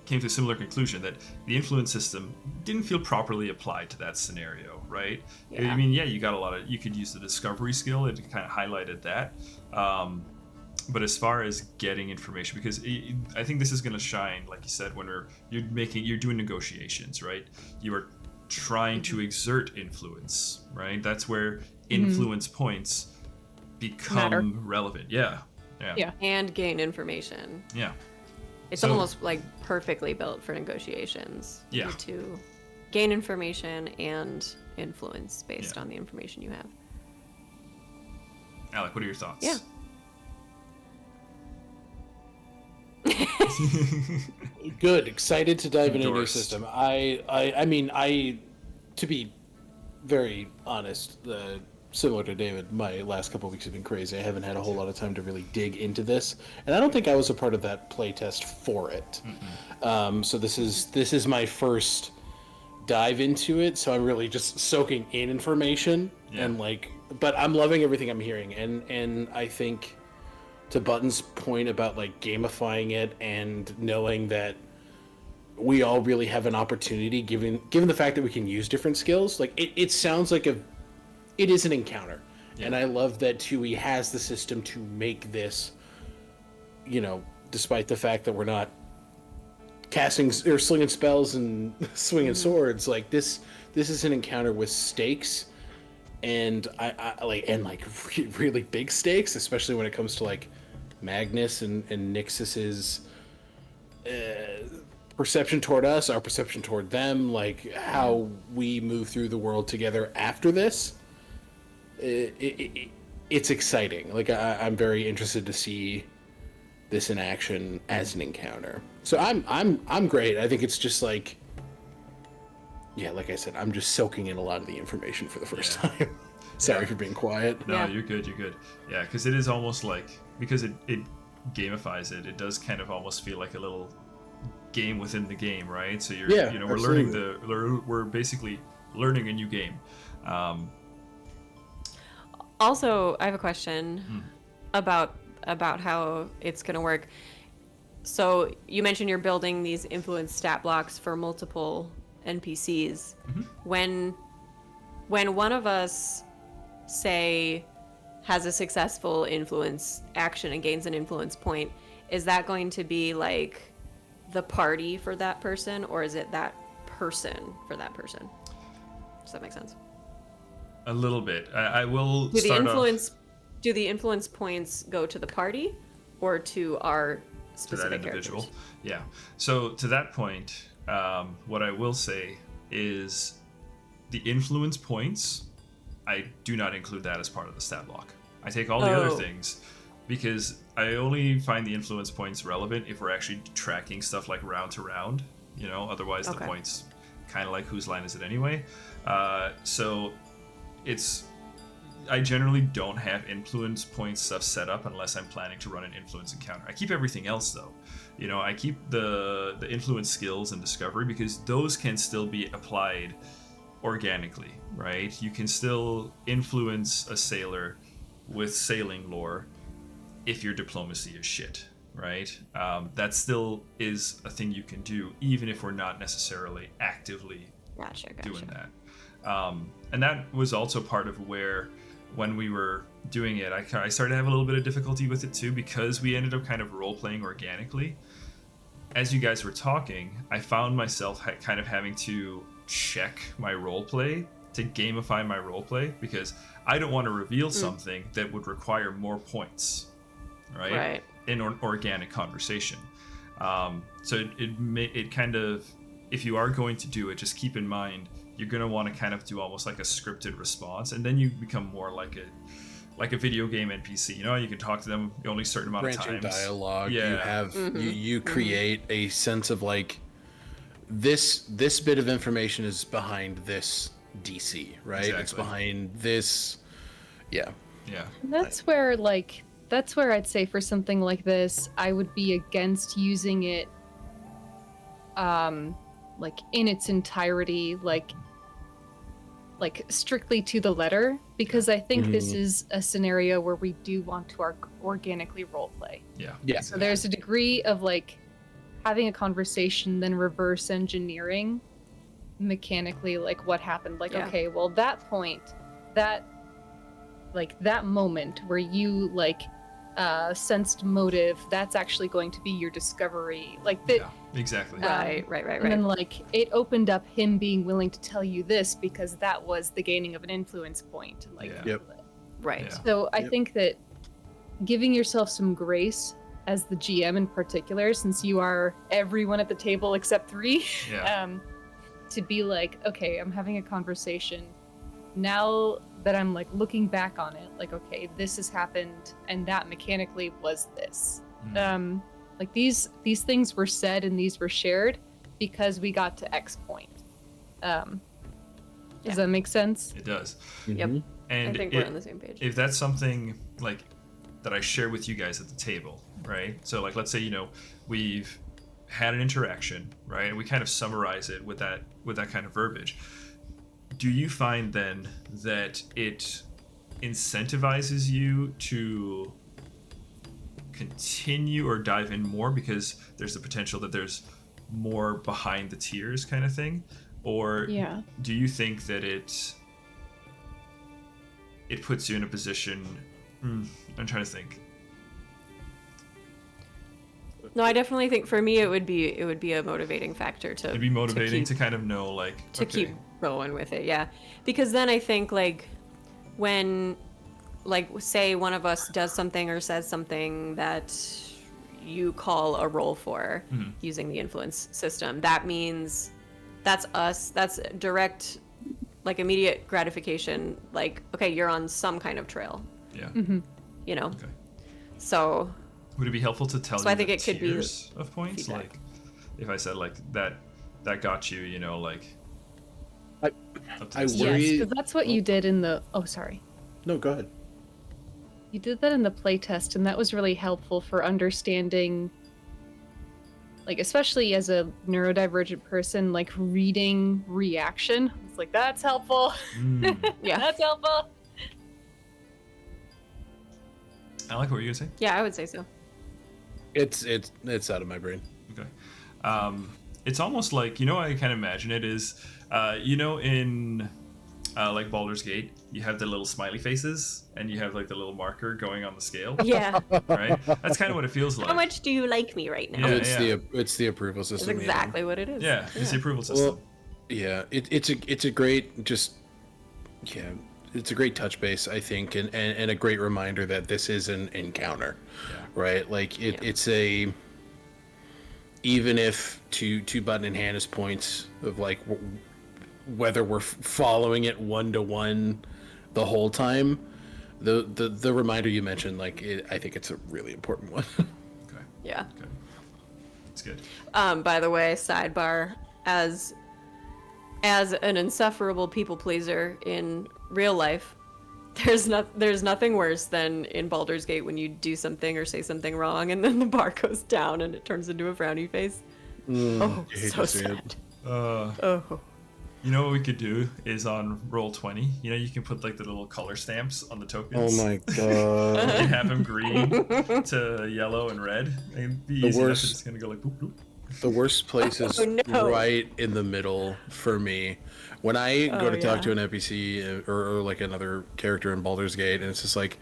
came to a similar conclusion that the influence system didn't feel properly applied to that scenario, right? Yeah. I mean, yeah, you could use the discovery skill, it kind of highlighted that. But as far as getting information, because I think this is going to shine, like you said, when you're doing negotiations, right? You are trying to exert influence, right? That's where influence points become relevant. Yeah. And gain information. Yeah. It's almost like perfectly built for negotiations. Yeah. You to gain information and influence based on the information you have. Alec, what are your thoughts? Yeah. Good. Excited to dive into a new Endorsed. system. I mean, to be very honest, similar to David, my last couple of weeks have been crazy. I haven't had a whole lot of time to really dig into this, and I don't think I was a part of that playtest for it. So this is my first dive into it. So I'm really just soaking in information and but I'm loving everything I'm hearing, and I think, to Button's point about gamifying it and knowing that we all really have an opportunity, given the fact that we can use different skills. It sounds like it is an encounter, and I love that 2e has the system to make this. Despite the fact that we're not casting or slinging spells and swinging swords, this is an encounter with stakes, and really big stakes, especially when it comes to Magnus and Nixus's perception toward us, our perception toward them, how we move through the world together after this. It's exciting. I'm very interested to see this in action as an encounter. So I'm great. I think it's just like I said, I'm just soaking in a lot of the information for the first time. Sorry for being quiet. No, you're good. Yeah, because it is almost because it gamifies it. It does kind of almost feel like a little game within the game, right? So we're absolutely. we're basically learning a new game. Also, I have a question about how it's going to work. So you mentioned you're building these influence stat blocks for multiple NPCs. When one of us, say, has a successful influence action and gains an influence point, is that going to be the party for that person, or is it that person for that person? Does that make sense? A little bit. I will Do start the influence points go to the party or to our specific to that individual. characters? Yeah. So to that point, what I will say is the influence points, I do not include that as part of the stat block. I take all the other things because I only find the influence points relevant if we're actually tracking stuff round to round. Otherwise the points kind of whose line is it anyway. So I generally don't have influence points stuff set up unless I'm planning to run an influence encounter. I keep everything else though. I keep the influence skills and discovery because those can still be applied organically, right? You can still influence a sailor with sailing lore if your diplomacy is shit, right? That still is a thing you can do even if we're not necessarily actively doing that. And that was also part of where, when we were doing it, I started to have a little bit of difficulty with it too, because we ended up kind of role-playing organically. As you guys were talking, I found myself kind of having to check my roleplay to gamify my roleplay, because I don't want to reveal something that would require more points, right? In an organic conversation. So it kind of, if you are going to do it, just keep in mind you're gonna want to kind of do almost like a scripted response, and then you become more like a video game NPC. You know, you can talk to them only a certain amount of Branching times. dialogue. Yeah. You have you create a sense of like this bit of information is behind this DC, right? It's Exactly. behind this. Yeah. Yeah. That's where I'd say for something like this, I would be against using it like in its entirety, like strictly to the letter, because I think this is a scenario where we do want to organically roleplay. Yeah. Yeah. So there's a degree of like having a conversation, then reverse engineering mechanically like what happened. Like, Yeah. okay, well that point, that moment where you like sensed motive, that's actually going to be your discovery. Like that. Yeah. Exactly. Right. And then like it opened up him being willing to tell you this because that was the gaining of an influence point. Like, Yeah. Yep. Right. Yeah. so I Yep. think that giving yourself some grace as the GM in particular, since you are everyone at the table except 3, Yeah. to be like, okay, I'm having a conversation. Now that I'm like looking back on it, like, okay, this has happened, and that mechanically was this. Like these things were said and these were shared because we got to X point. Does that make sense? It does. Yep. And I think we're on the same page. if that's something like that I share with you guys at the table, right? So like, let's say, you know, we've had an interaction, right? And we kind of summarize it with that kind of verbiage. Do you find then that it incentivizes you to continue or dive in more because there's the potential that there's more behind the tiers kind of thing? Or Yeah. do you think that it puts you in a position? I'm trying to think. No, I definitely think for me it would be a motivating factor to It'd be motivating to keep, kind of know, like, to okay, keep going with it. Yeah, because then I think like when like say one of us does something or says something that you call a roll for using the influence system, that means that's us. That's direct, like immediate gratification. Like, okay, you're on some kind of trail. yeah. You know. Okay. So Would it be helpful to tell So you I think the it could be tiers of points? feedback. Like, if I said like that got you, you know, like. I- up to I this worry- tier. Yes, because that's what you did in the. Oh, sorry. No, go ahead. You did that in the playtest, and that was really helpful for understanding, like, especially as a neurodivergent person, like, reading reaction. It's like, that's helpful. yeah, That's helpful. I like what you're gonna say. yeah, I would say so. It's out of my brain. Okay. It's almost like, you know, I kind of imagine it is, you know, in like Baldur's Gate, you have the little smiley faces and you have like the little marker going on the scale, Yeah. right? That's kind of what it feels like. How much do you like me right now? Yeah. It's the approval That's system. exactly what it is. Yeah, it's the approval system. Well, yeah, it's a great it's a great touch base, I think, and a great reminder that this is an encounter, right? Like it's a, even if to Button and Hannah's points of like whether we're following it 1-to-1 the whole time, the reminder you mentioned, like I think it's a really important one. Okay. Yeah. Okay. It's good. By the way, sidebar, as an insufferable people pleaser in real life, there's nothing worse than in Baldur's Gate when you do something or say something wrong and then the bar goes down and it turns into a frowny face. Oh, I hate so to see it. sad. You know what we could do is on Roll20, you know, you can put like the little color stamps on the Oh tokens. my god. And have them green to yellow and red. It'd be easy enough. It's just gonna go like boop boop. The worst place is Oh, no. right in the middle for me. When I go to talk yeah. to an NPC or like another character in Baldur's Gate, and it's just like,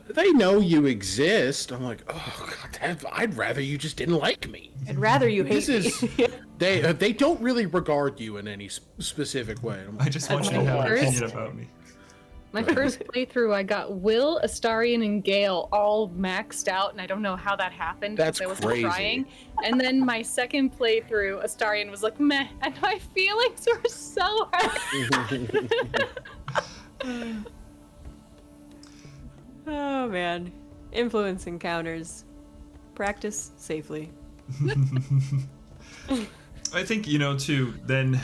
they know you exist. I'm like, oh god, I'd rather you just didn't like me. I'd rather you hate This me. is they don't really regard you in any specific way. I'm I like, just want you That's to have the an worst. opinion about me. My first playthrough, I got Will, Astarion, and Gale all maxed out, and I don't know how that happened. That's because I wasn't crazy. trying. And then my second playthrough, Astarion was like, meh, and my feelings were so hurt. Oh man, influence encounters. Practice safely. I think, too, then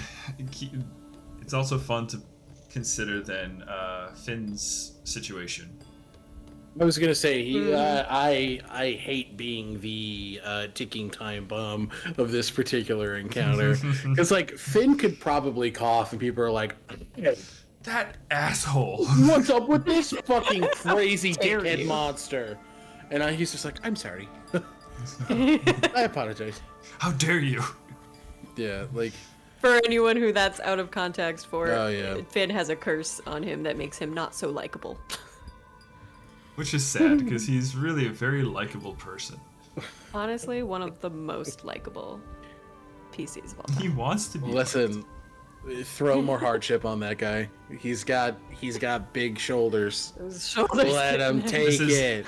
it's also fun to consider then Finn's situation. I was gonna say I hate being the ticking time bomb of this particular encounter because like Finn could probably cough and people are like, That asshole. "What's up with this fucking crazy Dare dickhead you. monster?" And he's just like, "I'm sorry, I apologize." How dare you? Yeah, like For anyone who that's out of context for, Oh, yeah. Finn has a curse on him that makes him not so likable. Which is sad because he's really a very likable person. Honestly, one of the most likable PCs of all time. He wants to be. listen, throw more hardship on that guy. He's got big shoulders. His shoulders Let getting him heavy. take This is- it.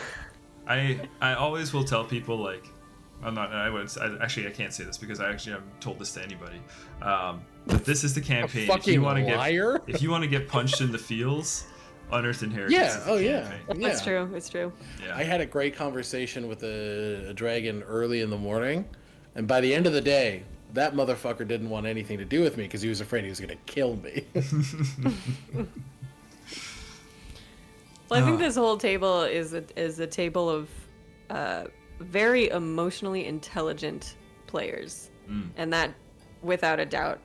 I always will tell people like, I can't say this because I actually haven't told this to anybody. But this is the campaign. Fucking Get liar. if you want to get punched in the feels, Unearthed Inheritance. Yeah. is the Oh yeah. campaign. Yeah. It's true. It's true. Yeah. I had a great conversation with a dragon early in the morning, and by the end of the day, that motherfucker didn't want anything to do with me because he was afraid he was gonna kill me. Well, I think this whole table is a table of very emotionally intelligent players, and that, without a doubt,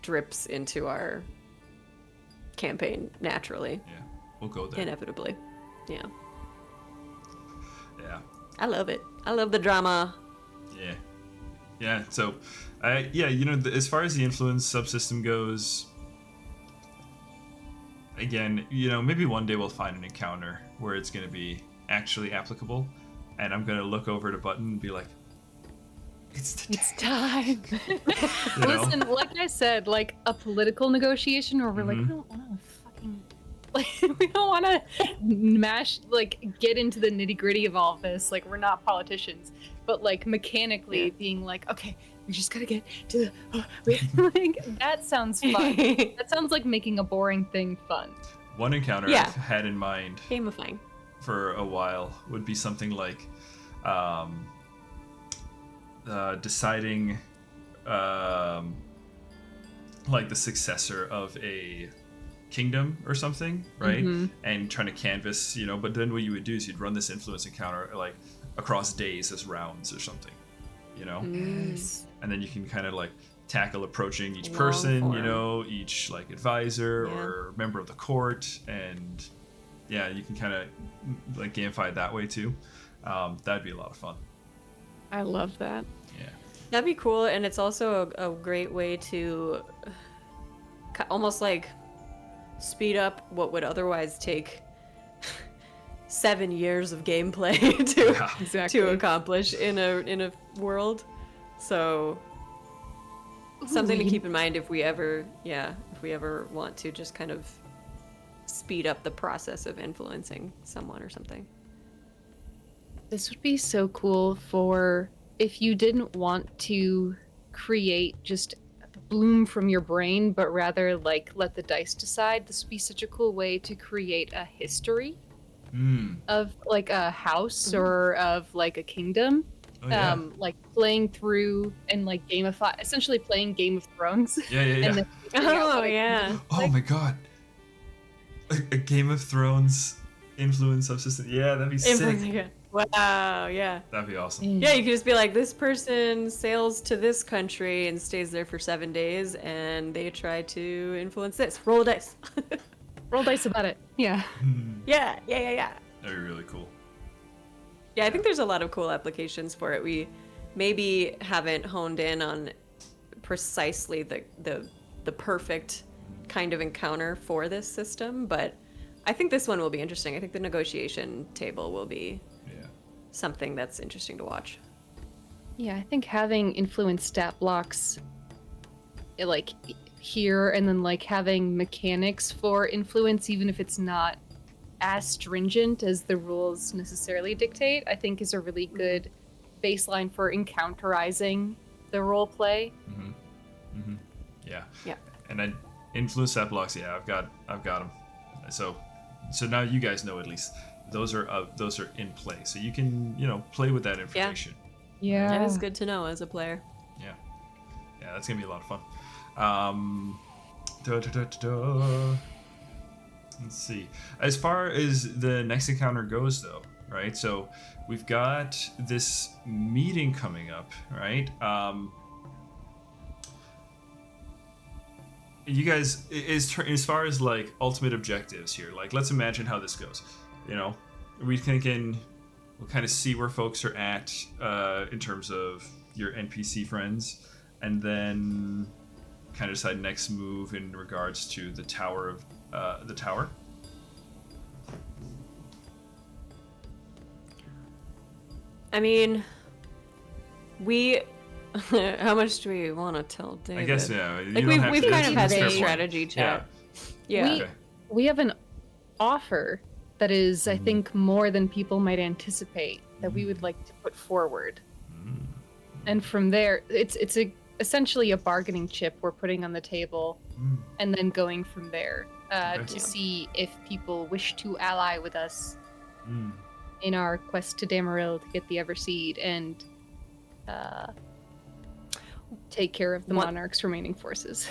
drips into our campaign naturally, Yeah. We'll go there. inevitably. Yeah, Yeah. I love it. I love the drama. Yeah. Yeah. So, as far as the influence subsystem goes, again, maybe one day we'll find an encounter where it's going to be actually applicable, and I'm going to look over at a button and be like, it's today. It's time. You know? Listen, like I said, like a political negotiation where we're like, we don't want to fucking, like, we don't want to get into the nitty gritty of all of this. Like, we're not politicians, but like mechanically being like, okay, we just gotta get to the, like, that sounds fun. That sounds like making a boring thing fun. One encounter Yeah. I've had in mind Gamifying. for a while would be something like deciding like the successor of a kingdom or something, right? And trying to canvas, but then what you would do is you'd run this influence encounter like across days as rounds or something, Yes. and then you can kind of like tackle approaching each Long person, form. each like advisor Yeah. or member of the court, and yeah, you can kind of like gamify it that way too. That'd be a lot of fun. I love that. Yeah. That'd be cool, and it's also a great way to almost like speed up what would otherwise take 7 years of gameplay to Yeah. Exactly. to accomplish in a world. So something to keep in mind if we ever want to just kind of speed up the process of influencing someone or something. This would be so cool for if you didn't want to create just bloom from your brain, but rather like let the dice decide. This would be such a cool way to create a history of like a house or of like a kingdom. Oh, yeah. Like playing through and like gamify, essentially playing Game of Thrones. Yeah. And then figuring out Oh what it can yeah. do. Oh my god. A Game of Thrones influence subsystem. Yeah, that'd be sick. Wow, yeah. That'd be awesome. Yeah, you could just be like, this person sails to this country and stays there for 7 days, and they try to influence this. Roll a dice. Roll dice about it. Yeah. Yeah. That'd be really cool. Yeah, I think there's a lot of cool applications for it. We maybe haven't honed in on precisely the perfect kind of encounter for this system, but I think this one will be interesting. I think the negotiation table will be Yeah. something that's interesting to watch. Yeah, I think having influence stat blocks, like here and then like having mechanics for influence, even if it's not as stringent as the rules necessarily dictate, I think is a really good baseline for encounterizing the role play. Yeah. Yeah. And then influence stat blocks. Yeah, I've got them. So now you guys know at least those are in play. So you can play with that information. Yeah. That is good to know as a player. Yeah, that's gonna be a lot of fun. Let's see. As far as the next encounter goes, though, right? So we've got this meeting coming up, right? You guys, as far as like ultimate objectives here, like let's imagine how this goes. We're thinking we'll kind of see where folks are at in terms of your NPC friends, and then kind of decide next move in regards to the tower of the tower. I mean, how much do we want to tell David? I guess, yeah. Like we've kind of had a strategy chat. Yeah. Okay. We have an offer that is, I think, more than people might anticipate that we would like to put forward. And from there, it's essentially a bargaining chip we're putting on the table, and then going from there to see if people wish to ally with us in our quest to Damaril to get the Everseed and take care of the Monarch's remaining forces.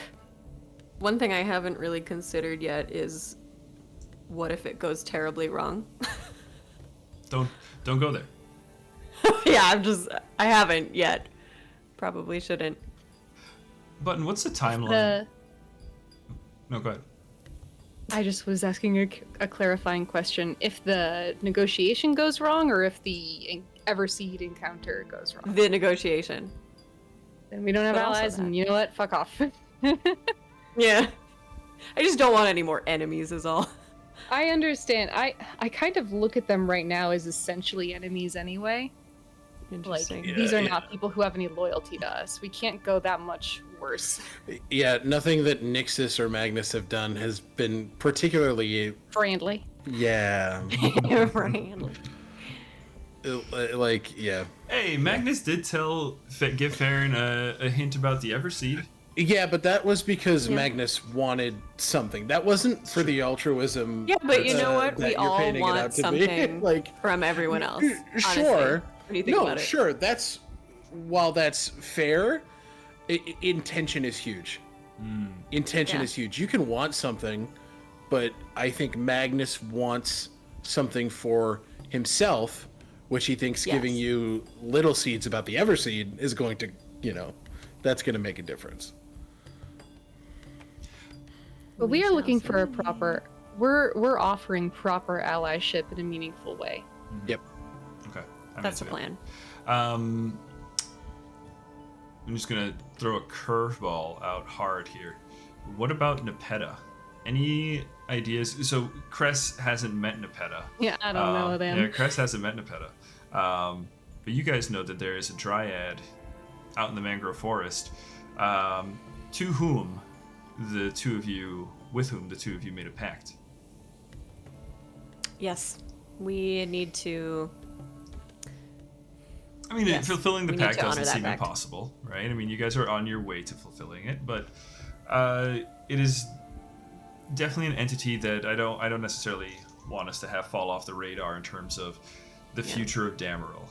One thing I haven't really considered yet is, what if it goes terribly wrong? Don't go there. Yeah, I haven't yet. Probably shouldn't. Button, what's the timeline? No, go ahead. I just was asking a clarifying question. If the negotiation goes wrong, or if the Everseed encounter goes wrong? The negotiation. Then we don't have But also allies, that. and you know what? Fuck off. Yeah. I just don't want any more enemies is all. I understand. I kind of look at them right now as essentially enemies anyway. Like, Interesting. these are not people who have any loyalty to us. We can't go that much worse. Yeah, nothing that Nixus or Magnus have done has been particularly. Friendly. Yeah. Like, yeah. Hey, Magnus did give Farron a hint about the Everseed. Yeah, but that was because Magnus wanted something. That wasn't for the altruism. Yeah, but you know what? that We you're all painting it out want to be. something Like, from everyone else. Honestly. sure. What do you think about it? Sure. While that's fair, intention is huge. Intention is huge. You can want something, but I think Magnus wants something for himself, which he thinks giving you little seeds about the Everseed is going to, that's going to make a difference. But we are looking for a proper. We're offering proper allyship in a meaningful way. Yep. Okay. That's the plan. I'm just gonna throw a curveball out hard here. What about Nepeta? Any ideas? So Cress hasn't met Nepeta. Yeah, I don't know them. Yeah, Cress hasn't met Nepeta. But you guys know that there is a dryad out in the mangrove forest, with whom the two of you made a pact. Yes. We need to... I mean, fulfilling the we need pact to honor doesn't that seem pact. impossible, right? I mean, you guys are on your way to fulfilling it, but it is definitely an entity that I don't necessarily want us to have fall off the radar in terms of the future of Damaril.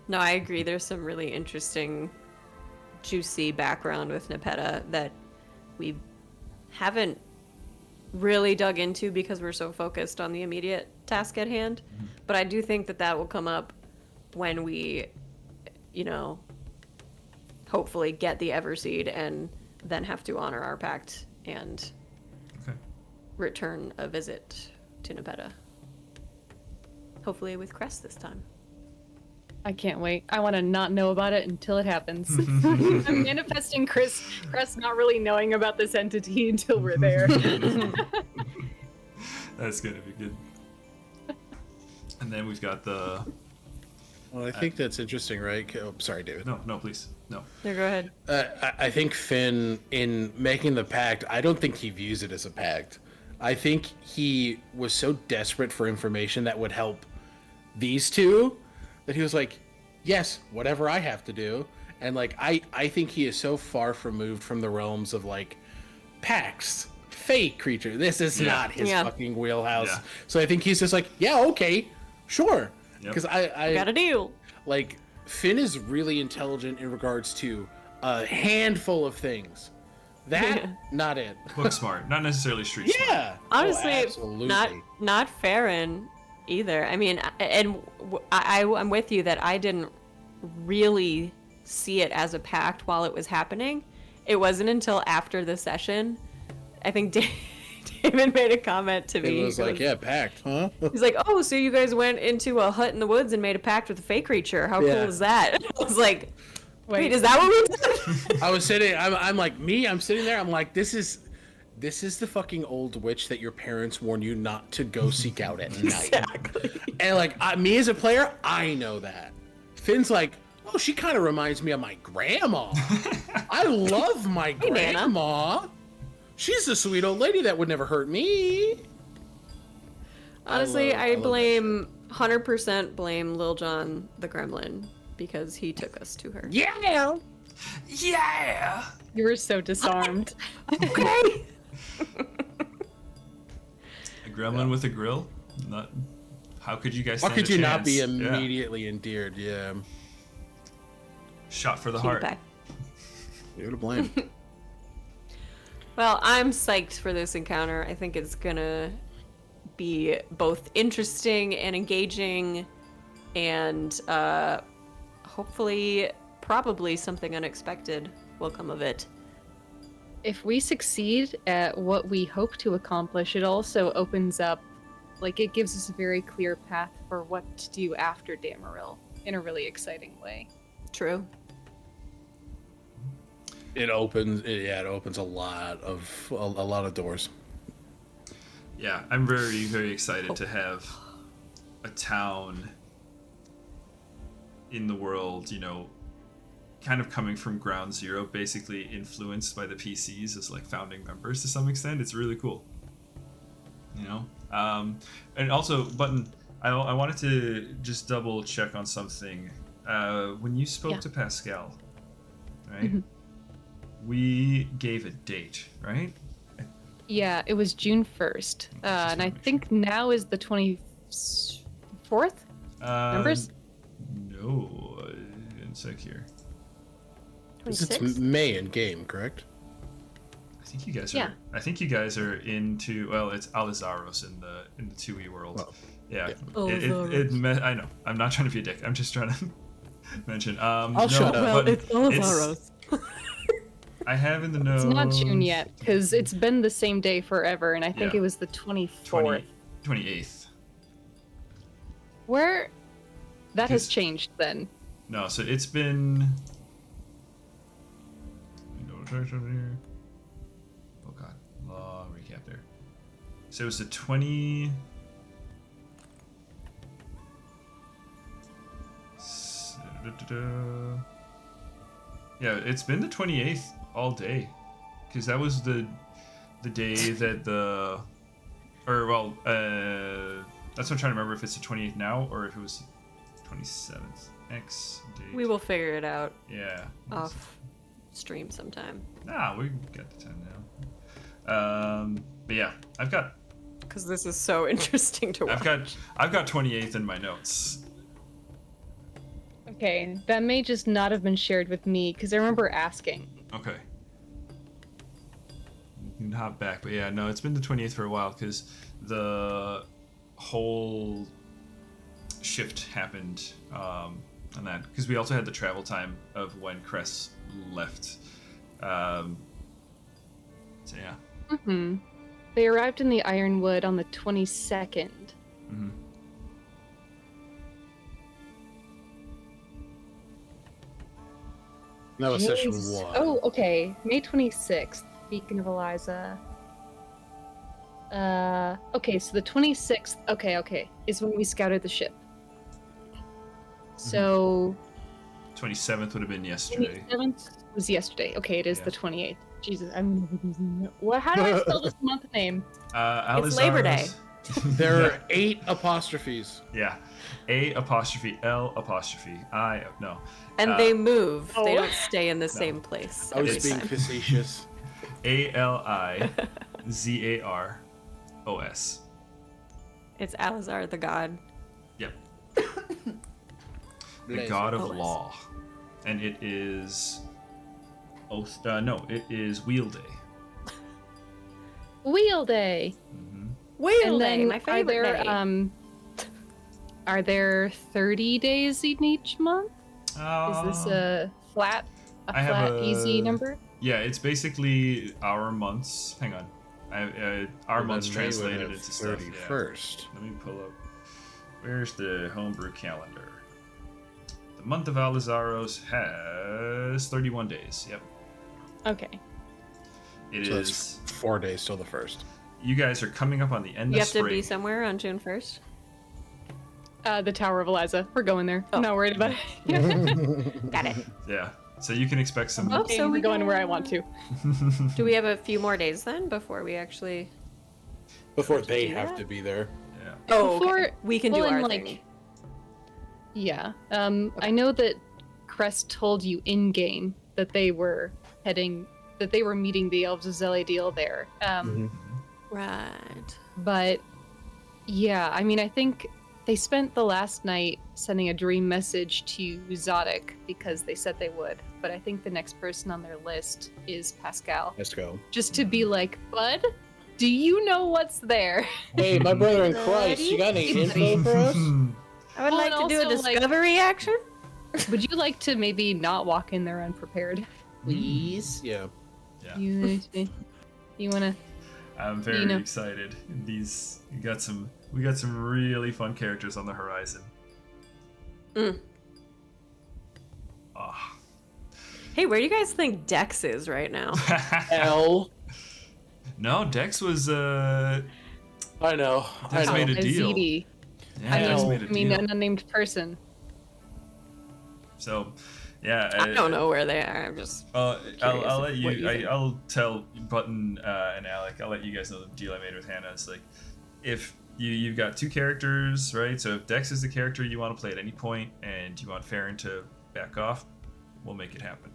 No, I agree. There's some really interesting, juicy background with Nepeta that we haven't really dug into because we're so focused on the immediate task at hand. But I do think that will come up when we, hopefully get the Everseed and then have to honor our pact and return a visit to Nepeta. Hopefully with Crest this time. I can't wait. I want to not know about it until it happens. I'm manifesting Chris not really knowing about this entity until we're there. That's gonna be good. And then we've got the Well, I think that's interesting, right? Oh, sorry, David. No, please. No. No, go ahead. I think Finn, in making the pact, I don't think he views it as a pact. I think he was so desperate for information that would help these two that he was like, yes, whatever I have to do. And like, I think he is so far removed from the realms of like pacts, fate creature. This is not his fucking wheelhouse. Yeah. So I think he's just like, yeah, okay, sure. Because I Got a deal. like, Finn is really intelligent in regards to a handful of things. That, not it. Book smart, not necessarily street smart. Yeah. Honestly, absolutely. not Farron either. I mean, and I'm with you that I didn't really see it as a pact while it was happening. It wasn't until after the session, I think David made a comment to me. It was like, yeah, pact, huh? He's like, oh, so you guys went into a hut in the woods and made a pact with a fey creature. How cool is that? I was like, wait, is that what we did? I was sitting, I'm like, I'm sitting there, I'm like, this is the fucking old witch that your parents warn you not to go seek out at night. Exactly. And like, me as a player, I know that. Finn's like, oh, she kind of reminds me of my grandma. I love my grandma. She's a sweet old lady that would never hurt me. Honestly, I blame 100% blame Lil Jon the Gremlin because he took us to her. Yeah. Yeah. You were so disarmed. Okay. A gremlin with a grill? Not. How could you guys? How stand could a you not chance? be Yeah. immediately endeared? Yeah. Shot for the Keep it heart. back. You're to blame. Well, I'm psyched for this encounter. I think it's gonna be both interesting and engaging, and hopefully, probably something unexpected will come of it. If we succeed at what we hope to accomplish, it also opens up, like, it gives us a very clear path for what to do after Damaril in a really exciting way. True. It opens a lot of doors. Yeah, I'm very, very excited to have a town in the world, you know, kind of coming from ground zero, basically influenced by the PCs as like founding members to some extent. It's really cool, you know. And also, Button, I wanted to just double check on something. When you spoke to Pascal, right? Mm-hmm. We gave a date, right? Yeah, it was June 1st. And I think now is the 24th? Numbers? No. One sec here. 26? It's May in game, correct? I think you guys are. I think you guys are into. Well, it's Alizaros in the 2e world. Well, yeah. I know. I'm not trying to be a dick. I'm just trying to mention. I'll shut up. Well, it's Alizaros. I have in the notes. It's not June yet, because it's been the same day forever, and I think it was the 24th. 28th. Where? That has changed then. No, so it's been. Oh god, long recap there. So it was the 20. Yeah, it's been the 28th all day, because that was the day that the, or well, that's what I'm trying to remember, if it's the 28th now or if it was 27th. X date. We will figure it out. Yeah. Off stream sometime. Nah, we got the time now. But yeah, I've got. Because this is so interesting to watch. I've got 28th in my notes. Okay, that may just not have been shared with me, because I remember asking. Okay. You can hop back, but yeah, no, it's been the 28th for a while, because the whole shift happened on that, because we also had the travel time of when Cress left. So yeah. Mm-hmm. They arrived in the Ironwood on the 22nd. Mm-hmm. That was session 1. Oh, okay. May 26th. Beacon of Eliza. Okay, so the 26th. Okay, is when we scouted the ship. So 27th would have been yesterday. 27th was yesterday. Okay, it is Yeah. the 28th. Jesus, I'm. What? How do I spell this month name? It's Labor Day. There are 8 apostrophes. Yeah. A''L''I'. No. And they move. They Oh. don't stay in the same place. I was every being time. facetious. ALIZAROS. It's Alizar the god. Yep. The Blazer. god of OS. law. And it is it is Wheel Day. Wheel Day. Wheel And Day, then my favorite day. Are there 30 days in each month? Is this a flat, I have easy a- number? Yeah, it's basically our months. Hang on. Our months translated into stuff. Yeah. 31st. Let me pull up. Where's the homebrew calendar? The month of Alizaros has 31 days. Yep. Okay. It So is. it's 4 days till the 1st. You guys are coming up on the end You of have spring. to be somewhere on June 1st. The Tower of Eliza. We're going there. Oh. I'm not worried about it. Got it. Yeah. So you can expect some. Oh, so We're we going got- where I want to. Do we have a few more days then before we actually? Before they do have that? to be there. Yeah. Oh, Before- okay. We can do well, our and, thing. Yeah. I know that Crest told you in game that they were meeting the Elves of Zeladiel there. Right. But yeah, I mean, I think they spent the last night sending a dream message to Zodic because they said they would. But I think the next person on their list is Pascal. Let's go. Just to be like, Bud, do you know what's there? Hey, my brother in Christ, you got any info for us? I would Well, like and to do a also, like- discovery action. Would you like to maybe not walk in there unprepared? Please? Yeah. Yeah. You wanna? I'm very You know. excited. We got some really fun characters on the horizon. Mm. Ah. Hey, where do you guys think Dex is right now? L. No, Dex was I know. Dex made a A deal. ZD. Yeah, I Dex know. made a I mean, deal. an unnamed person. So, yeah. I don't know where they are. I'm just. I'll Curious let what you you. think. I'll tell Button and Alec. I'll let you guys know the deal I made with Hannah. It's like, if you've got 2 characters, right? So if Dex is the character you want to play at any point, and you want Farron to back off, we'll make it happen.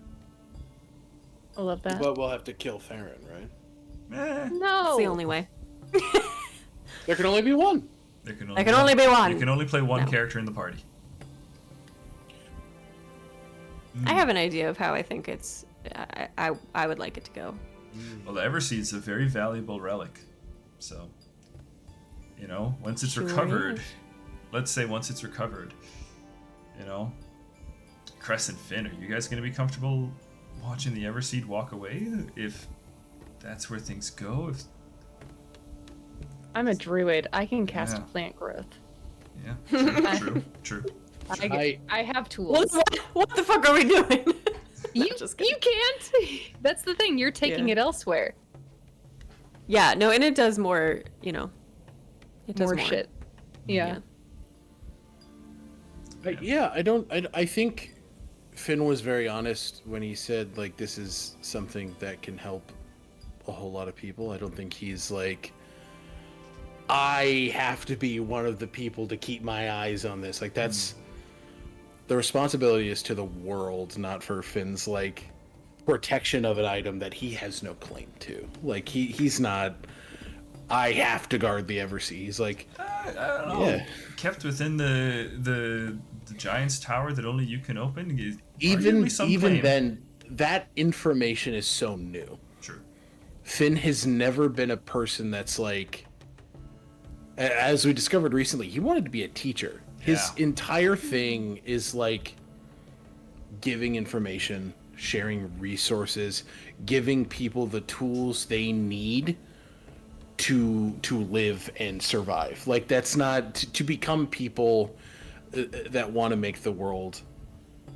I love that. But we'll have to kill Farron, right? No. It's the only way. There can only be one. There can There can only be one. You can only play one No. character in the party. I have an idea of how I think it's. I would like it to go. Well, the Everseed's a very valuable relic. So, once it's Sure recovered, is. let's say once it's recovered, Cress and Finn, are you guys going to be comfortable watching the Everseed walk away if that's where things go? I'm a druid. I can cast Yeah. plant growth. Yeah, true. I have tools. What the fuck are we doing? You Just kidding. can't. That's the thing. You're taking Yeah. it elsewhere. Yeah, no, and it does more. It does More shit. Yeah. I think Finn was very honest when he said, like, this is something that can help a whole lot of people. I don't think he's like, I have to be one of the people to keep my eyes on this. Like, that's the responsibility is to the world, not for Finn's like protection of an item that he has no claim to. Like, he's not, I have to guard the Eversea. He's like, I don't know. Yeah. Kept within the Giant's Tower that only you can open. even some even claim. then, that information is so new. True. Finn has never been a person that's like, as we discovered recently, he wanted to be a teacher. His Yeah. entire thing is like giving information, sharing resources, giving people the tools they need to live and survive. Like, that's not to become people that want to make the world,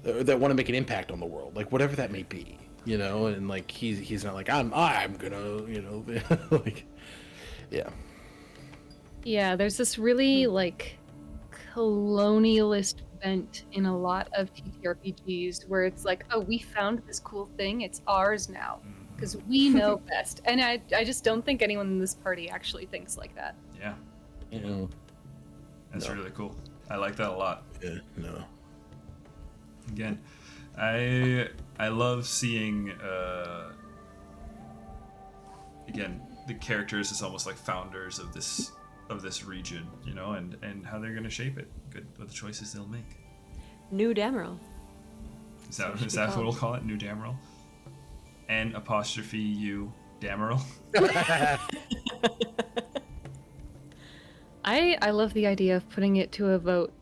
that want to make an impact on the world, like whatever that may be, and like he's not like I'm gonna, like, yeah. Yeah, there's this really like colonialist bent in a lot of TTRPGs where it's like, oh, we found this cool thing, it's ours now, because we know best. And I just don't think anyone in this party actually thinks like that. Yeah, Yeah. that's No. really cool. I like that a lot. Yeah, no. Again, I love seeing again the characters as almost like founders of this region, you know, and how they're gonna shape it. Good with the choices they'll make. New Dameril. Is that That's what it should be what called. we'll call it? New Dameril. N apostrophe U Dameril. I love the idea of putting it to a vote,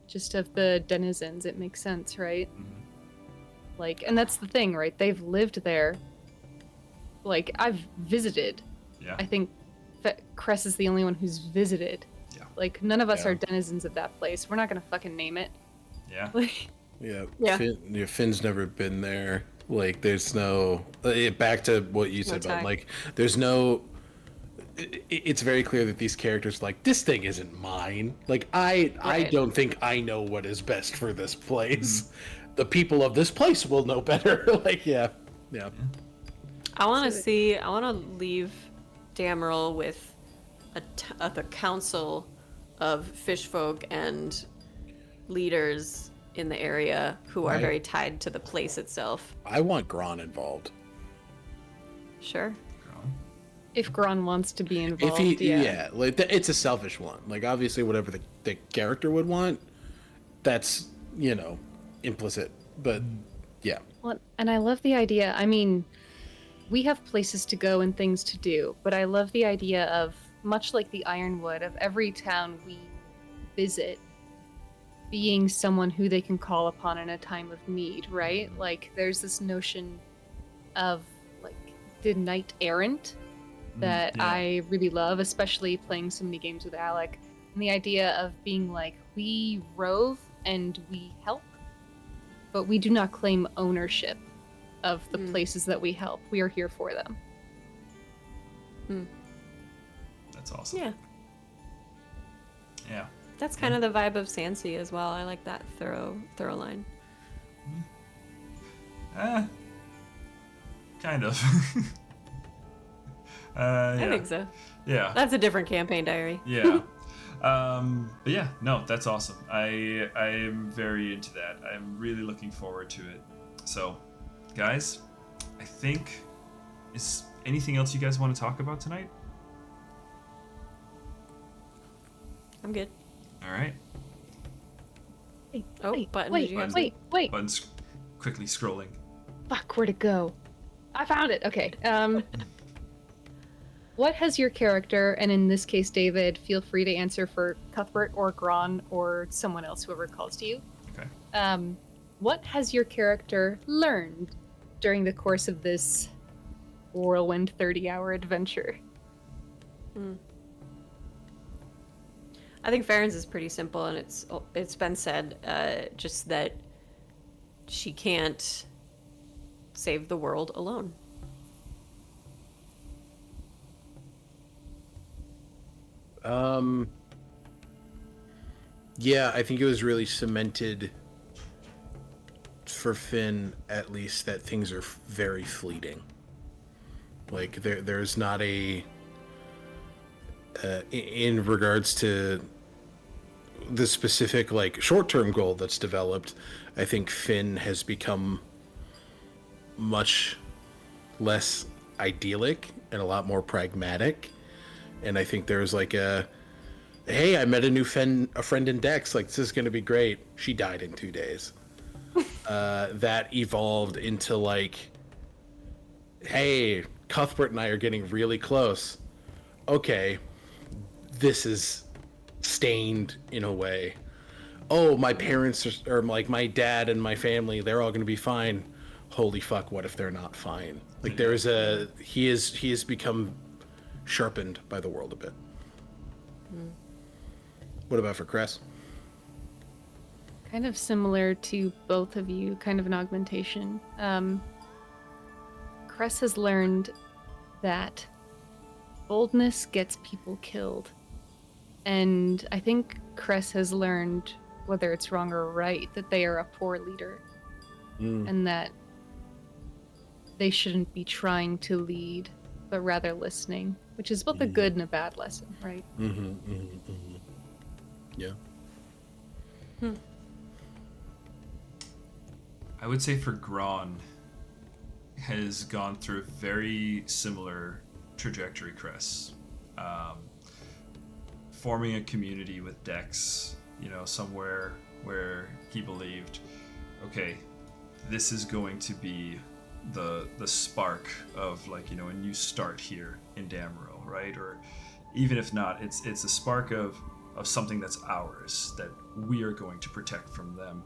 just of the denizens. It makes sense, right? Like, and that's the thing, right? They've lived there. Like, I've visited. Yeah. I think Cress is the only one who's visited. Yeah. Like, none of us Yeah. are denizens of that place. We're not gonna fucking name it. Yeah. Like, Yeah, Yeah. Finn's never been there. Like, there's no back to what you said about tag. like, there's no. It's very clear that these characters like this thing isn't mine. Like, I Right. don't think I know what is best for this place. The people of this place will know better. Like, yeah. I want to leave Dameril with the council of fishfolk and leaders in the area who are Right. very tied to the place itself. I want Gron involved. Sure. if Gron wants to be involved, If he, yeah. like it's a selfish one. Like, obviously, whatever the character would want, that's implicit. But yeah, Well, and I love the idea. I mean, we have places to go and things to do, but I love the idea of, much like the Ironwood, of every town we visit being someone who they can call upon in a time of need, right? Like, there's this notion of, like, the knight errant that yeah. I really love, especially playing so many games with Alec. And the idea of being like, we rove and we help, but we do not claim ownership of the places that we help. We are here for them. That's awesome. Yeah. Yeah. That's kind of the vibe of Sansi as well. I like that thorough line. Kind of. I Yeah. think so. Yeah. That's a different campaign diary. Yeah. But yeah, no, that's awesome. I'm very into that. I'm really looking forward to it. So, guys, I think, is anything else you guys want to talk about tonight? I'm good. All right. Oh, Button, did you have something? wait. Button's quickly scrolling. Fuck, where'd it go? I found it. Okay. What has your character, and in this case, David, feel free to answer for Cuthbert or Gron or someone else, whoever calls to you. Okay. What has your character learned during the course of this whirlwind 30-hour adventure? I think Farron's is pretty simple, and it's been said, just that she can't save the world alone. Yeah, I think it was really cemented for Finn, at least, that things are very fleeting. Like, there's not a in regards to the specific, like, short-term goal that's developed. I think Finn has become much less idyllic and a lot more pragmatic. And I think there's like hey, I met a friend in Dex. Like, this is gonna be great. She died in 2 days. That evolved into like, hey, Cuthbert and I are getting really close. Okay, this is stained in a way. Oh, my parents or like my dad and my family, they're all gonna be fine. Holy fuck, what if they're not fine? Like, he has become sharpened by the world a bit. What about for Cress? Kind of similar to both of you, kind of an augmentation. Cress has learned that boldness gets people killed. And I think Cress has learned whether it's wrong or right, that they are a poor leader and that they shouldn't be trying to lead, but rather listening, which is both a good and a bad lesson, right? Yeah. I would say for Gron has gone through a very similar trajectory, Chris. Forming a community with Dex, somewhere where he believed, okay, this is going to be the spark of a new start here in Damro, right? Or even if not, it's a spark of something that's ours that we are going to protect from them.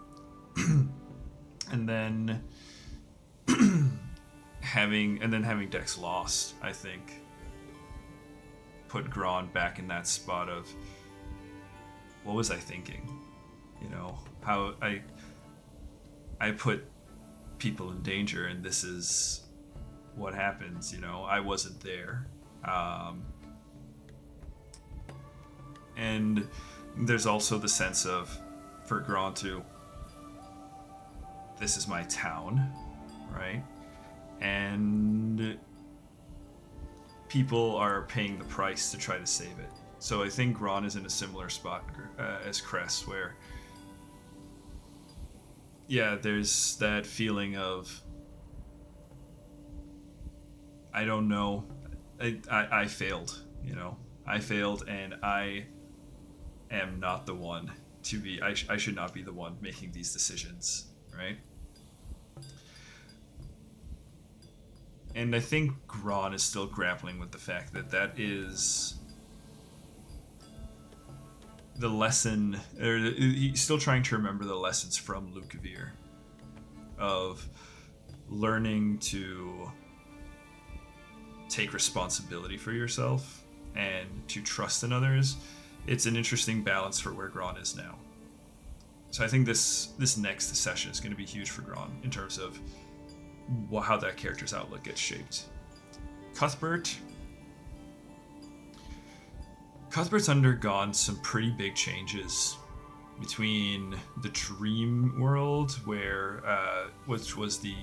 and then having Dex lost, I think, put Gron back in that spot of what was I thinking? How I put people in danger, and this is what happens. I wasn't there, and there's also the sense of for Gron to, this is my town, right? And people are paying the price to try to save it. So I think Gron is in a similar spot as Cress, where there's that feeling of, I don't know, I failed, I failed, and I am not the one to be, I should not be the one making these decisions, right? And I think Gron is still grappling with the fact that is the lesson, or he's still trying to remember the lessons from Lukavir of learning to take responsibility for yourself and to trust in others. It's an interesting balance for where Gron is now. So I think this next session is going to be huge for Gron in terms of how that character's outlook gets shaped. Cuthbert's undergone some pretty big changes between the dream world, which was the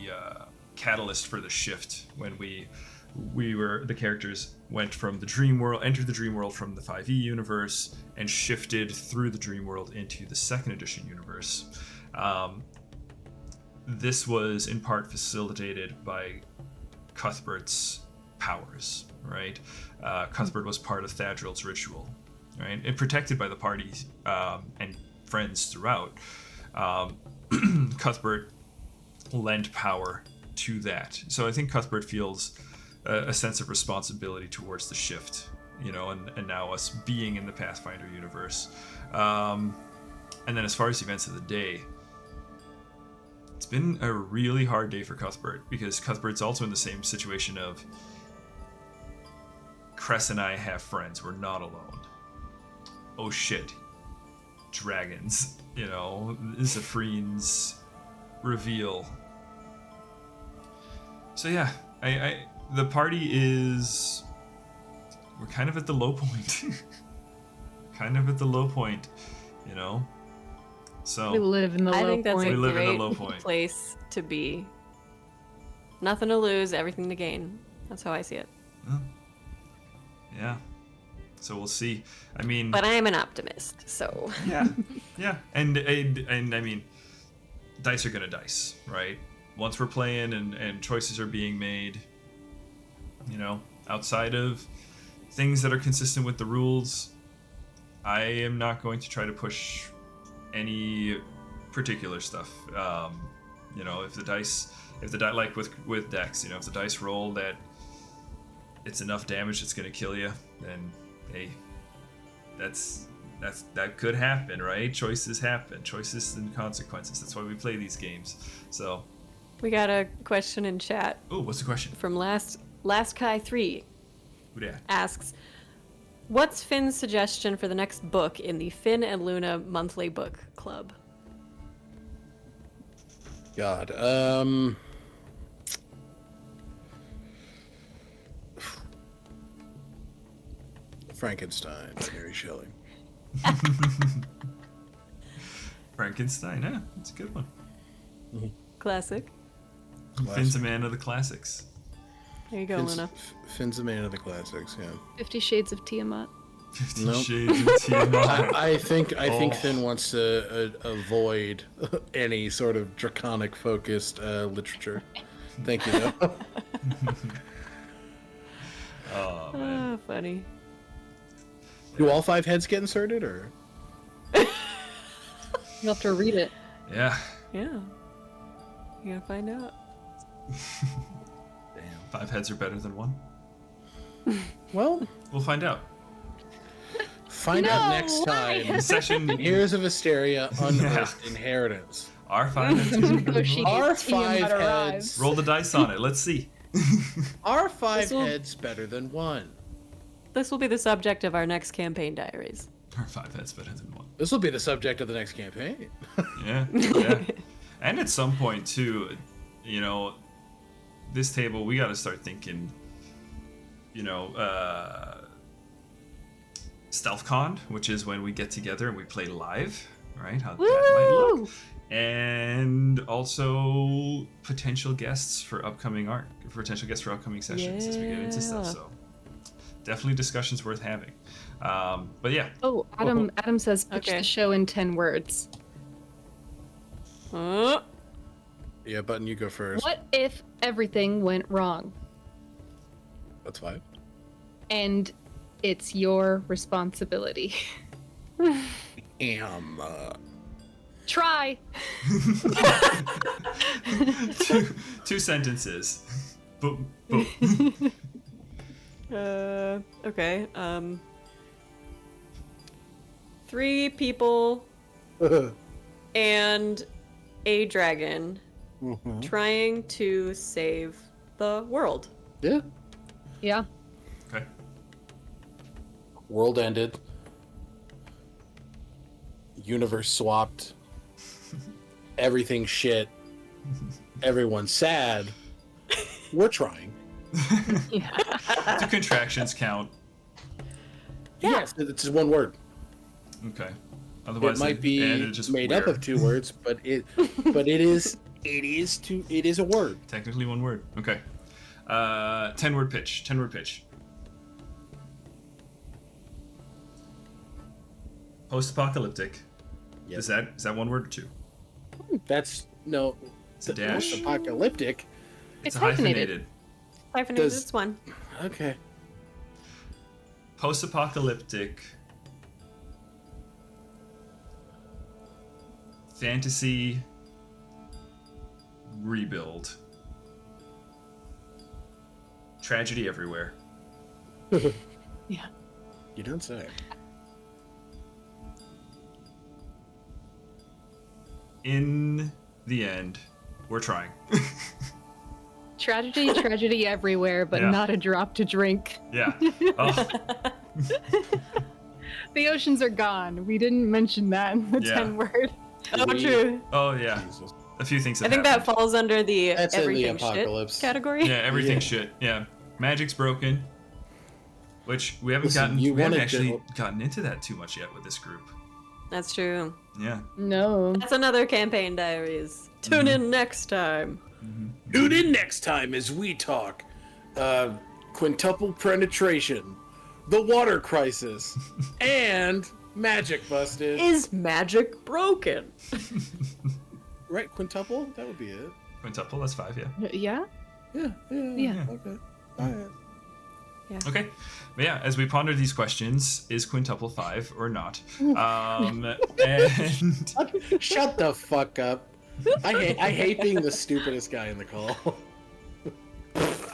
catalyst for the shift when the characters went from the dream world, entered the dream world from the 5e universe, and shifted through the dream world into the 2nd edition universe. This was in part facilitated by Cuthbert's powers, right? Cuthbert was part of Thadril's ritual, right? And protected by the party and friends throughout. Cuthbert lent power to that. So I think Cuthbert feels a sense of responsibility towards the shift, and now us being in the Pathfinder universe. And then as far as events of the day, it's been a really hard day for Cuthbert, because Cuthbert's also in the same situation of Cress and I have friends, we're not alone. Oh shit, dragons, Zephrein's reveal. So yeah, the party we're kind of at the low point. So We live in the I low think that's point. a We live in the great low point. place to be. Nothing to lose, everything to gain. That's how I see it. Yeah. So we'll see. I mean, But I am an optimist, so. yeah, and I mean, dice are gonna dice, right? Once we're playing and choices are being made, outside of things that are consistent with the rules, I am not going to try to push any particular stuff. If the dice like with Dex, if the dice roll that it's enough damage that's gonna kill you, then hey, that could happen, right? Choices happen, choices and consequences. That's why we play these games. So We got a question in chat oh, what's the question? from Last Kai 3. Who dat? Asks, what's Finn's suggestion for the next book in the Finn and Luna monthly book club? God. Frankenstein, Mary Shelley. Frankenstein, yeah, that's a good one. Classic. Finn's a man of the classics. There you go, Luna. Finn's a man of the classics. Yeah. 50 Shades of Tiamat. 50 Nope. Shades of Tiamat. I think Oh. Finn wants to avoid any sort of draconic focused literature. Thank you, though. Oh, man. Ah, funny. Do all 5 heads get inserted, or? You'll have to read it. Yeah. Yeah. You gotta find out. Damn. 5 heads are better than 1. Well, We'll find out. find out next time. In session, Here's of Histaeria, Unearthed Inheritance. our 5 heads. Bushy Our Tiamat 5 arrives. heads. Roll the dice on it. Let's see. Are 5 This will- heads better than 1? This will be the subject of our next campaign diaries. Our 5 heads better than 1. This will be the subject of the next campaign. Yeah, yeah. And at some point too, you know, this table we got to start thinking, you know, StealthCon, which is when we get together and we play live, right? How that might look. And also potential guests for upcoming sessions as we get into stuff. Yeah. So definitely discussions worth having. But yeah, Oh, Adam says pitch Okay. the show in 10 words. Yeah, Button, you go first. What if everything went wrong? That's 5. And it's your responsibility. Damn. Try. two sentences. Boom, boom. Okay. 3 people and a dragon trying to save the world. Yeah. Yeah. Okay. World ended. Universe swapped. Everything shit. Everyone's sad. We're trying. Do contractions count? Yes, it's just one word. Okay. It Otherwise, might be it'd just made up weird. of 2 words, but it is a word. Technically 1 word. Okay. 10-word pitch. 10-word pitch. Post-apocalyptic. Yep. Is that 1 word or 2? That's no. It's a dash. Apocalyptic. It's a hyphenated. Hyphenated, Does- it's 1. Okay. Post-apocalyptic. Fantasy. Rebuild. Tragedy everywhere. Yeah. You don't say. In the end, we're trying. Tragedy everywhere, but Yeah. not a drop to drink. Yeah. Oh, The oceans are gone. We didn't mention that in the Yeah. 10 word. Oh, true. oh yeah. Jesus. A few things I have think that happened. falls under the That's in the everything apocalypse. shit category. Yeah, everything Yeah. shit. Yeah. Magic's broken. Which we haven't Listen, we haven't wanted actually to- gotten into that too much yet with this group. That's true. Yeah. No. That's another campaign diaries. Tune in next time. Tune in next time as we talk quintuple penetration, the water crisis, and magic busted. Is magic broken? Right, quintuple? That would be it. Quintuple, that's 5, yeah. Yeah? Yeah. Okay. All right. Okay. But yeah, as we ponder these questions, is quintuple 5 or not? And Shut the fuck up. I hate being the stupidest guy in the call.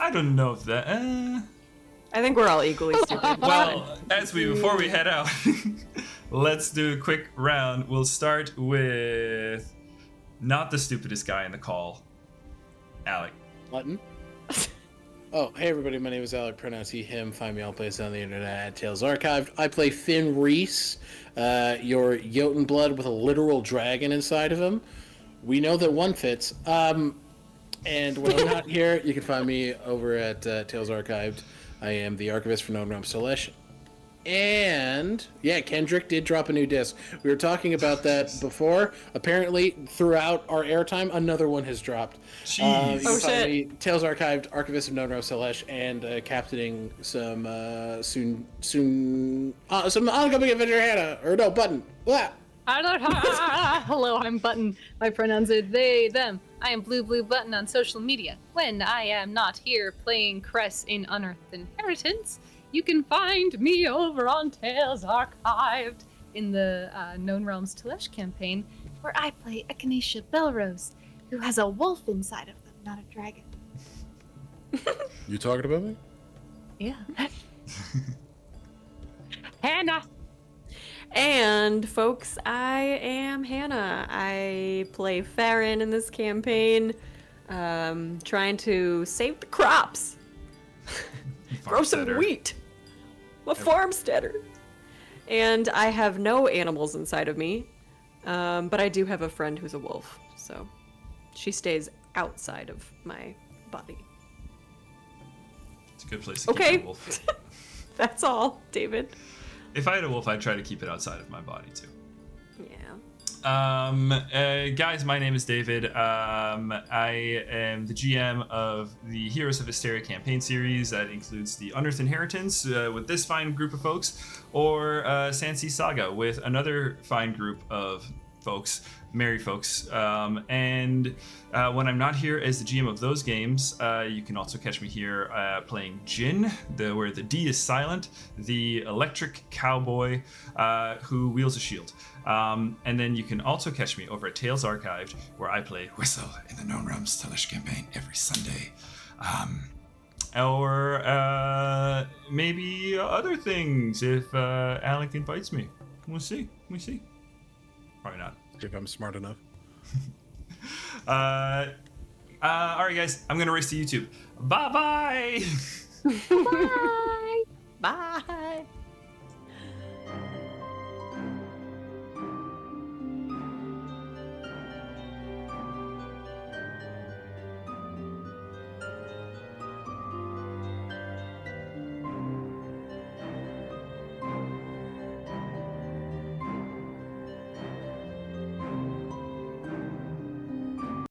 I don't know if that I think we're all equally stupid. well, before we head out, let's do a quick round. We'll start with not the stupidest guy in the call, Alec. Button. Oh, hey everybody, my name is Alec, pronounce he, him. Find me all places on the internet at Tales Archived. I play Finn Reese, your Jotun blood with a literal dragon inside of him. We know that one fits. And when I'm not here, you can find me over at Tales Archived. I am the archivist for No Gnome Selesh. And yeah, Kendrick did drop a new disc. We were talking about that before. Apparently, throughout our airtime, another one has dropped. Jeez. You can Oh, find shit. me, Tales Archived, Archivist of Nonro Selesh, and captaining some some oncoming adventure Hannah or no Button. Blah. Hello, I'm Button. My pronouns are they, them. I am Blue Button on social media. When I am not here playing Cress in Unearthed Inheritance, you can find me over on Tales Archived in the Known Realms Telesh campaign, where I play Echinacea Belrose, who has a wolf inside of them, not a dragon. You talking about me? Yeah. Hannah! And folks, I am Hannah. I play Farron in this campaign, trying to save the crops, grow some Farmsteader. wheat. I'm a farmsteader. And I have no animals inside of me, but I do have a friend who's a wolf, so she stays outside of my body. It's a good place to Okay. keep a wolf. That's all, David. If I had a wolf, I'd try to keep it outside of my body too. Yeah. Guys, my name is David. I am the GM of the Heroes of Histaeria campaign series. That includes the Unearthed Inheritance with this fine group of folks, or Sansi Saga with another fine group of folks, merry folks. And when I'm not here as the GM of those games, you can also catch me here playing Jin, where the D is silent, the electric cowboy who wields a shield. And then you can also catch me over at Tales Archived, where I play Whistle in the Known Realms Telesh campaign every Sunday. Or maybe other things if Alec invites me. We'll see. Probably not. If I'm smart enough. All right, guys, I'm gonna race to YouTube. Bye-bye. Bye! Bye.